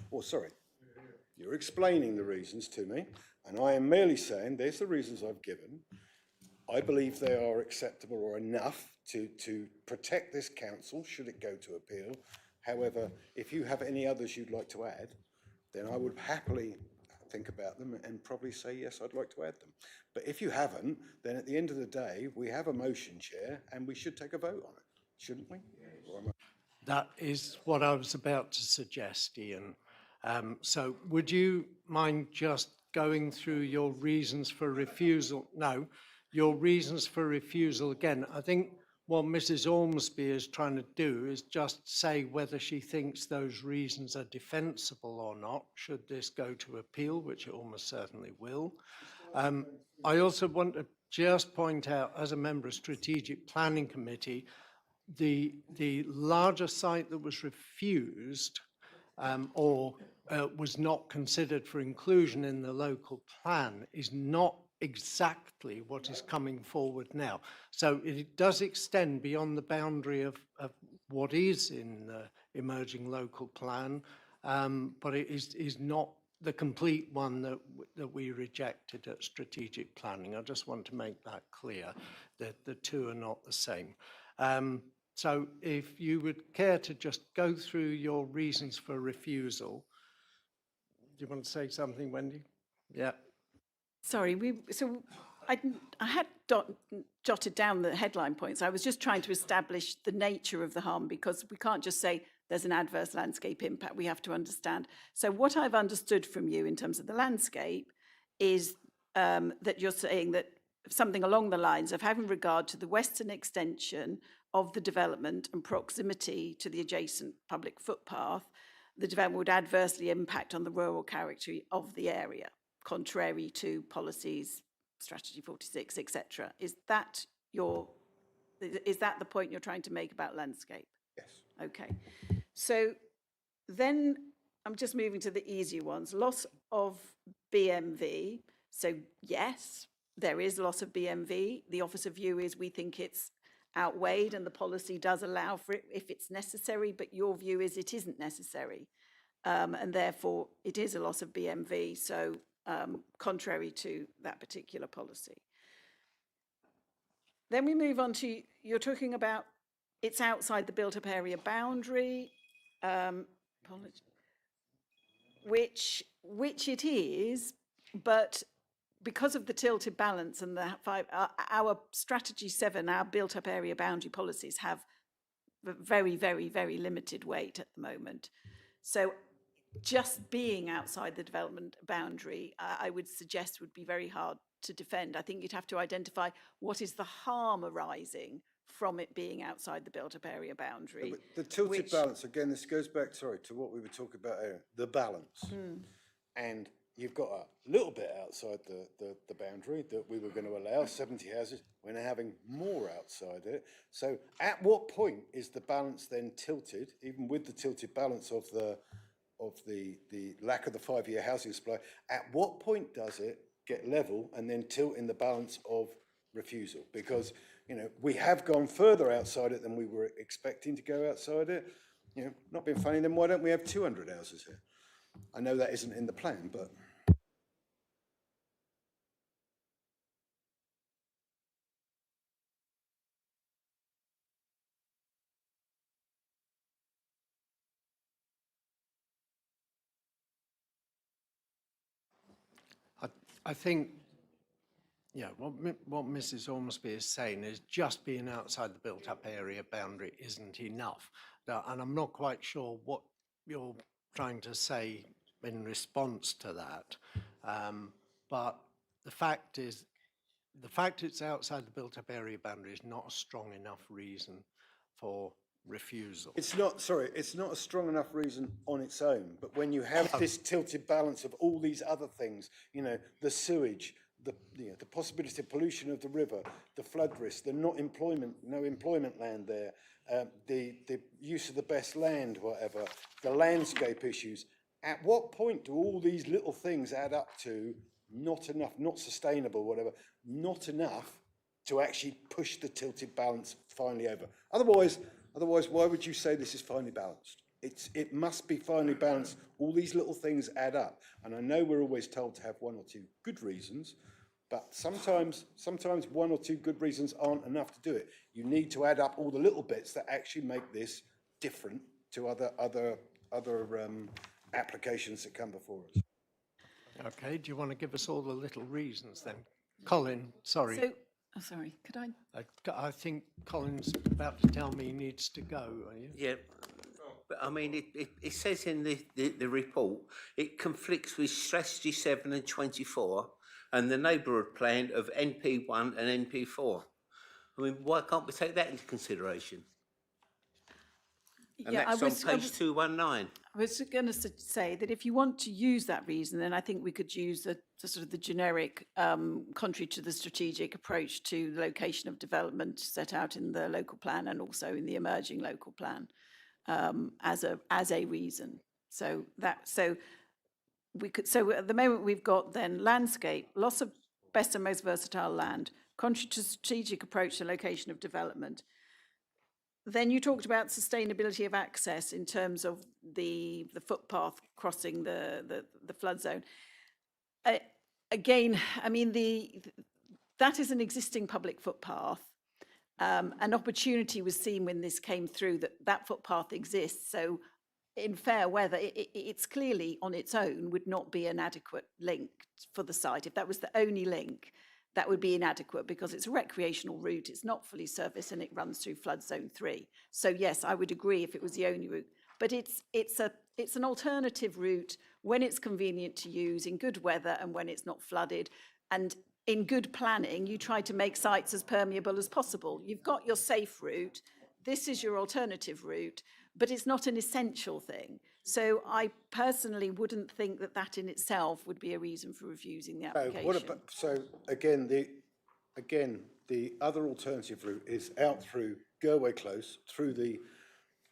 you're explaining the reasons to me, and I am merely saying there's the reasons I've given. I believe they are acceptable or enough to protect this council should it go to appeal. However, if you have any others you'd like to add, then I would happily think about them and probably say, yes, I'd like to add them. But if you haven't, then at the end of the day, we have a motion, Chair, and we should take a vote on it, shouldn't we? That is what I was about to suggest, Ian. So would you mind just going through your reasons for refusal? No, your reasons for refusal again. I think what Mrs. Ormsby is trying to do is just say whether she thinks those reasons are defensible or not, should this go to appeal, which it almost certainly will. I also want to just point out, as a member of Strategic Planning Committee, the larger site that was refused or was not considered for inclusion in the local plan is not exactly what is coming forward now. So it does extend beyond the boundary of what is in the emerging local plan, but it is not the complete one that we rejected at strategic planning. I just want to make that clear, that the two are not the same. So if you would care to just go through your reasons for refusal. Do you want to say something, Wendy? Yeah. Sorry, I had jotted down the headline points. I was just trying to establish the nature of the harm, because we can't just say there's an adverse landscape impact. We have to understand. So what I've understood from you in terms of the landscape is that you're saying that something along the lines of having regard to the western extension of the development and proximity to the adjacent public footpath, the development would adversely impact on the rural character of the area, contrary to policies, strategy 46, etc. Is that the point you're trying to make about landscape? Yes. Okay. So then I'm just moving to the easier ones. Loss of BMV. So yes, there is loss of BMV. The officer view is we think it's outweighed and the policy does allow for it if it's necessary, but your view is it isn't necessary. And therefore it is a loss of BMV, so contrary to that particular policy. Then we move on to, you're talking about it's outside the built-up area boundary, which it is, but because of the tilted balance and the our strategy 7, our built-up area boundary policies have very, very, very limited weight at the moment. So just being outside the development boundary, I would suggest would be very hard to defend. I think you'd have to identify what is the harm arising from it being outside the built-up area boundary. But the tilted balance, again, this goes back, sorry, to what we were talking about earlier, the balance. And you've got a little bit outside the boundary that we were going to allow, 70 houses. We're now having more outside it. So at what point is the balance then tilted, even with the tilted balance of the lack of the 5-year housing supply? At what point does it get level and then tilt in the balance of refusal? Because, you know, we have gone further outside it than we were expecting to go outside it. You know, not being funny, then why don't we have 200 houses here? I know that isn't in the plan, but... I think, yeah, what Mrs. Ormsby is saying is just being outside the built-up area boundary isn't enough. Now, and I'm not quite sure what you're trying to say in response to that. But the fact it's outside the built-up area boundary is not a strong enough reason for refusal. It's not, sorry, it's not a strong enough reason on its own, but when you have this tilted balance of all these other things, you know, the sewage, the possibility of pollution of the river, the flood risk, the no employment land there, the use of the best land, whatever, the landscape issues. At what point do all these little things add up to not enough, not sustainable, whatever, not enough to actually push the tilted balance finally over? Otherwise, why would you say this is finely balanced? It must be finely balanced. All these little things add up. And I know we're always told to have 1 or 2 good reasons, but sometimes 1 or 2 good reasons aren't enough to do it. You need to add up all the little bits that actually make this different to other applications that come before us. Okay, do you want to give us all the little reasons then? Colin, sorry. So, oh, sorry, could I? I think Colin's about to tell me he needs to go, are you? Yeah, but I mean, it says in the report, it conflicts with Strategy 7 and 24 and the neighbourhood plan of NP1 and NP4. I mean, why can't we take that into consideration? And Yeah, that's on page 219. I was going to say that if you want to use that reason, then I think we could use the sort of the generic, contrary to the strategic approach to the location of development set out in the local plan and also in the emerging local plan, as a reason. So we could. So at the moment we've got then landscape, loss of best and most versatile land, contrary to strategic approach to location of development. Then you talked about sustainability of access in terms of the footpath crossing the flood zone. Again, I mean, that is an existing public footpath. An opportunity was seen when this came through that footpath exists. So in fair weather, it's clearly on its own would not be an adequate link for the site. If that was the only link, that would be inadequate because it's a recreational route, it's not fully serviced and it runs through flood zone 3. So yes, I would agree if it was the only route, but it's an alternative route when it's convenient to use in good weather and when it's not flooded. And in good planning, you try to make sites as permeable as possible. You've got your safe route, this is your alternative route, but it's not an essential thing. So I personally wouldn't think that that in itself would be a reason for refusing the application. So again, the other alternative route is out through Gerway Close, through the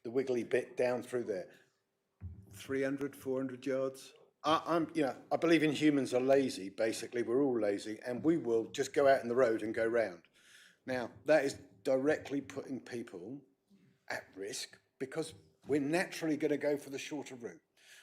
wiggly bit down through there. 300, 400 yards. I believe in humans are lazy, basically, we're all lazy, and we will just go out in the road and go round. Now, that is directly putting people at risk because we're naturally going to go for the shorter route,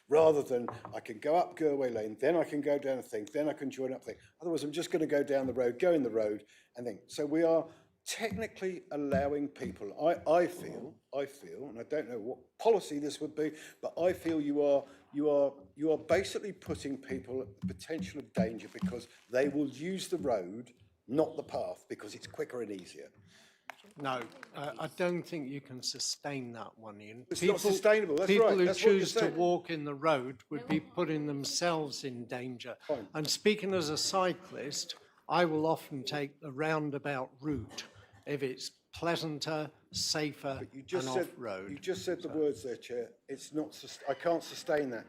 rather than I can go up Gerway Lane, then I can go down a thing, then I can join up thing. Otherwise, I'm just going to go down the road, go in the road, and then. So we are technically allowing people, I feel, and I don't know what policy this would be, but I feel you are basically putting people at the potential of danger because they will use the road, not the path, because it's quicker and easier. No, I don't think you can sustain that one, Ian. It's not sustainable, that's people right, who that's what you're choose to saying. walk in the road would be putting themselves in danger. And speaking as a cyclist, I will often take the roundabout route if it's pleasanter, safer and off-road. You just said the words there, Chair. It's not, I can't sustain that.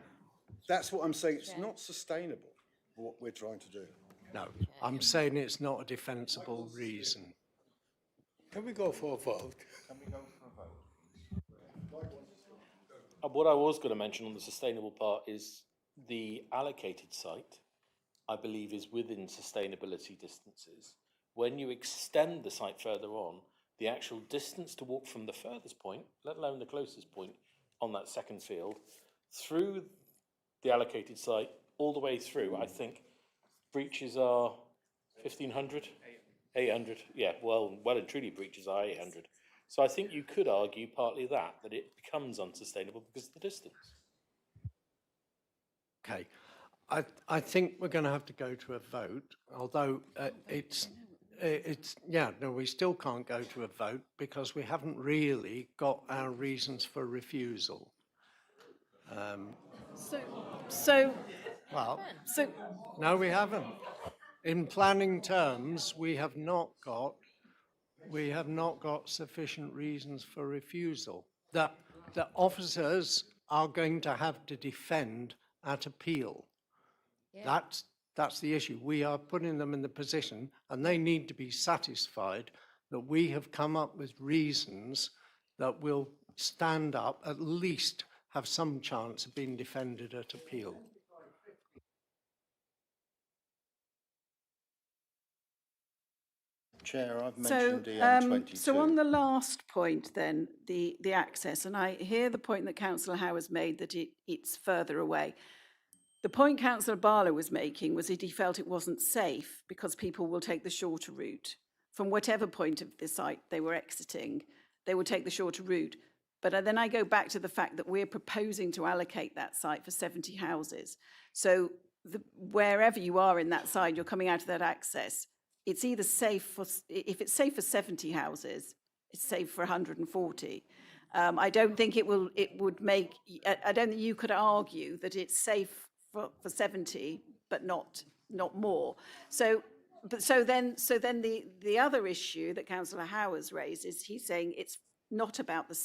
That's what I'm saying, it's not sustainable, what we're trying to do. No, I'm saying it's not a defensible reason. Can we go for a vote? What I was going to mention on the sustainable part is the allocated site, I believe, is within sustainability distances. When you extend the site further on, the actual distance to walk from the furthest point, let alone the closest point on that second field, through the allocated site, all the way through, I think breaches are 1,500? 800, yeah, well and truly breaches are 800. So I think you could argue partly that it becomes unsustainable because of the distance. Okay, I think we're going to have to go to a vote, although we still can't go to a vote because we haven't really got our reasons for refusal. No, we haven't. In planning terms, we have not got sufficient reasons for refusal. The officers are going to have to defend at appeal. Yeah. That's the issue. We are putting them in the position, and they need to be satisfied that we have come up with reasons that will stand up, at least have some chance of being defended at appeal. Chair, I've mentioned EN22. So on the last point then, the access, and I hear the point that Councillor Howe has made that it's further away. The point Councillor Barlow was making was that he felt it wasn't safe because people will take the shorter route. From whatever point of the site they were exiting, they will take the shorter route. But then I go back to the fact that we're proposing to allocate that site for 70 houses. So wherever you are in that site, you're coming out of that access, it's either safe for, if it's safe for 70 houses, it's safe for 140. I don't think I don't think you could argue that it's safe for 70, but not more. So then the other issue that Councillor Howe has raised is he's saying it's not about the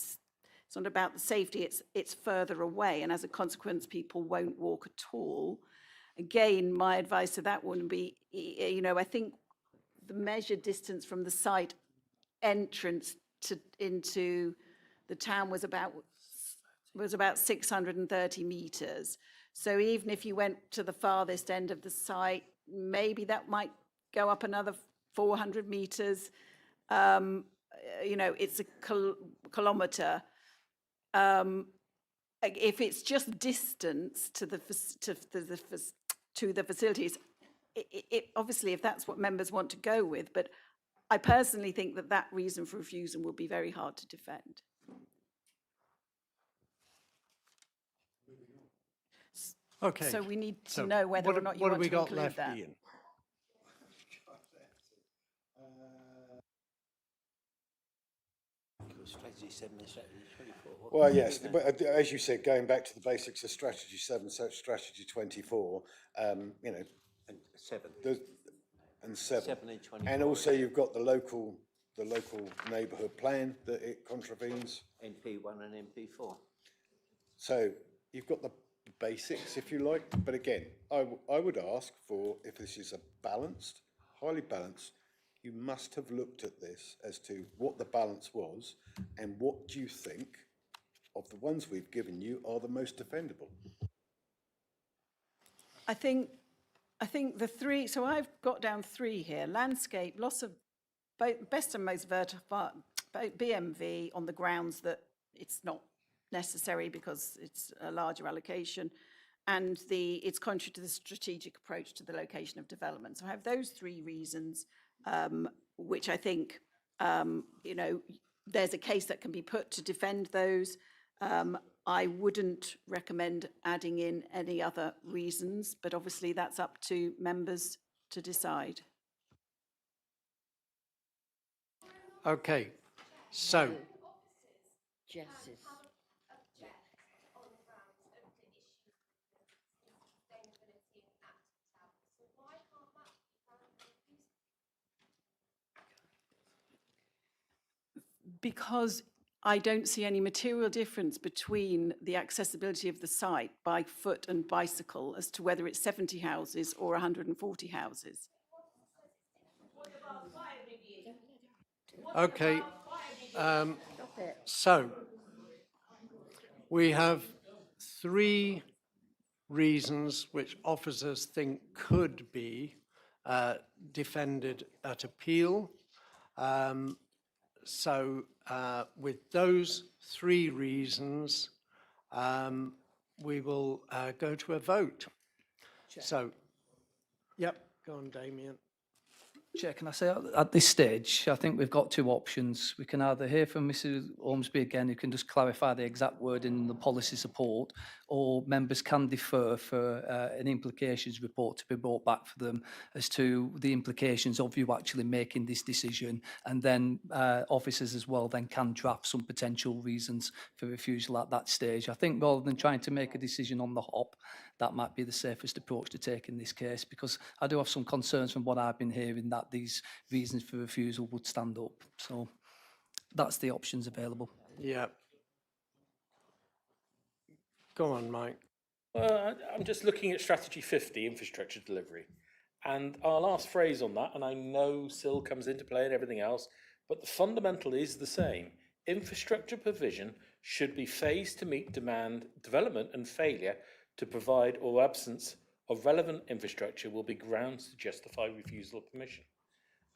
safety, it's further away, and as a consequence, people won't walk at all. Again, my advice to that wouldn't be, I think the measured distance from the site entrance into the town was about 630 metres. So even if you went to the farthest end of the site, maybe that might go up another 400 metres. It's a kilometre. If it's just distance to the facilities, it obviously, if that's what members want to go with, but I personally think that reason for refusal will be very hard to defend. Okay. So we need to know whether or not you want to include that. Ian? Strategy 7 and Strategy 24. Well, yes, but as you said, going back to the basics of Strategy 7, Strategy 24, you know, And 7. and 7. 7 and 24. And also you've got the local neighbourhood plan that it contravenes. NP1 and NP4. So you've got the basics, if you like, but again, I would ask for, if this is a balanced, highly balanced, you must have looked at this as to what the balance was and what do you think of the ones we've given you are the most defendable. I think the three, so I've got down 3 here: landscape, loss of best and most vertical BMV on the grounds that it's not necessary because it's a larger allocation, and it's contrary to the strategic approach to the location of development. So I have those 3 reasons, which I think, you know, there's a case that can be put to defend those. I wouldn't recommend adding in any other reasons, but obviously that's up to members to decide. Okay, so Jess's. Because I don't see any material difference between the accessibility of the site by foot and bicycle as to whether it's 70 houses or 140 houses. okay, so we have 3 reasons which officers think could be defended at appeal. So with those 3 reasons, we will go to a vote. So, yep, go on, Damien. Chair, can I say at this stage, I think we've got 2 options. We can either hear from Mrs Ormsby again, who can just clarify the exact wording in the policy support, or members can defer for an implications report to be brought back for them as to the implications of you actually making this decision, and then officers as well then can draft some potential reasons for refusal at that stage. I think rather than trying to make a decision on the hop, that might be the safest approach to take in this case, because I do have some concerns from what I've been hearing that these reasons for refusal would stand up. So that's the options available. Yeah. Go on, Mike. Well, I'm just looking at Strategy 50, infrastructure delivery. And our last phrase on that, and I know SIL comes into play and everything else, but the fundamental is the same. Infrastructure provision should be phased to meet demand, development and failure to provide or absence of relevant infrastructure will be grounds to justify refusal of permission.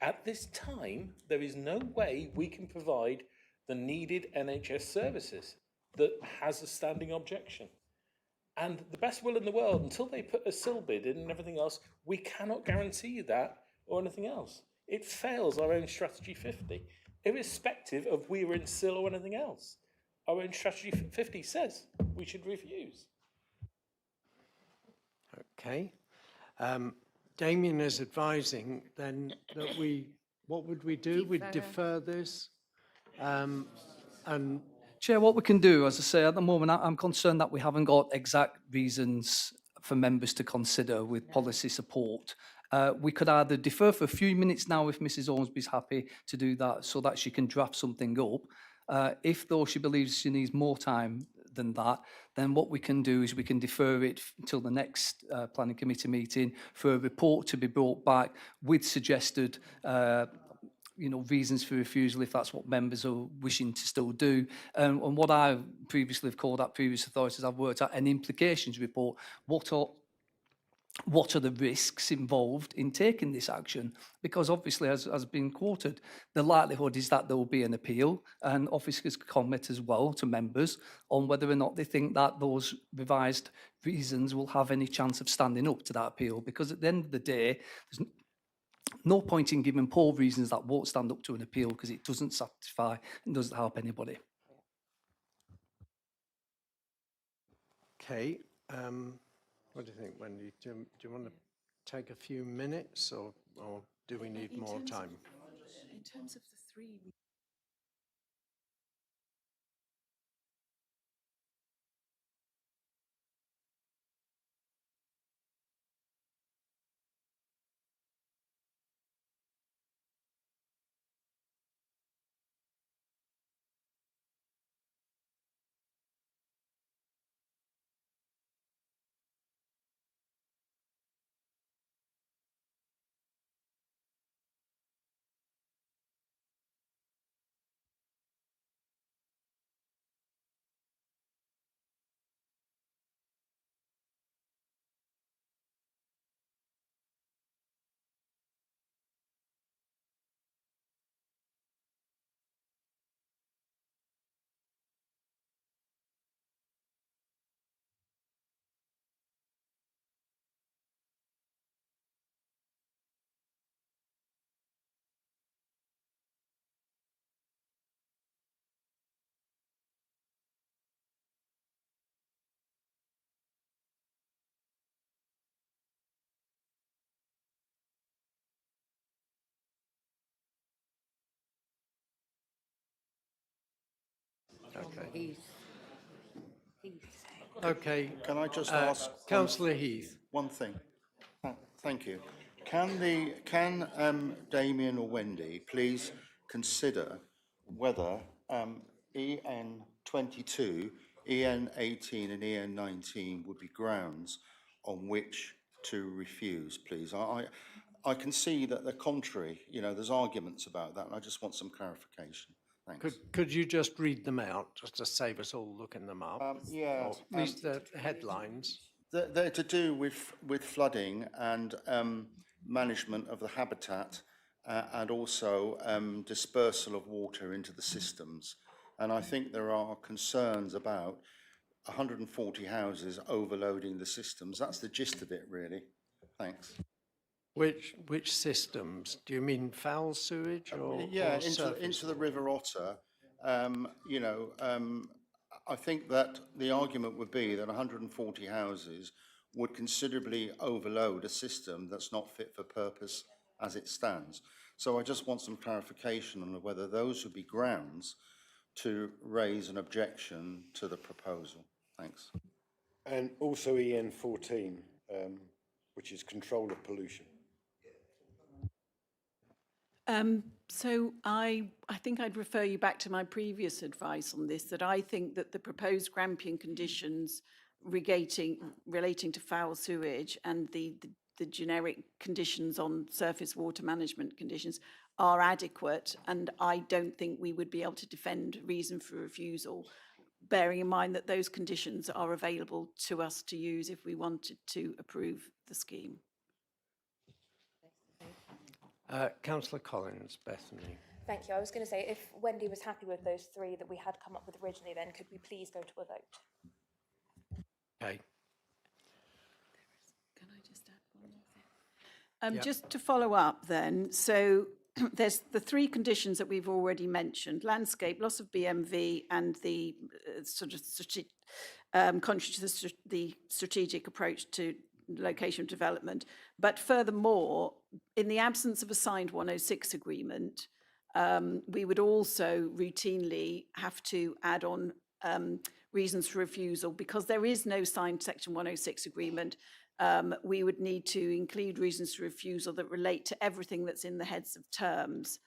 At this time, there is no way we can provide the needed NHS services that has a standing objection. And the best will in the world, until they put a SIL bid in and everything else, we cannot guarantee that or anything else. It fails our own Strategy 50, irrespective of we were in SIL or anything else. Our own Strategy 50 says we should refuse. Okay. Damien is advising then that what would we do? We'd defer this. And Chair, what we can do, as I say, at the moment, I'm concerned that we haven't got exact reasons for members to consider with policy support. We could either defer for a few minutes now if Mrs Ormsby's happy to do that so that she can draft something up. If, though, she believes she needs more time than that, then what we can do is we can defer it until the next planning committee meeting for a report to be brought back with suggested reasons for refusal if that's what members are wishing to still do. And what I previously have called at previous authorities I've worked at an implications report. What are the risks involved in taking this action? Because obviously, as has been quoted, the likelihood is that there will be an appeal, and officers comment as well to members on whether or not they think that those revised reasons will have any chance of standing up to that appeal. Because at the end of the day, there's no point in giving poor reasons that won't stand up to an appeal because it doesn't satisfy and doesn't help anybody. okay. What do you think, Wendy? Do you want to take a few minutes or do we need more time? In terms of the 3 Okay. Okay. Can I just ask? Councillor Heath. One thing. Thank you. Can Damien or Wendy please consider whether EN 22, EN 18 and EN 19 would be grounds on which to refuse, please? I can see that they're contrary, you know, there's arguments about that, and I just want some clarification. Thanks. Could you just read them out, just to save us all looking them up? Yeah. Or at least the headlines. They're to do with flooding and management of the habitat and also dispersal of water into the systems. And I think there are concerns about 140 houses overloading the systems. That's the gist of it, really. Thanks. Which systems? Do you mean foul sewage or? Yeah, or into the River Otter. You know, I think that the argument would be that 140 houses would considerably overload a system that's not fit for purpose as it stands. So I just want some clarification on whether those would be grounds to raise an objection to the proposal. Thanks. And also EN 14, which is control of pollution. So I think I'd refer you back to my previous advice on this, that I think that the proposed Grampian conditions relating to foul sewage and the generic conditions on surface water management conditions are adequate, and I don't think we would be able to defend reason for refusal, bearing in mind that those conditions are available to us to use if we wanted to approve the scheme. Councillor Collins, Bethany. Thank you. I was going to say, if Wendy was happy with those three that we had come up with originally, then could we please go to a vote? Okay. Can I just add one more thing? Just to follow up then, so there's the three conditions that we've already mentioned: landscape, loss of BMV, and the sort of contrary to the strategic approach to location development. But furthermore, in the absence of a signed 106 agreement, we would also routinely have to add on reasons for refusal, because there is no signed Section 106 agreement. We would need to include reasons for refusal that relate to everything that's in the heads of terms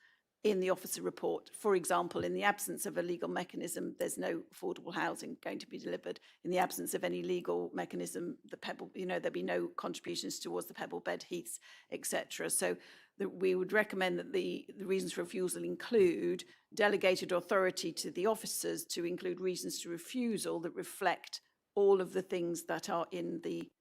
in the officer report. For example, in the absence of a legal mechanism, there's no affordable housing going to be delivered. In the absence of any legal mechanism, there'll be no contributions towards the pebble bed heaths, etc. So we would recommend that the reasons for refusal include delegated authority to the officers to include reasons to refusal that reflect all of the things that are in the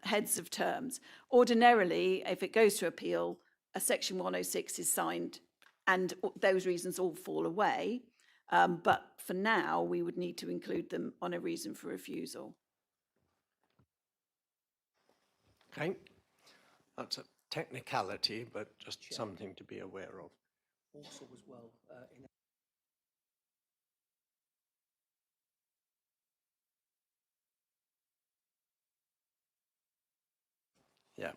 heads of terms. Ordinarily, if it goes to appeal, a Section 106 is signed and those reasons all fall away. But for now, we would need to include them on a reason for refusal. Okay. That's a technicality, but just something to be aware of. Also as well, Yeah.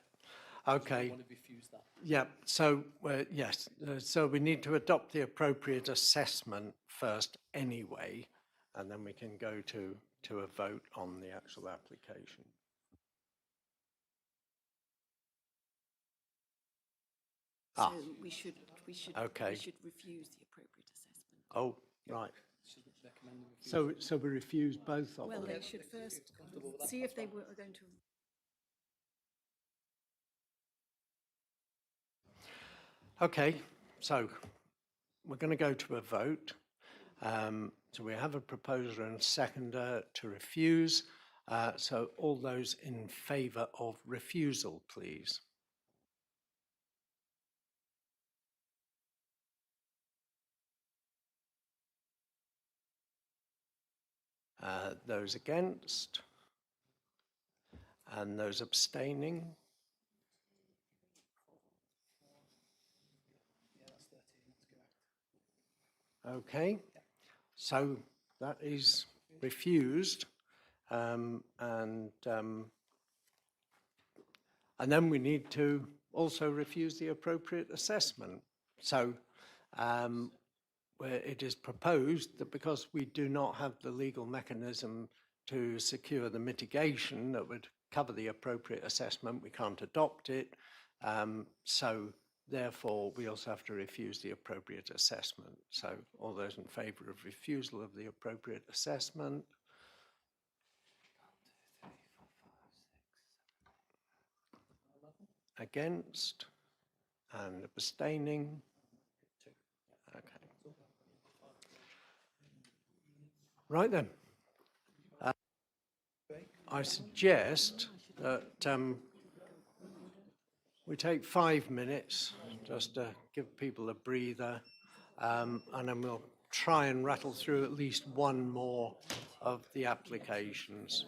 Okay. want to refuse that. Yeah. So yes. So we need to adopt the appropriate assessment first, anyway, and then we can go to a vote on the actual application. So we should Okay. we should refuse the appropriate assessment. Oh, right. So we refuse both of Well, them. they should first see if they were going to. Okay, so we're going to go to a vote. So we have a proposer and a seconder to refuse. So all those in favour of refusal, please. Those against? And those abstaining? Okay, so that is refused, and then we need to also refuse the appropriate assessment. So where it is proposed that because we do not have the legal mechanism to secure the mitigation that would cover the appropriate assessment, we can't adopt it. So therefore, we also have to refuse the appropriate assessment. So all those in favour of refusal of the appropriate assessment? Against? And abstaining? Okay. Right then. I suggest that we take 5 minutes just to give people a breather, and then we'll try and rattle through at least one more of the applications.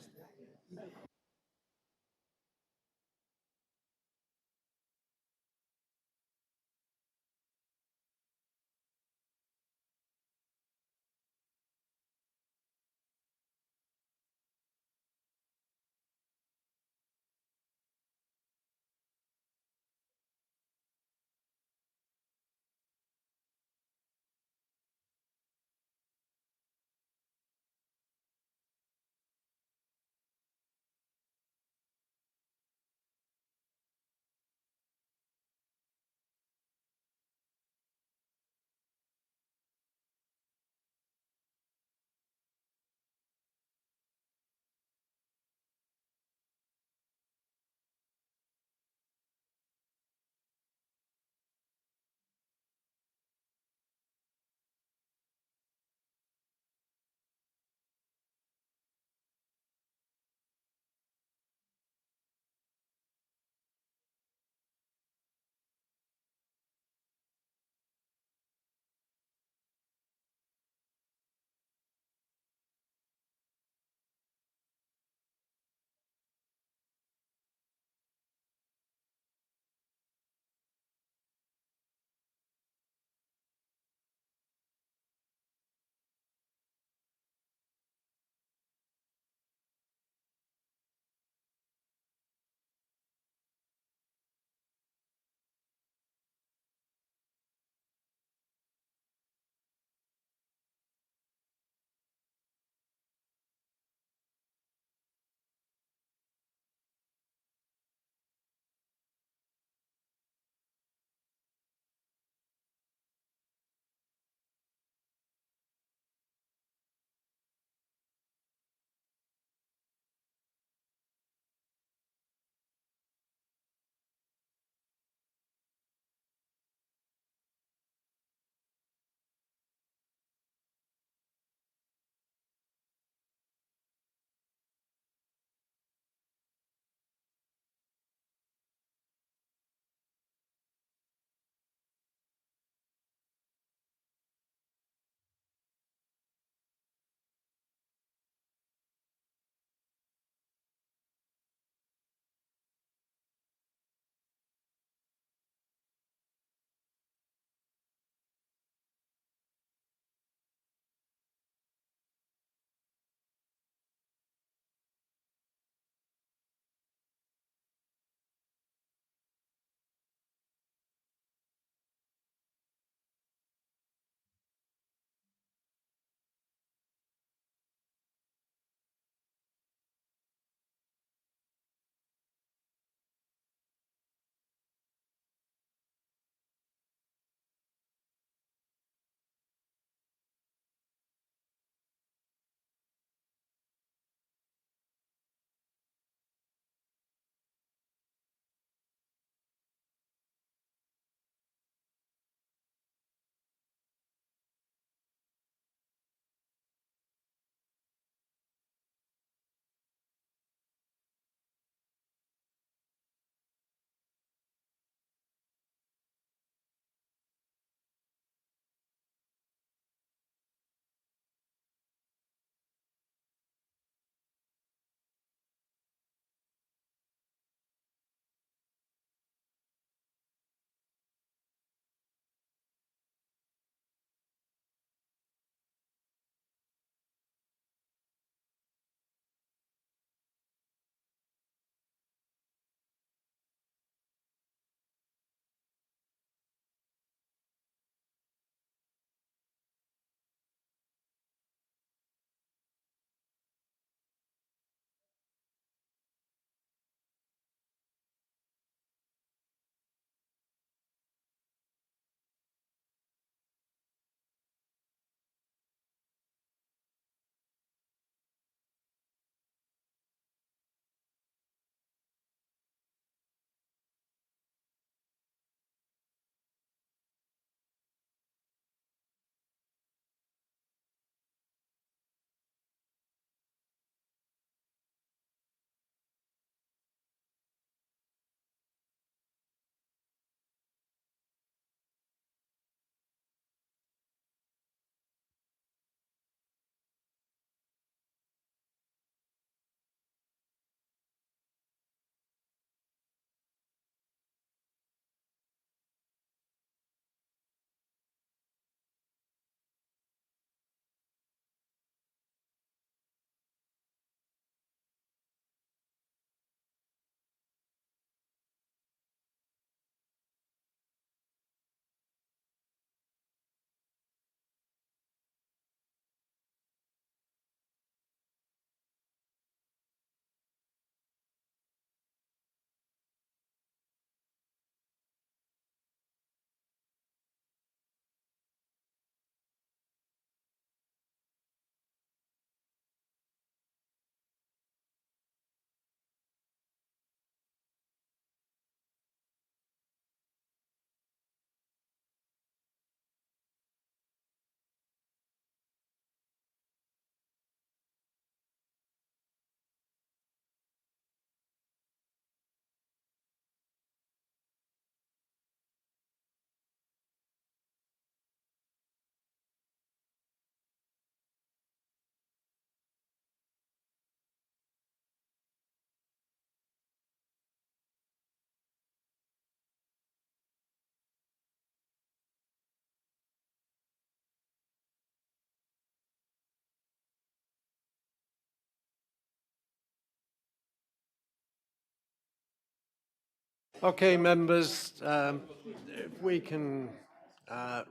Okay, members, if we can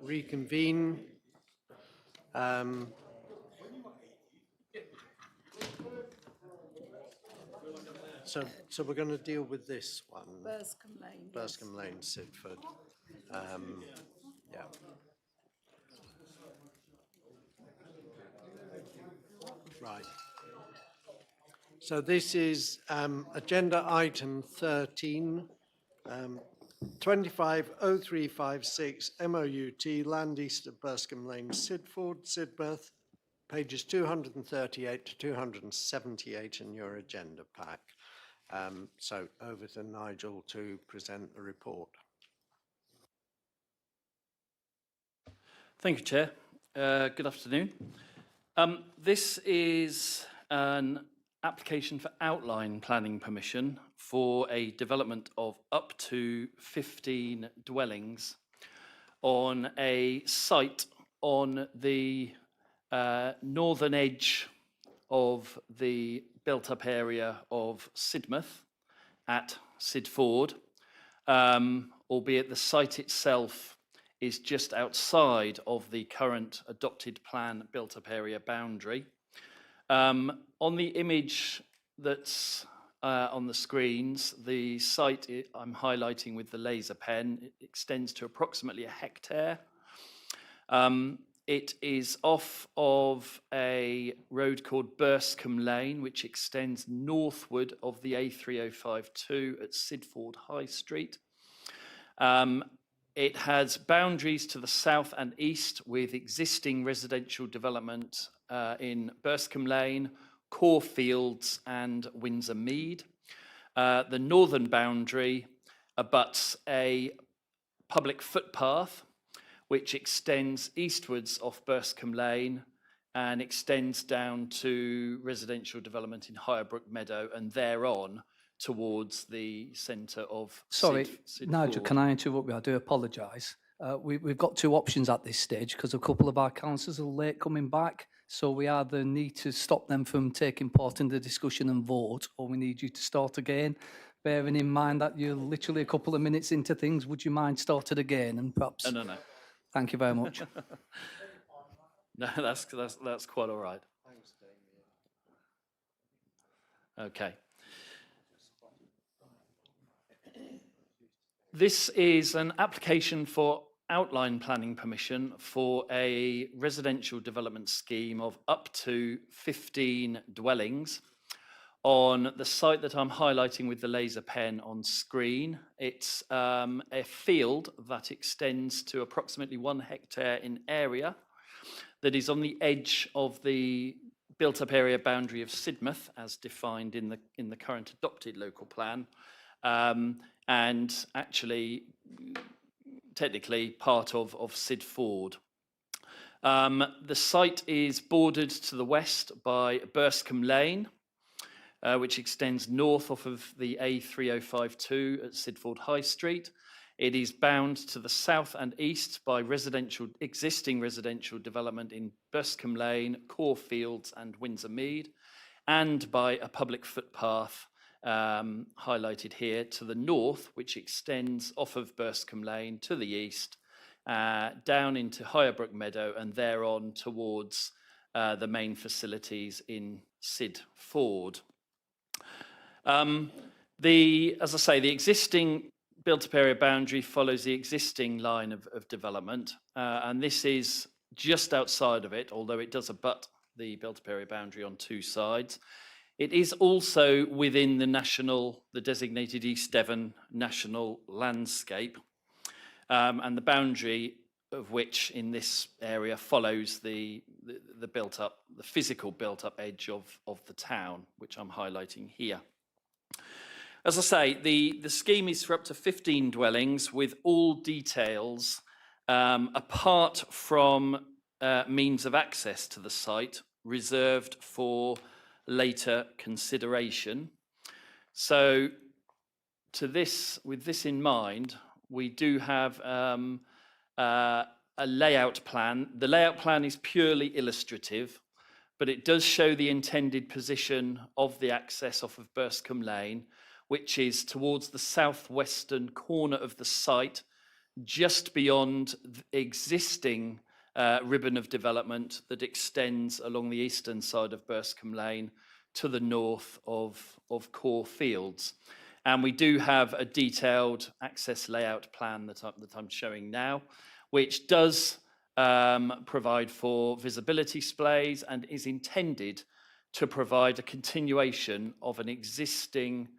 reconvene. So we're going to deal with this one. Burscombe Lane. Burscombe Lane, Sidford. Yeah. Right. So this is agenda item 13, 250356 MOUT Land East of Burscombe Lane, Sidford, Sidmouth, pages 238 to 278 in your agenda pack. So over to Nigel to present the report. Thank you, Chair. Good afternoon. This is an application for outline planning permission for a development of up to 15 dwellings on a site on the northern edge of the built-up area of Sidmouth at Sidford, albeit the site itself is just outside of the current adopted plan built-up area boundary. On the image that's on the screens, the site I'm highlighting with the laser pen, it extends to approximately 1 hectare. It is off of a road called Burscombe Lane, which extends northward of the A3052 at Sidford High Street. It has boundaries to the south and east with existing residential development in Burscombe Lane, Caulfields and Windsor Mead. The northern boundary abuts a public footpath which extends eastwards off Burscombe Lane and extends down to residential development in Highbrook Meadow and thereon towards the centre of Sorry, Sidford. Nigel, can I interrupt you? I do apologise. We've got two options at this stage because a couple of our councillors are late coming back. So we either need to stop them from taking part in the discussion and vote, or we need you to start again. Bearing in mind that you're literally a couple of minutes into things, would you mind starting again and perhaps? No. Thank you very much. No, that's quite all right. Okay. This is an application for outline planning permission for a residential development scheme of up to 15 dwellings on the site that I'm highlighting with the laser pen on screen. It's a field that extends to approximately 1 hectare in area that is on the edge of the built-up area boundary of Sidmouth as defined in the current adopted local plan, and actually technically part of Sidford. The site is bordered to the west by Burscombe Lane, which extends north off of the A3052 at Sidford High Street. It is bound to the south and east by existing residential development in Burscombe Lane, Caulfields and Windsor Mead, and by a public footpath highlighted here to the north, which extends off of Burscombe Lane to the east, down into Highbrook Meadow and thereon towards the main facilities in Sidford. As I say, the existing built-up area boundary follows the existing line of development, and this is just outside of it, although it does abut the built-up area boundary on two sides. It is also within the designated East Devon National Landscape, and the boundary of which in this area follows the physical built-up edge of the town, which I'm highlighting here. As I say, the scheme is for up to 15 dwellings with all details, apart from means of access to the site, reserved for later consideration. So with this in mind, we do have a layout plan. The layout plan is purely illustrative, but it does show the intended position of the access off of Burscombe Lane, which is towards the southwestern corner of the site, just beyond the existing ribbon of development that extends along the eastern side of Burscombe Lane to the north of Core Fields. And we do have a detailed access layout plan that I'm showing now, which does provide for visibility displays and is intended to provide a continuation of an existing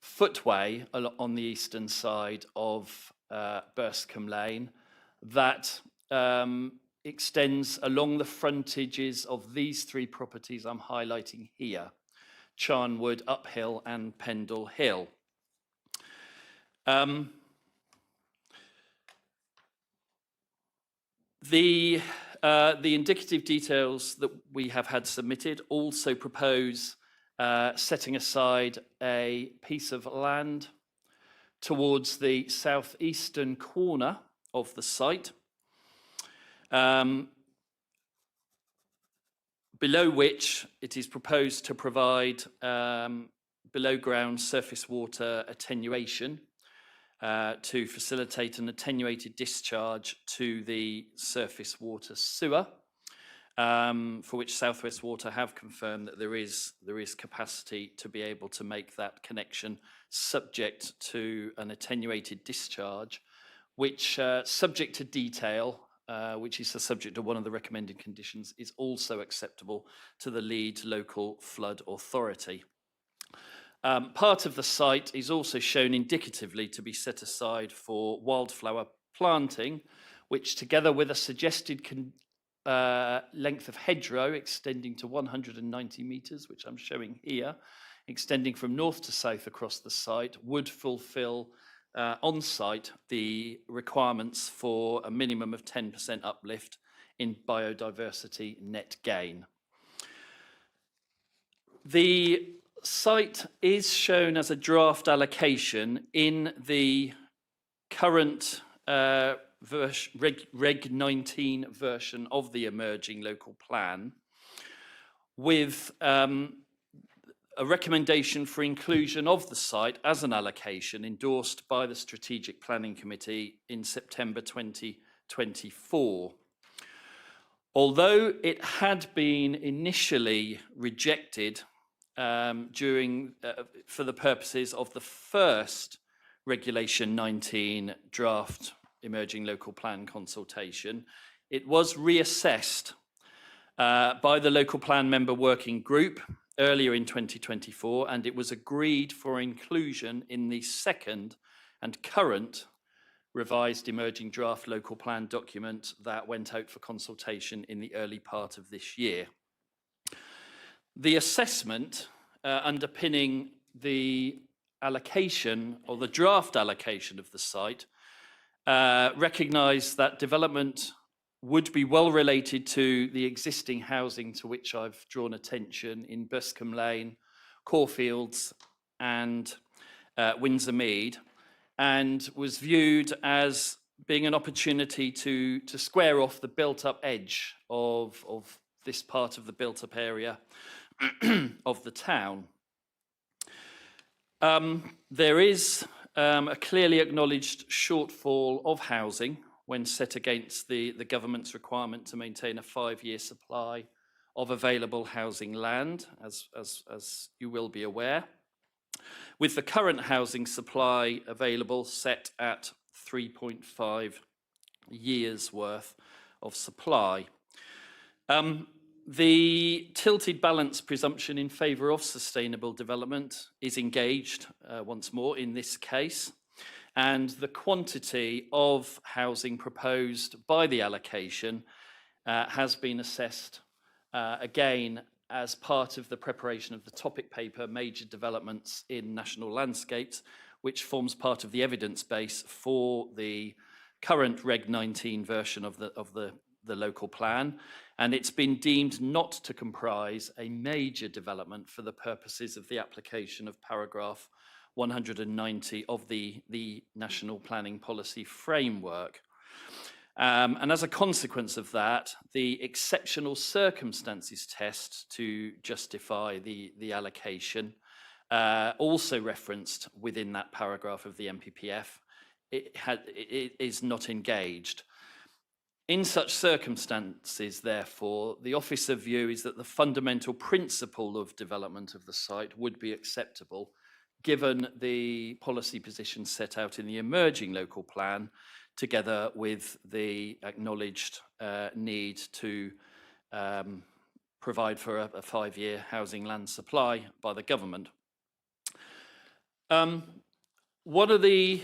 footway on the eastern side of Burscombe Lane that extends along the frontages of these three properties I'm highlighting here: Charnwood, Uphill and Pendle Hill. The indicative details that we have had submitted also propose setting aside a piece of land towards the southeastern corner of the site, below which it is proposed to provide below ground surface water attenuation to facilitate an attenuated discharge to the surface water sewer, for which South West Water have confirmed that there is capacity to be able to make that connection subject to an attenuated discharge, which subject to detail, which is the subject of one of the recommended conditions, is also acceptable to the lead local flood authority. Part of the site is also shown indicatively to be set aside for wildflower planting, which, together with a suggested length of hedgerow extending to 190 metres, which I'm showing here, extending from north to south across the site, would fulfil on site the requirements for a minimum of 10% uplift in biodiversity net gain. The site is shown as a draft allocation in the current Reg 19 version of the emerging local plan, with a recommendation for inclusion of the site as an allocation endorsed by the Strategic Planning Committee in September 2024. Although it had been initially rejected for the purposes of the first Regulation 19 draft emerging local plan consultation, it was reassessed by the local plan member working group earlier in 2024, and it was agreed for inclusion in the second and current revised emerging draft local plan document that went out for consultation in the early part of this year. The assessment underpinning the allocation, or the draft allocation of the site, recognised that development would be well related to the existing housing to which I've drawn attention in Burscombe Lane, Caulfields and Windsor Mead, and was viewed as being an opportunity to square off the built-up edge of this part of the built-up area of the town. There is a clearly acknowledged shortfall of housing when set against the government's requirement to maintain a 5-year supply of available housing land, as you will be aware, with the current housing supply available set at 3.5 years worth of supply. The tilted balance presumption in favour of sustainable development is engaged once more in this case, and the quantity of housing proposed by the allocation has been assessed again as part of the preparation of the topic paper Major Developments in National Landscapes, which forms part of the evidence base for the current Reg 19 version of the local plan, and it's been deemed not to comprise a major development for the purposes of the application of paragraph 190 of the National Planning Policy Framework. And as a consequence of that, the exceptional circumstances test to justify the allocation also referenced within that paragraph of the MPPF, it is not engaged. In such circumstances, therefore, the officer view is that the fundamental principle of development of the site would be acceptable, given the policy position set out in the emerging local plan, together with the acknowledged need to provide for a 5-year housing land supply by the government. One of the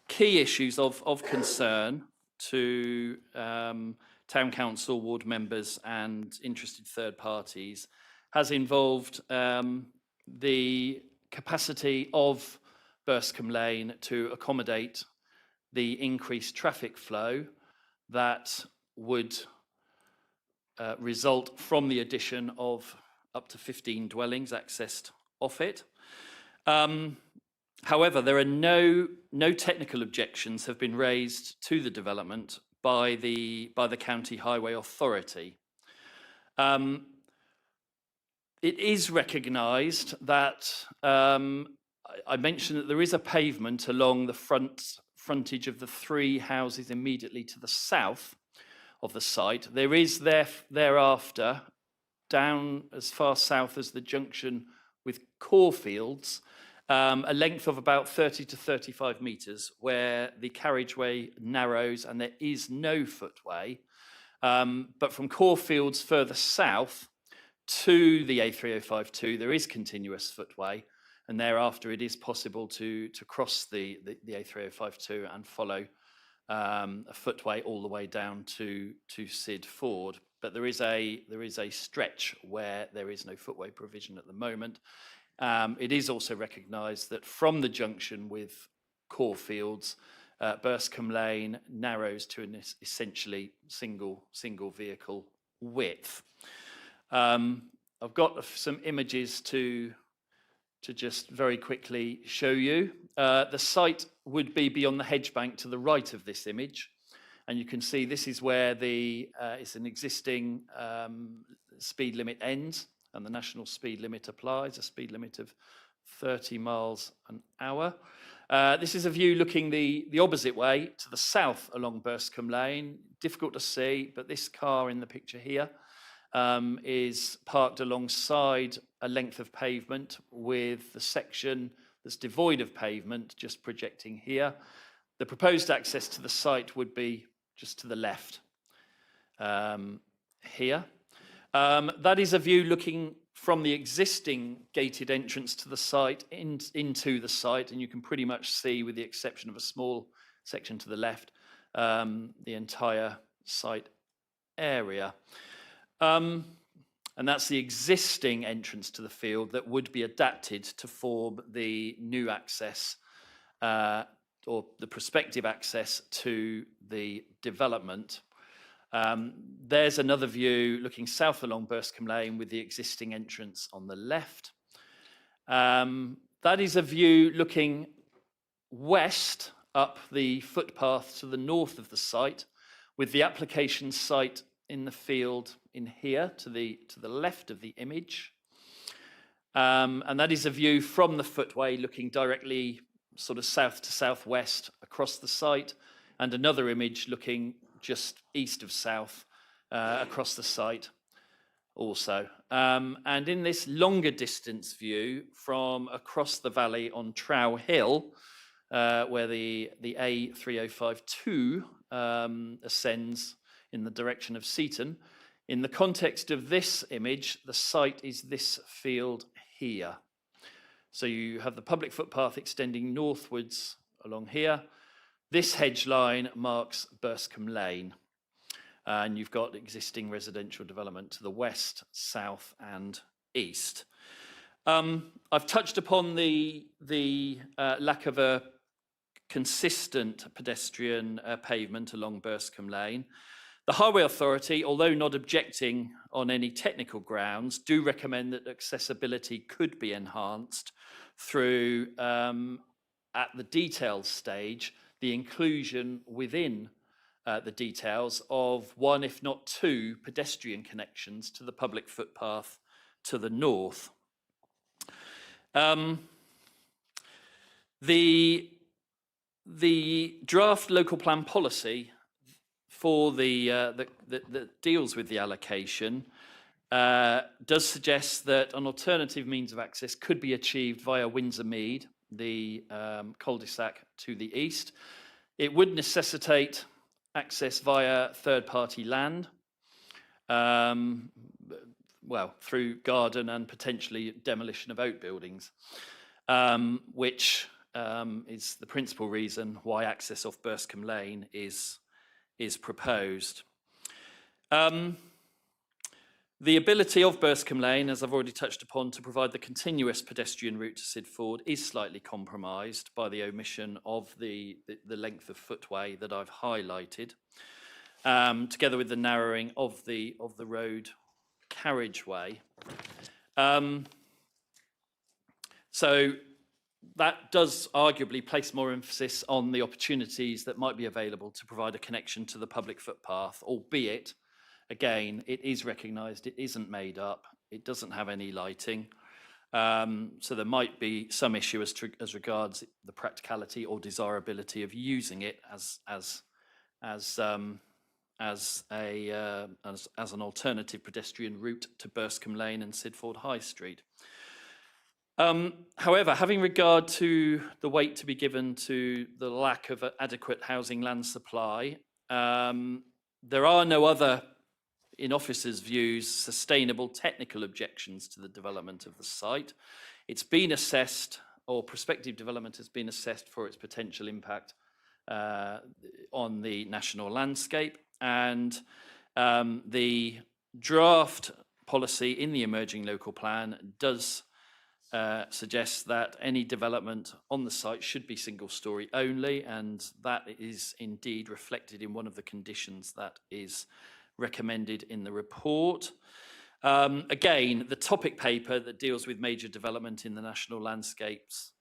key issues of concern to Town Council, ward members and interested third parties has involved the capacity of Burscombe Lane to accommodate the increased traffic flow that would result from the addition of up to 15 dwellings accessed off it. However, there are no technical objections have been raised to the development by the County Highway Authority. It is recognised that I mentioned that there is a pavement along the frontage of the 3 houses immediately to the south of the site. There is thereafter, down as far south as the junction with Caulfields, a length of about 30 to 35 metres where the carriageway narrows and there is no footway. But from Caulfields further south to the A3052, there is continuous footway, and thereafter it is possible to cross the A3052 and follow a footway all the way down to Sid Ford. But there is a stretch where there is no footway provision at the moment. It is also recognised that from the junction with Caulfields, Burscombe Lane narrows to an essentially single vehicle width. I've got some images to just very quickly show you. The site would be beyond the hedge bank to the right of this image. And you can see this is where it's an existing speed limit ends and the national speed limit applies, a speed limit of 30 miles an hour. This is a view looking the opposite way to the south along Burscombe Lane. Difficult to see, but this car in the picture here is parked alongside a length of pavement with the section that's devoid of pavement just projecting here. The proposed access to the site would be just to the left here. That is a view looking from the existing gated entrance to the site into the site, and you can pretty much see, with the exception of a small section to the left, the entire site area. And that's the existing entrance to the field that would be adapted to form the new access or the prospective access to the development. There's another view looking south along Burscombe Lane with the existing entrance on the left. That is a view looking west up the footpath to the north of the site, with the application site in the field in here to the left of the image. And that is a view from the footway looking directly sort of south to southwest across the site, and another image looking just east of south across the site also. And in this longer distance view from across the valley on Trow Hill, where the A3052 ascends in the direction of Seaton, in the context of this image, the site is this field here. So you have the public footpath extending northwards along here. This hedge line marks Burscombe Lane. And you've got existing residential development to the west, south and east. I've touched upon the lack of a consistent pedestrian pavement along Burscombe Lane. The Highway Authority, although not objecting on any technical grounds, do recommend that accessibility could be enhanced through, at the details stage, the inclusion within the details of one, if not two, pedestrian connections to the public footpath to the north. The draft local plan policy for that deals with the allocation does suggest that an alternative means of access could be achieved via Windsor Mead, the cul-de-sac to the east. It would necessitate access via third-party land, well, through garden and potentially demolition of outbuildings, which is the principal reason why access off Burscombe Lane is proposed. The ability of Burscombe Lane, as I've already touched upon, to provide the continuous pedestrian route to Sidford is slightly compromised by the omission of the length of footway that I've highlighted, together with the narrowing of the road carriageway. So that does arguably place more emphasis on the opportunities that might be available to provide a connection to the public footpath, albeit, again, it is recognised it isn't made up, it doesn't have any lighting, so there might be some issue as regards the practicality or desirability of using it as an alternative pedestrian route to Burscombe Lane and Sidford High Street. However, having regard to the weight to be given to the lack of adequate housing land supply, there are no other, in officers' views, sustainable technical objections to the development of the site. It's been assessed, or prospective development has been assessed for its potential impact on the national landscape, and the draft policy in the emerging local plan does suggest that any development on the site should be single-storey only, and that is indeed reflected in one of the conditions that is recommended in the report. Again, the topic paper that deals with major development in the national landscapes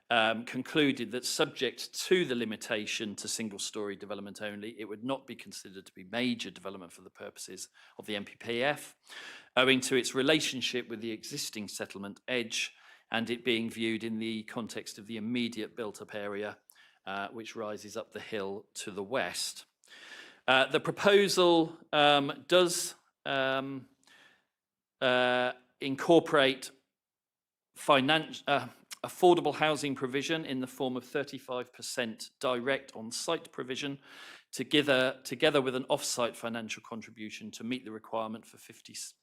concluded that subject to the limitation to single-storey development only, it would not be considered to be major development for the purposes of the NPPF, owing to its relationship with the existing settlement edge and it being viewed in the context of the immediate built-up area, which rises up the hill to the west. The proposal does incorporate affordable housing provision in the form of 35% direct on-site provision, together with an off-site financial contribution to meet the requirement for 50%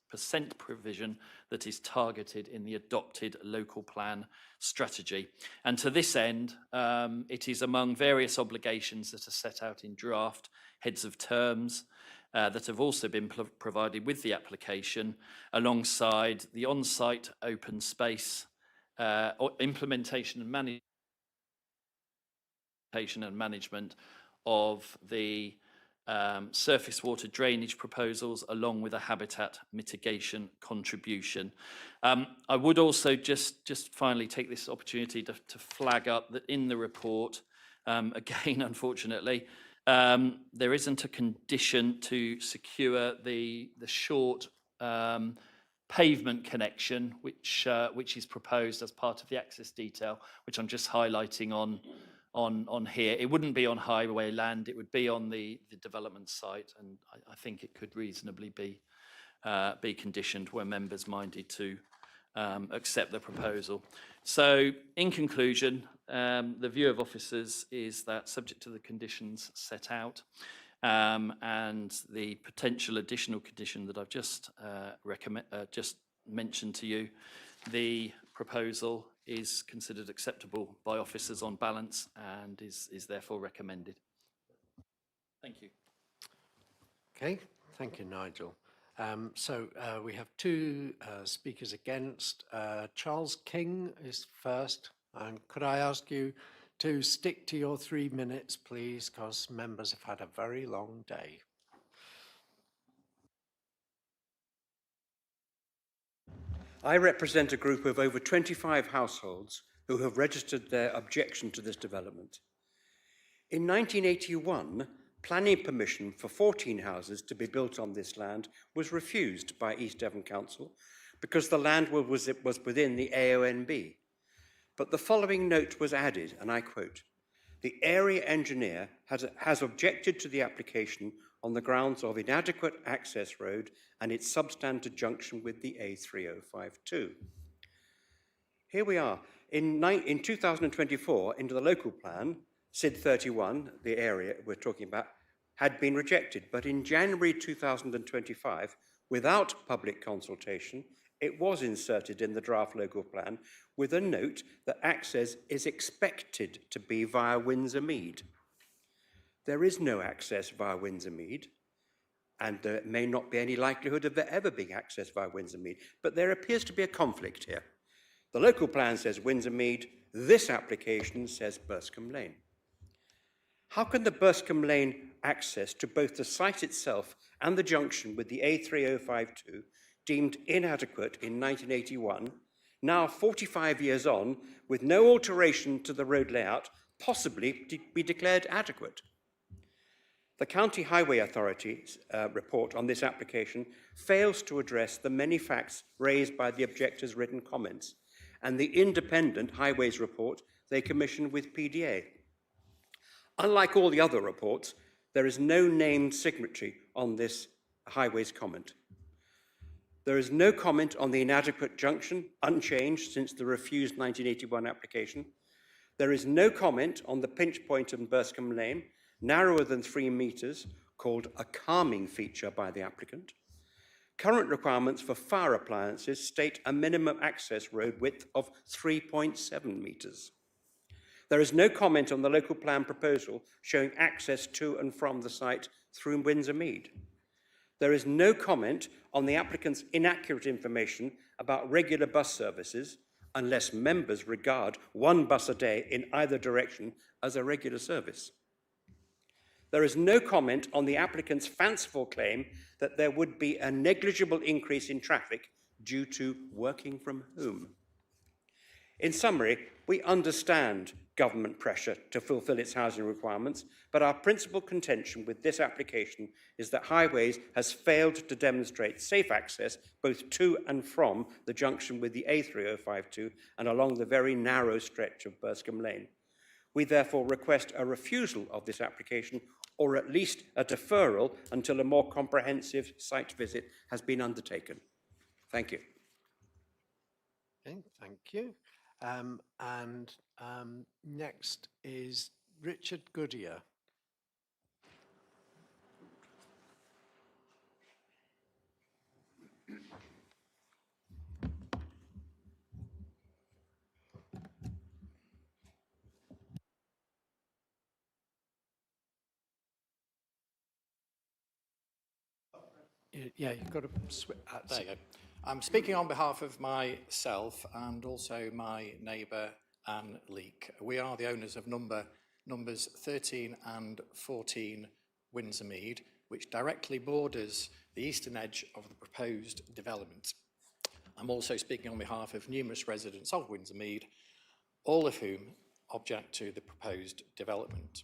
provision that is targeted in the adopted local plan strategy. And to this end, it is among various obligations that are set out in draft heads of terms that have also been provided with the application, alongside the on-site open space or implementation and management of the surface water drainage proposals, along with a habitat mitigation contribution. I would also just finally take this opportunity to flag up that in the report, again, unfortunately, there isn't a condition to secure the short pavement connection, which is proposed as part of the access detail, which I'm just highlighting on here. It wouldn't be on highway land, it would be on the development site, and I think it could reasonably be conditioned were members minded to accept the proposal. So in conclusion, the view of officers is that, subject to the conditions set out and the potential additional condition that I've just mentioned to you, the proposal is considered acceptable by officers on balance and is therefore recommended. Thank you. Okay, thank you, Nigel. So we have two speakers against. Charles King is first. Could I ask you to stick to your 3 minutes, please, because members have had a very long day. I represent a group of over 25 households who have registered their objection to this development. In 1981, planning permission for 14 houses to be built on this land was refused by East Devon Council because the land was within the AONB. But the following note was added, and I quote, "The area engineer has objected to the application on the grounds of inadequate access road and its substandard junction with the A3052. Here we are. In 2024, into the local plan, SID 31, the area we're talking about, had been rejected. But in January 2025, without public consultation, it was inserted in the draft local plan with a note that access is expected to be via Windsor Mead. There is no access via Windsor Mead, and there may not be any likelihood of there ever being access via Windsor Mead, but there appears to be a conflict here. The local plan says Windsor Mead, this application says Burscombe Lane. How can the Burscombe Lane access to both the site itself and the junction with the A3052, deemed inadequate in 1981, now 45 years on, with no alteration to the road layout, possibly be declared adequate? The County Highway Authority's report on this application fails to address the many facts raised by the objectors' written comments and the independent Highways report they commissioned with PDA. Unlike all the other reports, there is no named signatory on this Highways comment. There is no comment on the inadequate junction, unchanged since the refused 1981 application. There is no comment on the pinch point in Burscombe Lane, narrower than 3 metres, called a calming feature by the applicant. Current requirements for fire appliances state a minimum access road width of 3.7 metres. There is no comment on the local plan proposal showing access to and from the site through Windsor Mead. There is no comment on the applicant's inaccurate information about regular bus services, unless members regard 1 bus a day in either direction as a regular service. There is no comment on the applicant's fanciful claim that there would be a negligible increase in traffic due to working from home. In summary, we understand government pressure to fulfil its housing requirements, but our principal contention with this application is that Highways has failed to demonstrate safe access both to and from the junction with the A3052 and along the very narrow stretch of Burscombe Lane. We therefore request a refusal of this application, or at least a deferral until a more comprehensive site visit has been undertaken. Thank you. Okay, thank you. Next is Richard Goodyear. Yeah, you've got to switch. There you go. I'm speaking on behalf of myself and also my neighbour, Anne Leake. We are the owners of numbers 13 and 14 Windsor Mead, which directly borders the eastern edge of the proposed development. I'm also speaking on behalf of numerous residents of Windsor Mead, all of whom object to the proposed development.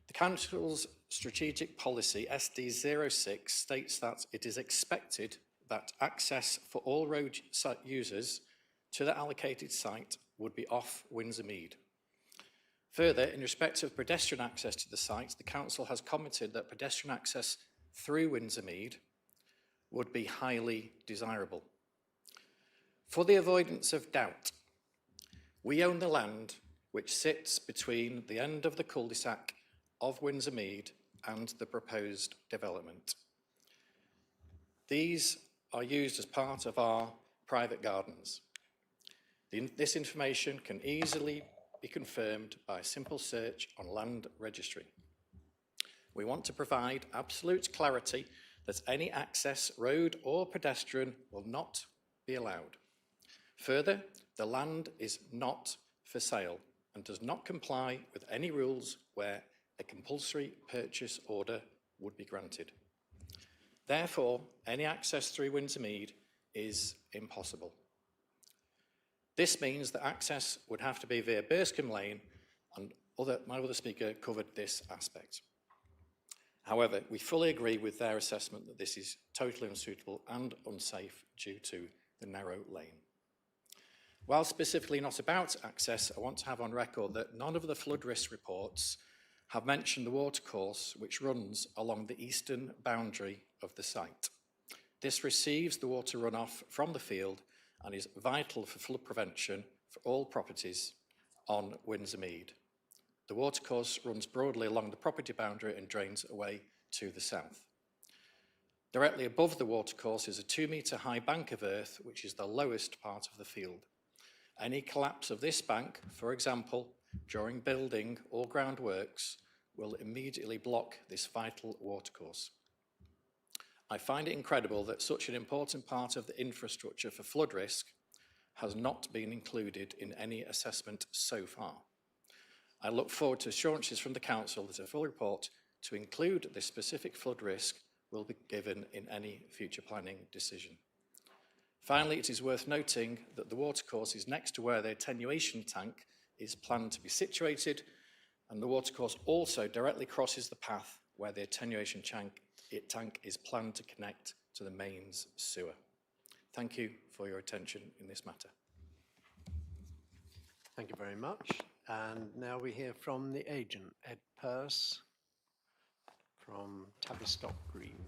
The Council's strategic policy, SD06, states that it is expected that access for all road users to the allocated site would be off Windsor Mead. Further, in respect of pedestrian access to the site, the Council has commented that pedestrian access through Windsor Mead would be highly desirable. For the avoidance of doubt, we own the land which sits between the end of the cul-de-sac of Windsor Mead and the proposed development. These are used as part of our private gardens. This information can easily be confirmed by a simple search on Land Registry. We want to provide absolute clarity that any access, road or pedestrian, will not be allowed. Further, the land is not for sale and does not comply with any rules where a compulsory purchase order would be granted. Therefore, any access through Windsor Mead is impossible. This means that access would have to be via Burscombe Lane, and my other speaker covered this aspect. However, we fully agree with their assessment that this is totally unsuitable and unsafe due to the narrow lane. While specifically not about access, I want to have on record that none of the flood risk reports have mentioned the watercourse which runs along the eastern boundary of the site. This receives the water runoff from the field and is vital for flood prevention for all properties on Windsor Mead. The watercourse runs broadly along the property boundary and drains away to the south. Directly above the watercourse is a 2-metre high bank of earth, which is the lowest part of the field. Any collapse of this bank, for example, during building or groundworks, will immediately block this vital watercourse. I find it incredible that such an important part of the infrastructure for flood risk has not been included in any assessment so far. I look forward to assurances from the Council that a full report to include this specific flood risk will be given in any future planning decision. Finally, it is worth noting that the watercourse is next to where the attenuation tank is planned to be situated, and the watercourse also directly crosses the path where the attenuation tank is planned to connect to the mains sewer. Thank you for your attention in this matter. Thank you very much. And now we hear from the agent, Ed Peirce from Tavistock Green.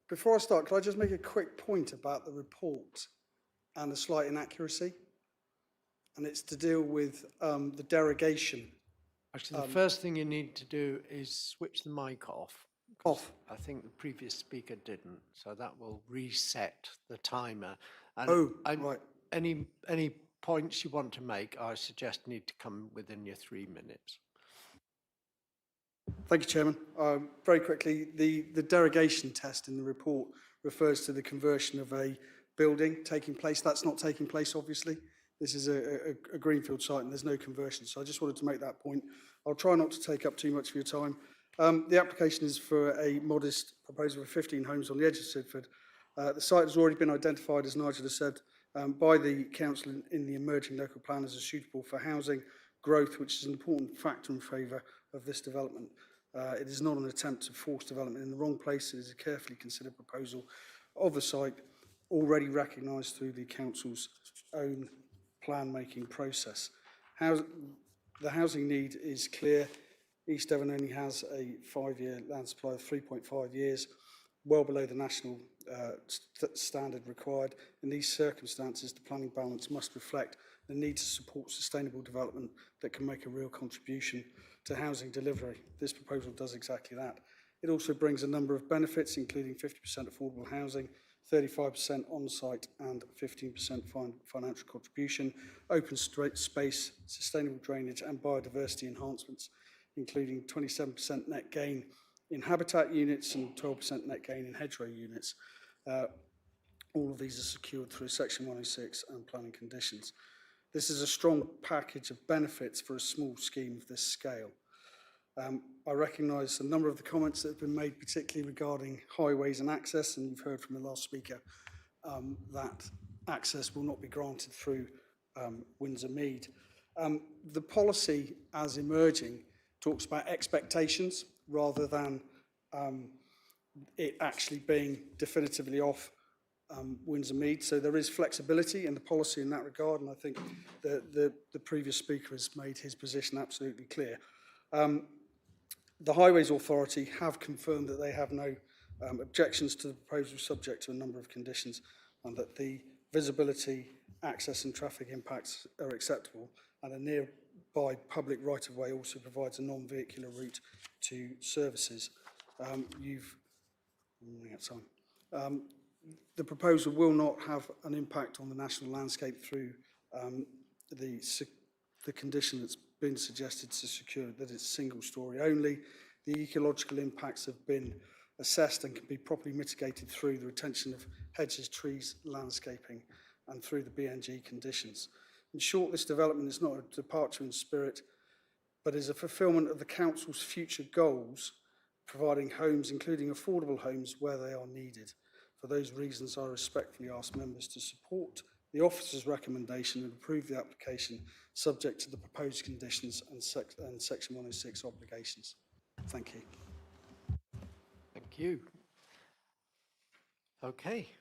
Before I start, could I just make a quick point about the report and a slight inaccuracy? And it's to deal with the derogation. Actually, the first thing you need to do is switch the mic off. Off. I think the previous speaker didn't, so that will reset the timer. And right. Any points you want to make, I suggest need to come within your 3 minutes. Thank you, Chairman. Very quickly, the derogation test in the report refers to the conversion of a building taking place. That's not taking place, obviously. This is a greenfield site and there's no conversion. So I just wanted to make that point. I'll try not to take up too much of your time. The application is for a modest proposal of 15 homes on the edge of Sidford. The site has already been identified, as Nigel has said, by the council in the emerging local plan as suitable for housing growth, which is an important factor in favour of this development. It is not an attempt to force development in the wrong place. It is a carefully considered proposal of the site, already recognised through the council's own plan-making process. The housing need is clear. East Devon only has a 5-year land supply of 3.5 years, well below the national standard required. In these circumstances, the planning balance must reflect the need to support sustainable development that can make a real contribution to housing delivery. This proposal does exactly that. It also brings a number of benefits, including 50% affordable housing, 35% on-site and 15% financial contribution, open space, sustainable drainage and biodiversity enhancements, including 27% net gain in habitat units and 12% net gain in hedgerow units. All of these are secured through Section 106 and planning conditions. This is a strong package of benefits for a small scheme of this scale. I recognise a number of the comments that have been made, particularly regarding highways and access, and you've heard from the last speaker that access will not be granted through Windsor Mead. The policy as emerging talks about expectations rather than it actually being definitively off Windsor Mead. So there is flexibility in the policy in that regard, and I think the previous speaker has made his position absolutely clear. The Highways Authority have confirmed that they have no objections to the proposal subject to a number of conditions, and that the visibility, access and traffic impacts are acceptable, and a nearby public right-of-way also provides a non-vehicular route to services. The proposal will not have an impact on the national landscape through the condition that's been suggested to secure that it's single story only. The ecological impacts have been assessed and can be properly mitigated through the retention of hedges, trees, landscaping, and through the BNG conditions. In short, this development is not a departure in spirit, but is a fulfilment of the council's future goals, providing homes, including affordable homes, where they are needed. For those reasons, I respectfully ask members to support the officer's recommendation and approve the application subject to the proposed conditions and Section 106 obligations. Thank you. Thank you. Okay.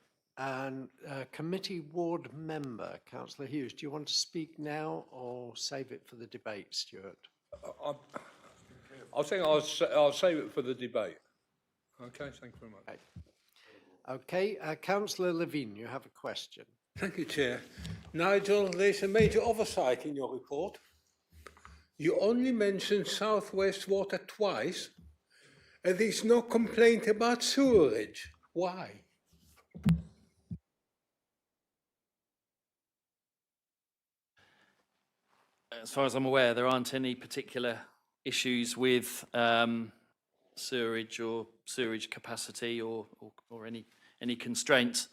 And committee ward member, Councillor Hughes, do you want to speak now or save it for the debate, Stuart? I think I'll save it for the debate. Okay, thank you very much. Okay, Councillor Levine, you have a question. Thank you, Chair. Nigel, there's a major oversight in your report. You only mention South West Water twice, and there's no complaint about sewerage. Why? As far as I'm aware, there aren't any particular issues with sewerage or sewerage capacity or any constraints.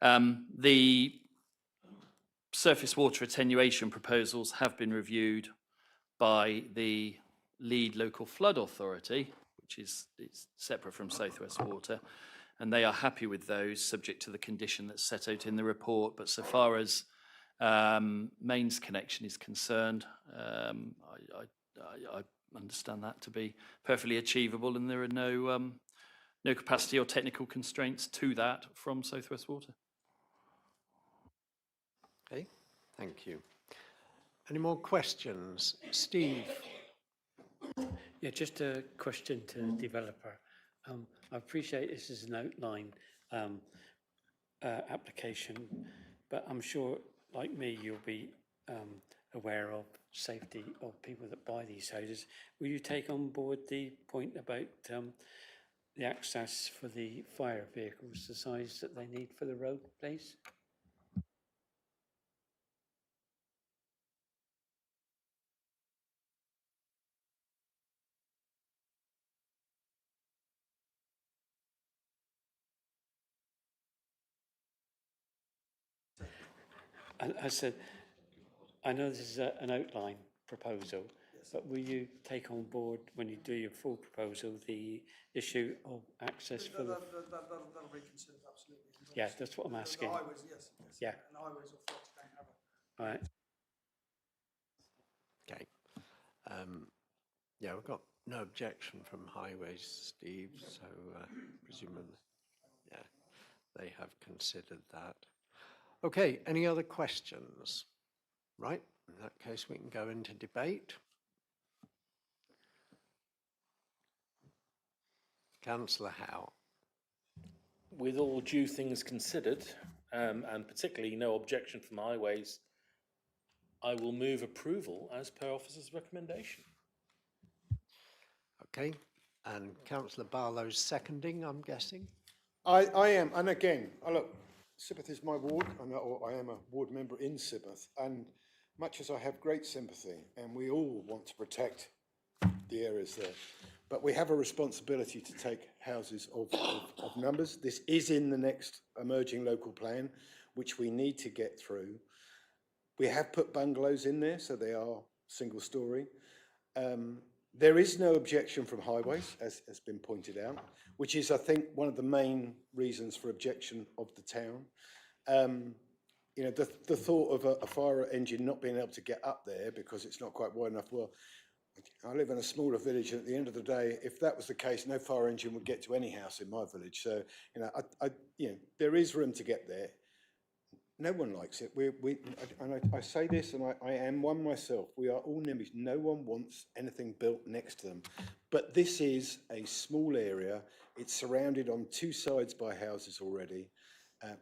The surface water attenuation proposals have been reviewed by the lead local flood authority, which is separate from South West Water, and they are happy with those, subject to the condition that's set out in the report. But so far as mains connection is concerned, I understand that to be perfectly achievable, and there are no capacity or technical constraints to that from South West Water. Okay, thank you. Any more questions? Steve? Yeah, just a question to the developer. I appreciate this is an outline application, but I'm sure, like me, you'll be aware of safety of people that buy these houses. Will you take on board the point about the access for the fire vehicles, the size that they need for the road, please? I said, I know this is an outline proposal, but will you take on board, when you do your full proposal, the issue of access for the... That'll be considered, absolutely. Yeah, that's what I'm asking. The highways, yes. Yeah. And highways authority don't have it. All right. Okay. Yeah, we've got no objection from Highways, Steve, so presumably, yeah, they have considered that. Okay, any other questions? Right, in that case, we can go into debate. Councillor Howe. With all due things considered, and particularly no objection from Highways, I will move approval as per officer's recommendation. Okay, and Councillor Barlow's seconding, I'm guessing? I am, and again, look, Sidmouth is my ward, or I am a ward member in Sidmouth, and much as I have great sympathy, and we all want to protect the areas there, but we have a responsibility to take houses of numbers. This is in the next emerging local plan, which we need to get through. We have put bungalows in there, so they are single story. There is no objection from Highways, as has been pointed out, which is, I think, one of the main reasons for objection of the town. You know, the thought of a fire engine not being able to get up there because it's not quite wide enough. Well, I live in a smaller village, and at the end of the day, if that was the case, no fire engine would get to any house in my village. So, you know, you know, there is room to get there. No one likes it. I say this, and I am one myself. We are all NIMBYs. No one wants anything built next to them. But this is a small area. It's surrounded on two sides by houses already.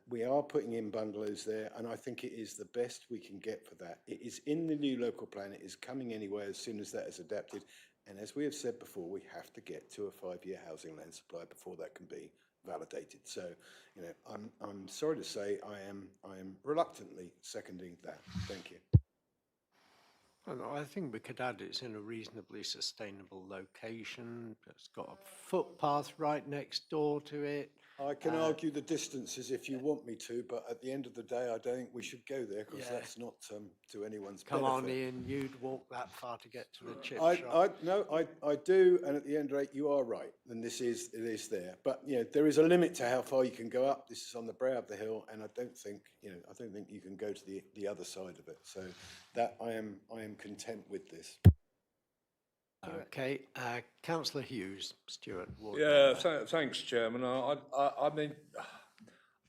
We are putting in bungalows there, and I think it is the best we can get for that. It is in the new local plan. It is coming anyway as soon as that is adapted. And as we have said before, we have to get to a 5-year housing land supply before that can be validated. So, you know, I'm sorry to say I am reluctantly seconding that. Thank you. I think we could add it's in a reasonably sustainable location. It's got a footpath right next door to it. I can argue the distances if you want me to, but at the end of the day, I don't think we should go there because that's not to anyone's Come benefit. on, Ian, you'd walk that far to get to the chip shop. I do, and at the end rate, you are right, and it is there. But you know, there is a limit to how far you can go up. This is on the brow of the hill, and I don't think you can go to the other side of it. So that I am content with this. Okay, Councillor Hughes, Stuart. Yeah, thanks, Chairman. I mean,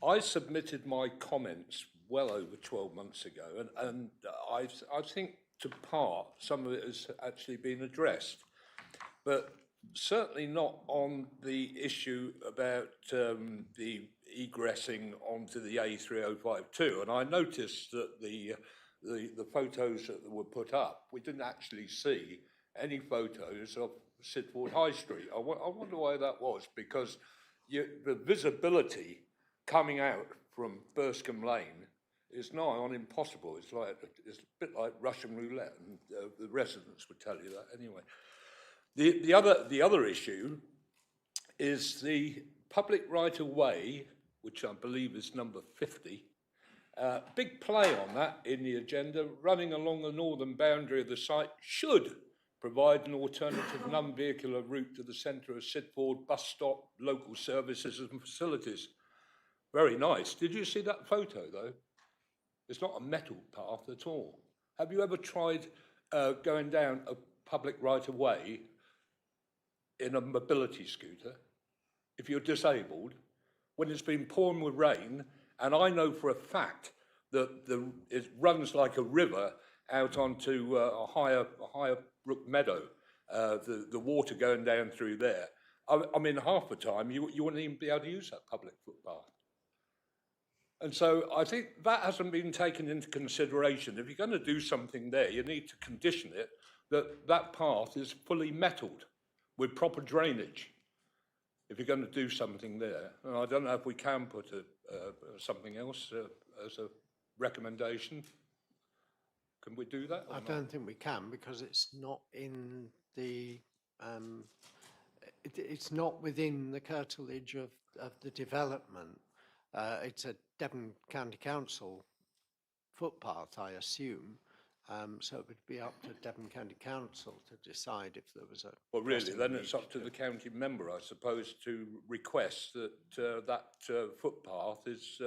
I submitted my comments well over 12 months ago, and I think to part, some of it has actually been addressed, but certainly not on the issue about the egressing onto the A3052. And I noticed that the photos that were put up, we didn't actually see any photos of Sidford High Street. I wonder why that was, because the visibility coming out from Burscombe Lane is nigh on impossible. It's a bit like Russian roulette, and the residents would tell you that anyway. The other issue is the public right-of-way, which I believe is number 50. Big play on that in the agenda, running along the northern boundary of the site should provide an alternative non-vehicular route to the centre of Sidford, bus stop, local services and facilities. Very nice. Did you see that photo, though? It's not a metal path at all. Have you ever tried going down a public right-of-way in a mobility scooter, if you're disabled, when it's been pouring with rain? And I know for a fact that it runs like a river out onto a higher brook meadow, the water going down through there. I mean, half the time you wouldn't even be able to use that public footpath. And so I think that hasn't been taken into consideration. If you're going to do something there, you need to condition it that that path is fully metalled with proper drainage. If you're going to do something there, and I don't know if we can put something else as a recommendation. Can we do that? I don't think we can, because it's not in the, it's not within the curtilage of the development. It's a Devon County Council footpath, I assume. So it would be up to Devon County Council to decide if there was a... Well, really, then it's up to the county member, I suppose, to request that that footpath is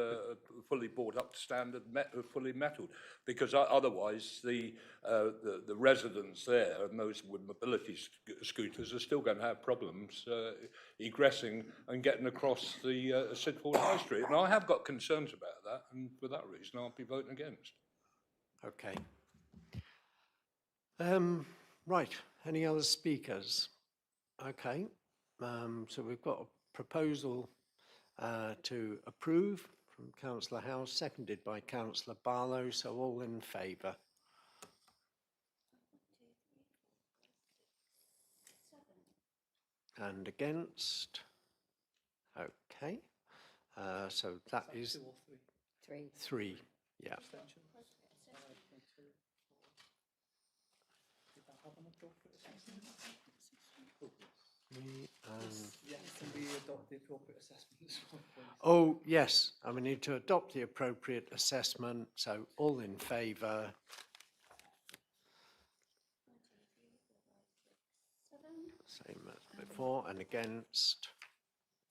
fully brought up to standard, fully metalled, because otherwise the residents there and those with mobility scooters are still going to have problems egressing and getting across the Sidford High Street. And I have got concerns about that, and for that reason I'll be voting against. Okay. Right, any other speakers? Okay, so we've got a proposal to approve from Councillor House, seconded by Councillor Barlow, so all in favour. And against? Okay, so that is... Three, yeah. Can we adopt the appropriate assessments? Oh, yes, and we need to adopt the appropriate assessment, so all in favour. Same as before, and against,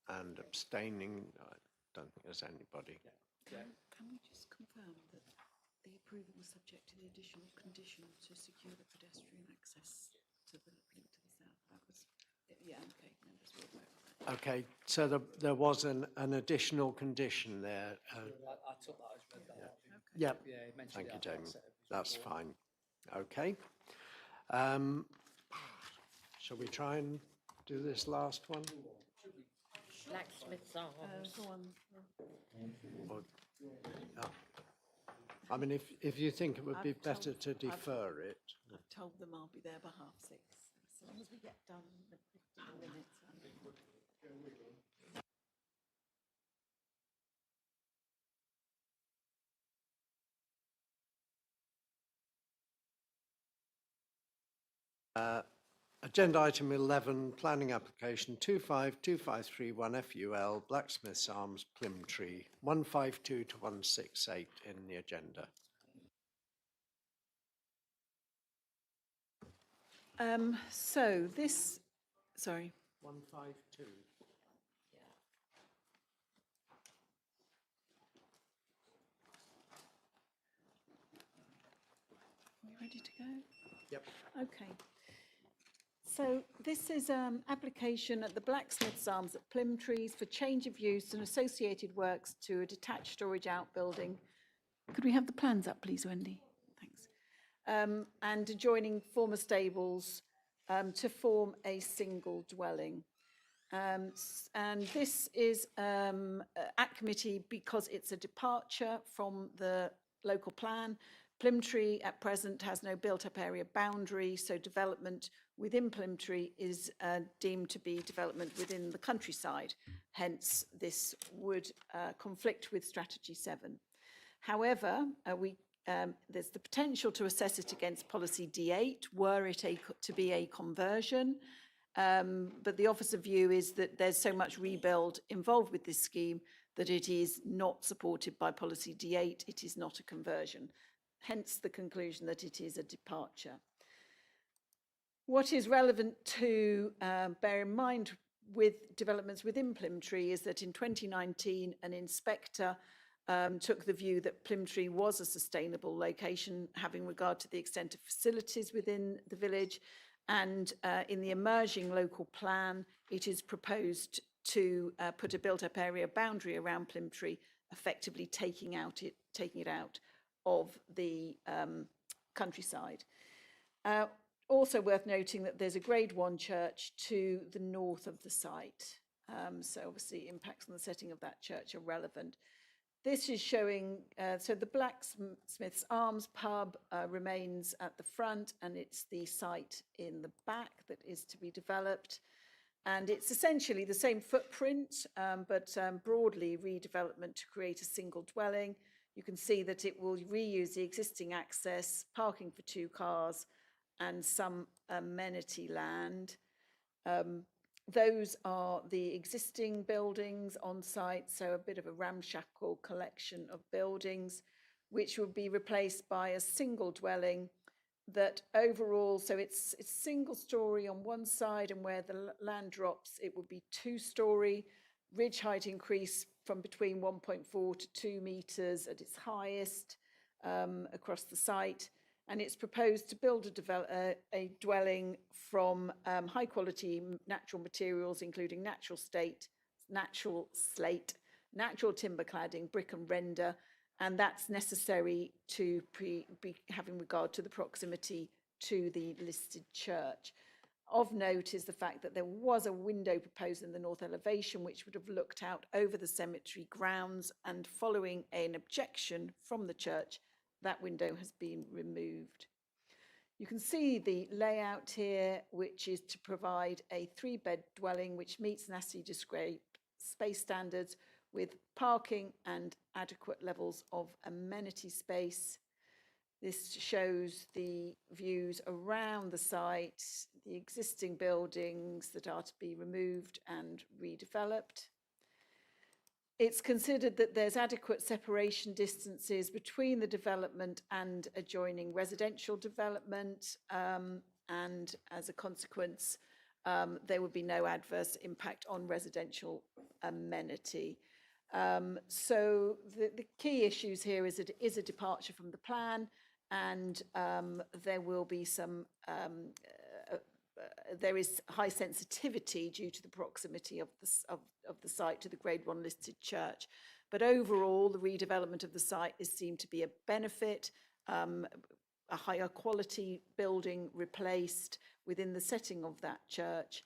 and abstaining. I don't think there's anybody. Can we just confirm that the approval was subject to the additional condition to secure the pedestrian access to the link to the south? That was, yeah, okay, members will vote on that. Okay, so there was an additional condition there. I took that as read that. Yeah, Yeah, he mentioned thank you, it at the Jamie. outset of his That's report. fine. Okay. Shall we try and do this last one? Blacksmith's Arms. Go on. Or- no. I mean, if you think it would be better to defer it. I've told them I'll be there by 6:30. As soon as we get done in the 15 minutes. Agenda item 11, planning application 252531 FUL, Blacksmith's Arms, Plymtree, 152 to 168 in the agenda. So this, sorry. 152. Are we ready to go? Yep. Okay. So this is application at the Blacksmiths Arms at Plymtree for change of use and associated works to a detached storage outbuilding. Could we have the plans up, please, Wendy? Thanks. And adjoining former stables to form a single dwelling. And this is at committee because it's a departure from the local plan. Plymtree at present has no built-up area boundary, so development within Plymtree is deemed to be development within the countryside. Hence, this would conflict with Strategy 7. However, there's the potential to assess it against Policy D8, were it to be a conversion. But the officer view is that there's so much rebuild involved with this scheme that it is not supported by Policy D8, it is not a conversion. Hence the conclusion that it is a departure. What is relevant to bear in mind with developments within Plymtree is that in 2019, an inspector took the view that Plymtree was a sustainable location, having regard to the extent of facilities within the village. And in the emerging local plan, it is proposed to put a built-up area boundary around Plymtree, effectively taking it out of the countryside. Also worth noting that there's a Grade 1 church to the north of the site. So obviously impacts on the setting of that church are relevant. This is showing, so the Blacksmiths Arms pub remains at the front, and it's the site in the back that is to be developed. And it's essentially the same footprint, but broadly redevelopment to create a single dwelling. You can see that it will reuse the existing access, parking for 2 cars, and some amenity land. Those are the existing buildings on site, so a bit of a ramshackle collection of buildings, which will be replaced by a single dwelling that overall, so it's single story on one side, and where the land drops, it will be 2-story. Ridge height increase from between 1.4 to 2 meters at its highest across the site. And it's proposed to build a dwelling from high quality natural materials, including natural slate, natural timber cladding, brick and render. And that's necessary to be having regard to the proximity to the listed church. Of note is the fact that there was a window proposed in the north elevation, which would have looked out over the cemetery grounds, and following an objection from the church, that window has been removed. You can see the layout here, which is to provide a 3-bed dwelling which meets Nassau space standards with parking and adequate levels of amenity space. This shows the views around the site, the existing buildings that are to be removed and redeveloped. It's considered that there's adequate separation distances between the development and adjoining residential development, and as a consequence, there would be no adverse impact on residential amenity. So the key issues here is that it is a departure from the plan, and there will be some there is high sensitivity due to the proximity of the site to the Grade 1 listed church. But overall, the redevelopment of the site is seen to be a benefit, a higher quality building replaced within the setting of that church.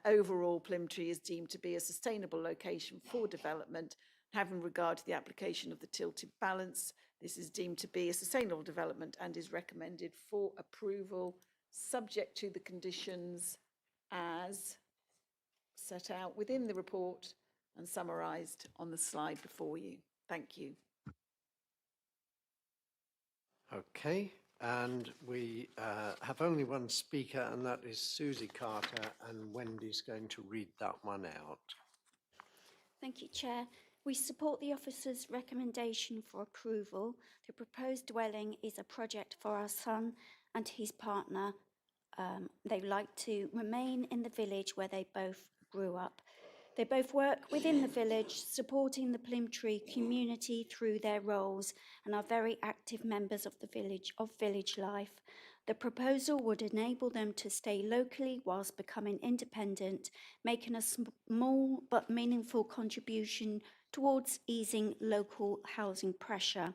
Overall, Plymtree is deemed to be a sustainable location for development. Having regard to the application of the tilted balance, this is deemed to be a sustainable development and is recommended for approval, subject to the conditions as set out within the report and summarised on the slide before you. Thank you. Okay, and we have only one speaker, and that is Susie Carter, and Wendy's going to read that one out. Thank you, Chair. We support the officer's recommendation for approval. The proposed dwelling is a project for our son and his partner. They like to remain in the village where they both grew up. They both work within the village, supporting the Plymtree community through their roles, and are very active members of the village life. The proposal would enable them to stay locally whilst becoming independent, making a small but meaningful contribution towards easing local housing pressure.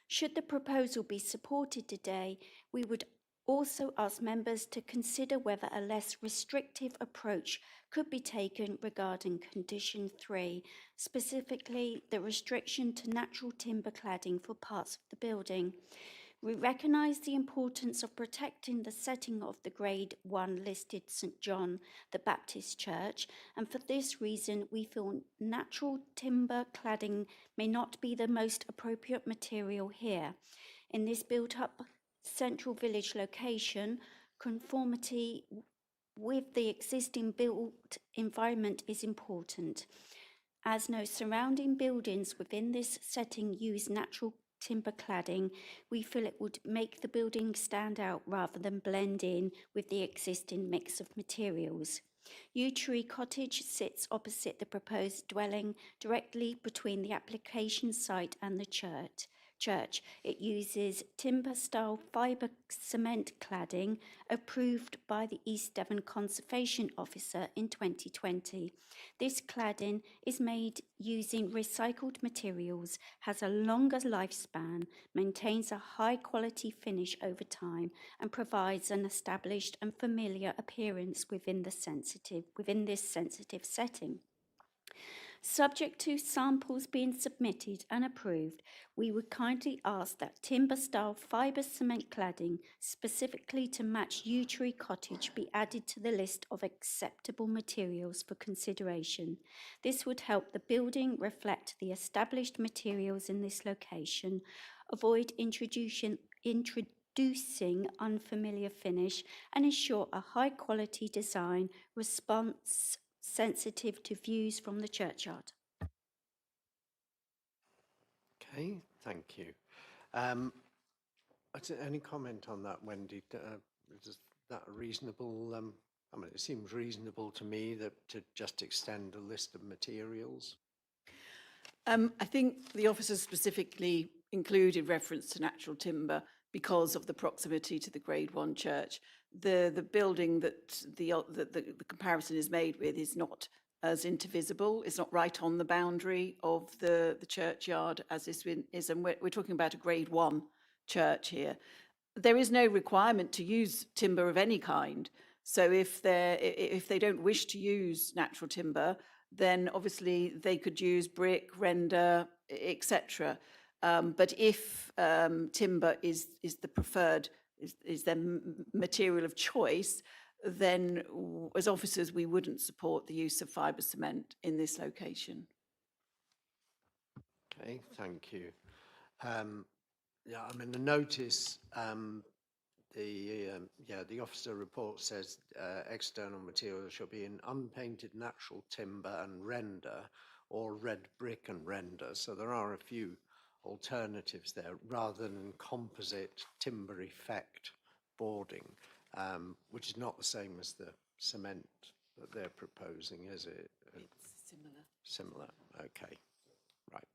Should the proposal be supported today, we would also ask members to consider whether a less restrictive approach could be taken regarding condition 3, specifically the restriction to natural timber cladding for parts of the building. We recognise the importance of protecting the setting of the Grade 1 listed St John the Baptist Church, and for this reason we feel natural timber cladding may not be the most appropriate material here. In this built-up central village location, conformity with the existing built environment is important. As no surrounding buildings within this setting use natural timber cladding, we feel it would make the building stand out rather than blend in with the existing mix of materials. Yew Tree Cottage sits opposite the proposed dwelling, directly between the application site and the church. It uses timber-style fibre cement cladding approved by the East Devon Conservation Officer in 2020. This cladding is made using recycled materials, has a longer lifespan, maintains a high-quality finish over time, and provides an established and familiar appearance within this sensitive setting. Subject to samples being submitted and approved, we would kindly ask that timber-style fibre cement cladding, specifically to match Yew Tree Cottage, be added to the list of acceptable materials for consideration. This would help the building reflect the established materials in this location, avoid introducing unfamiliar finish, and ensure a high-quality design response sensitive to views from the churchyard. Okay, thank you. Any comment on that, Wendy? Is that a reasonable, I mean, it seems reasonable to me that to just extend a list of materials. I think the officers specifically included reference to natural timber because of the proximity to the Grade 1 church. The building that the comparison is made with is not as intervisible. It's not right on the boundary of the churchyard as this is, and we're talking about a Grade 1 church here. There is no requirement to use timber of any kind. So if they don't wish to use natural timber, then obviously they could use brick, render, etc. But if timber is the preferred, is their material of choice, then as officers we wouldn't support the use of fibre cement in this location. Okay, thank you. Yeah, I mean the notice, the officer report says external materials shall be in unpainted natural timber and render, or red brick and render. So there are a few alternatives there rather than composite timber effect boarding, which is not the same as the cement that they're proposing, is it? It's similar. Similar, okay, right,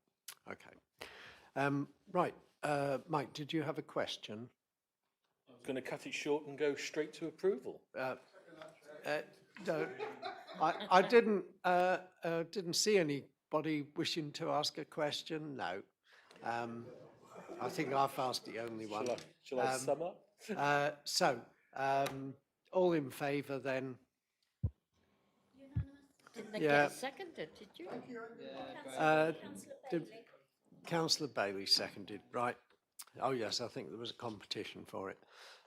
okay. Right, Mike, did you have a question? I was going to cut it short and go straight to approval. No, I didn't see anybody wishing to ask a question. No, I think I've asked the only one. Shall I sum up? All in favour then? Didn't they get seconded, did you? Councillor Bailey seconded, right. Oh yes, I think there was a competition for it.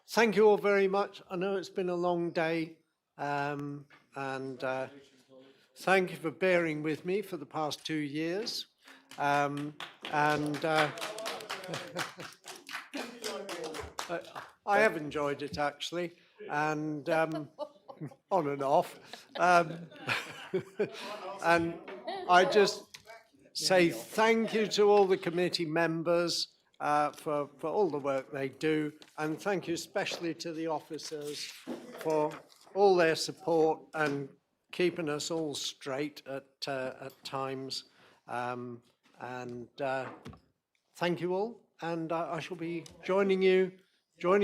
Thank you all very much. I know it's been a long day, and thank you for bearing with me for the past 2 years. I have enjoyed it actually, and on and off. And I just say thank you to all the committee members for all the work they do, and thank you especially to the officers for all their support and keeping us all straight at times. Thank you all, and I shall be joining you from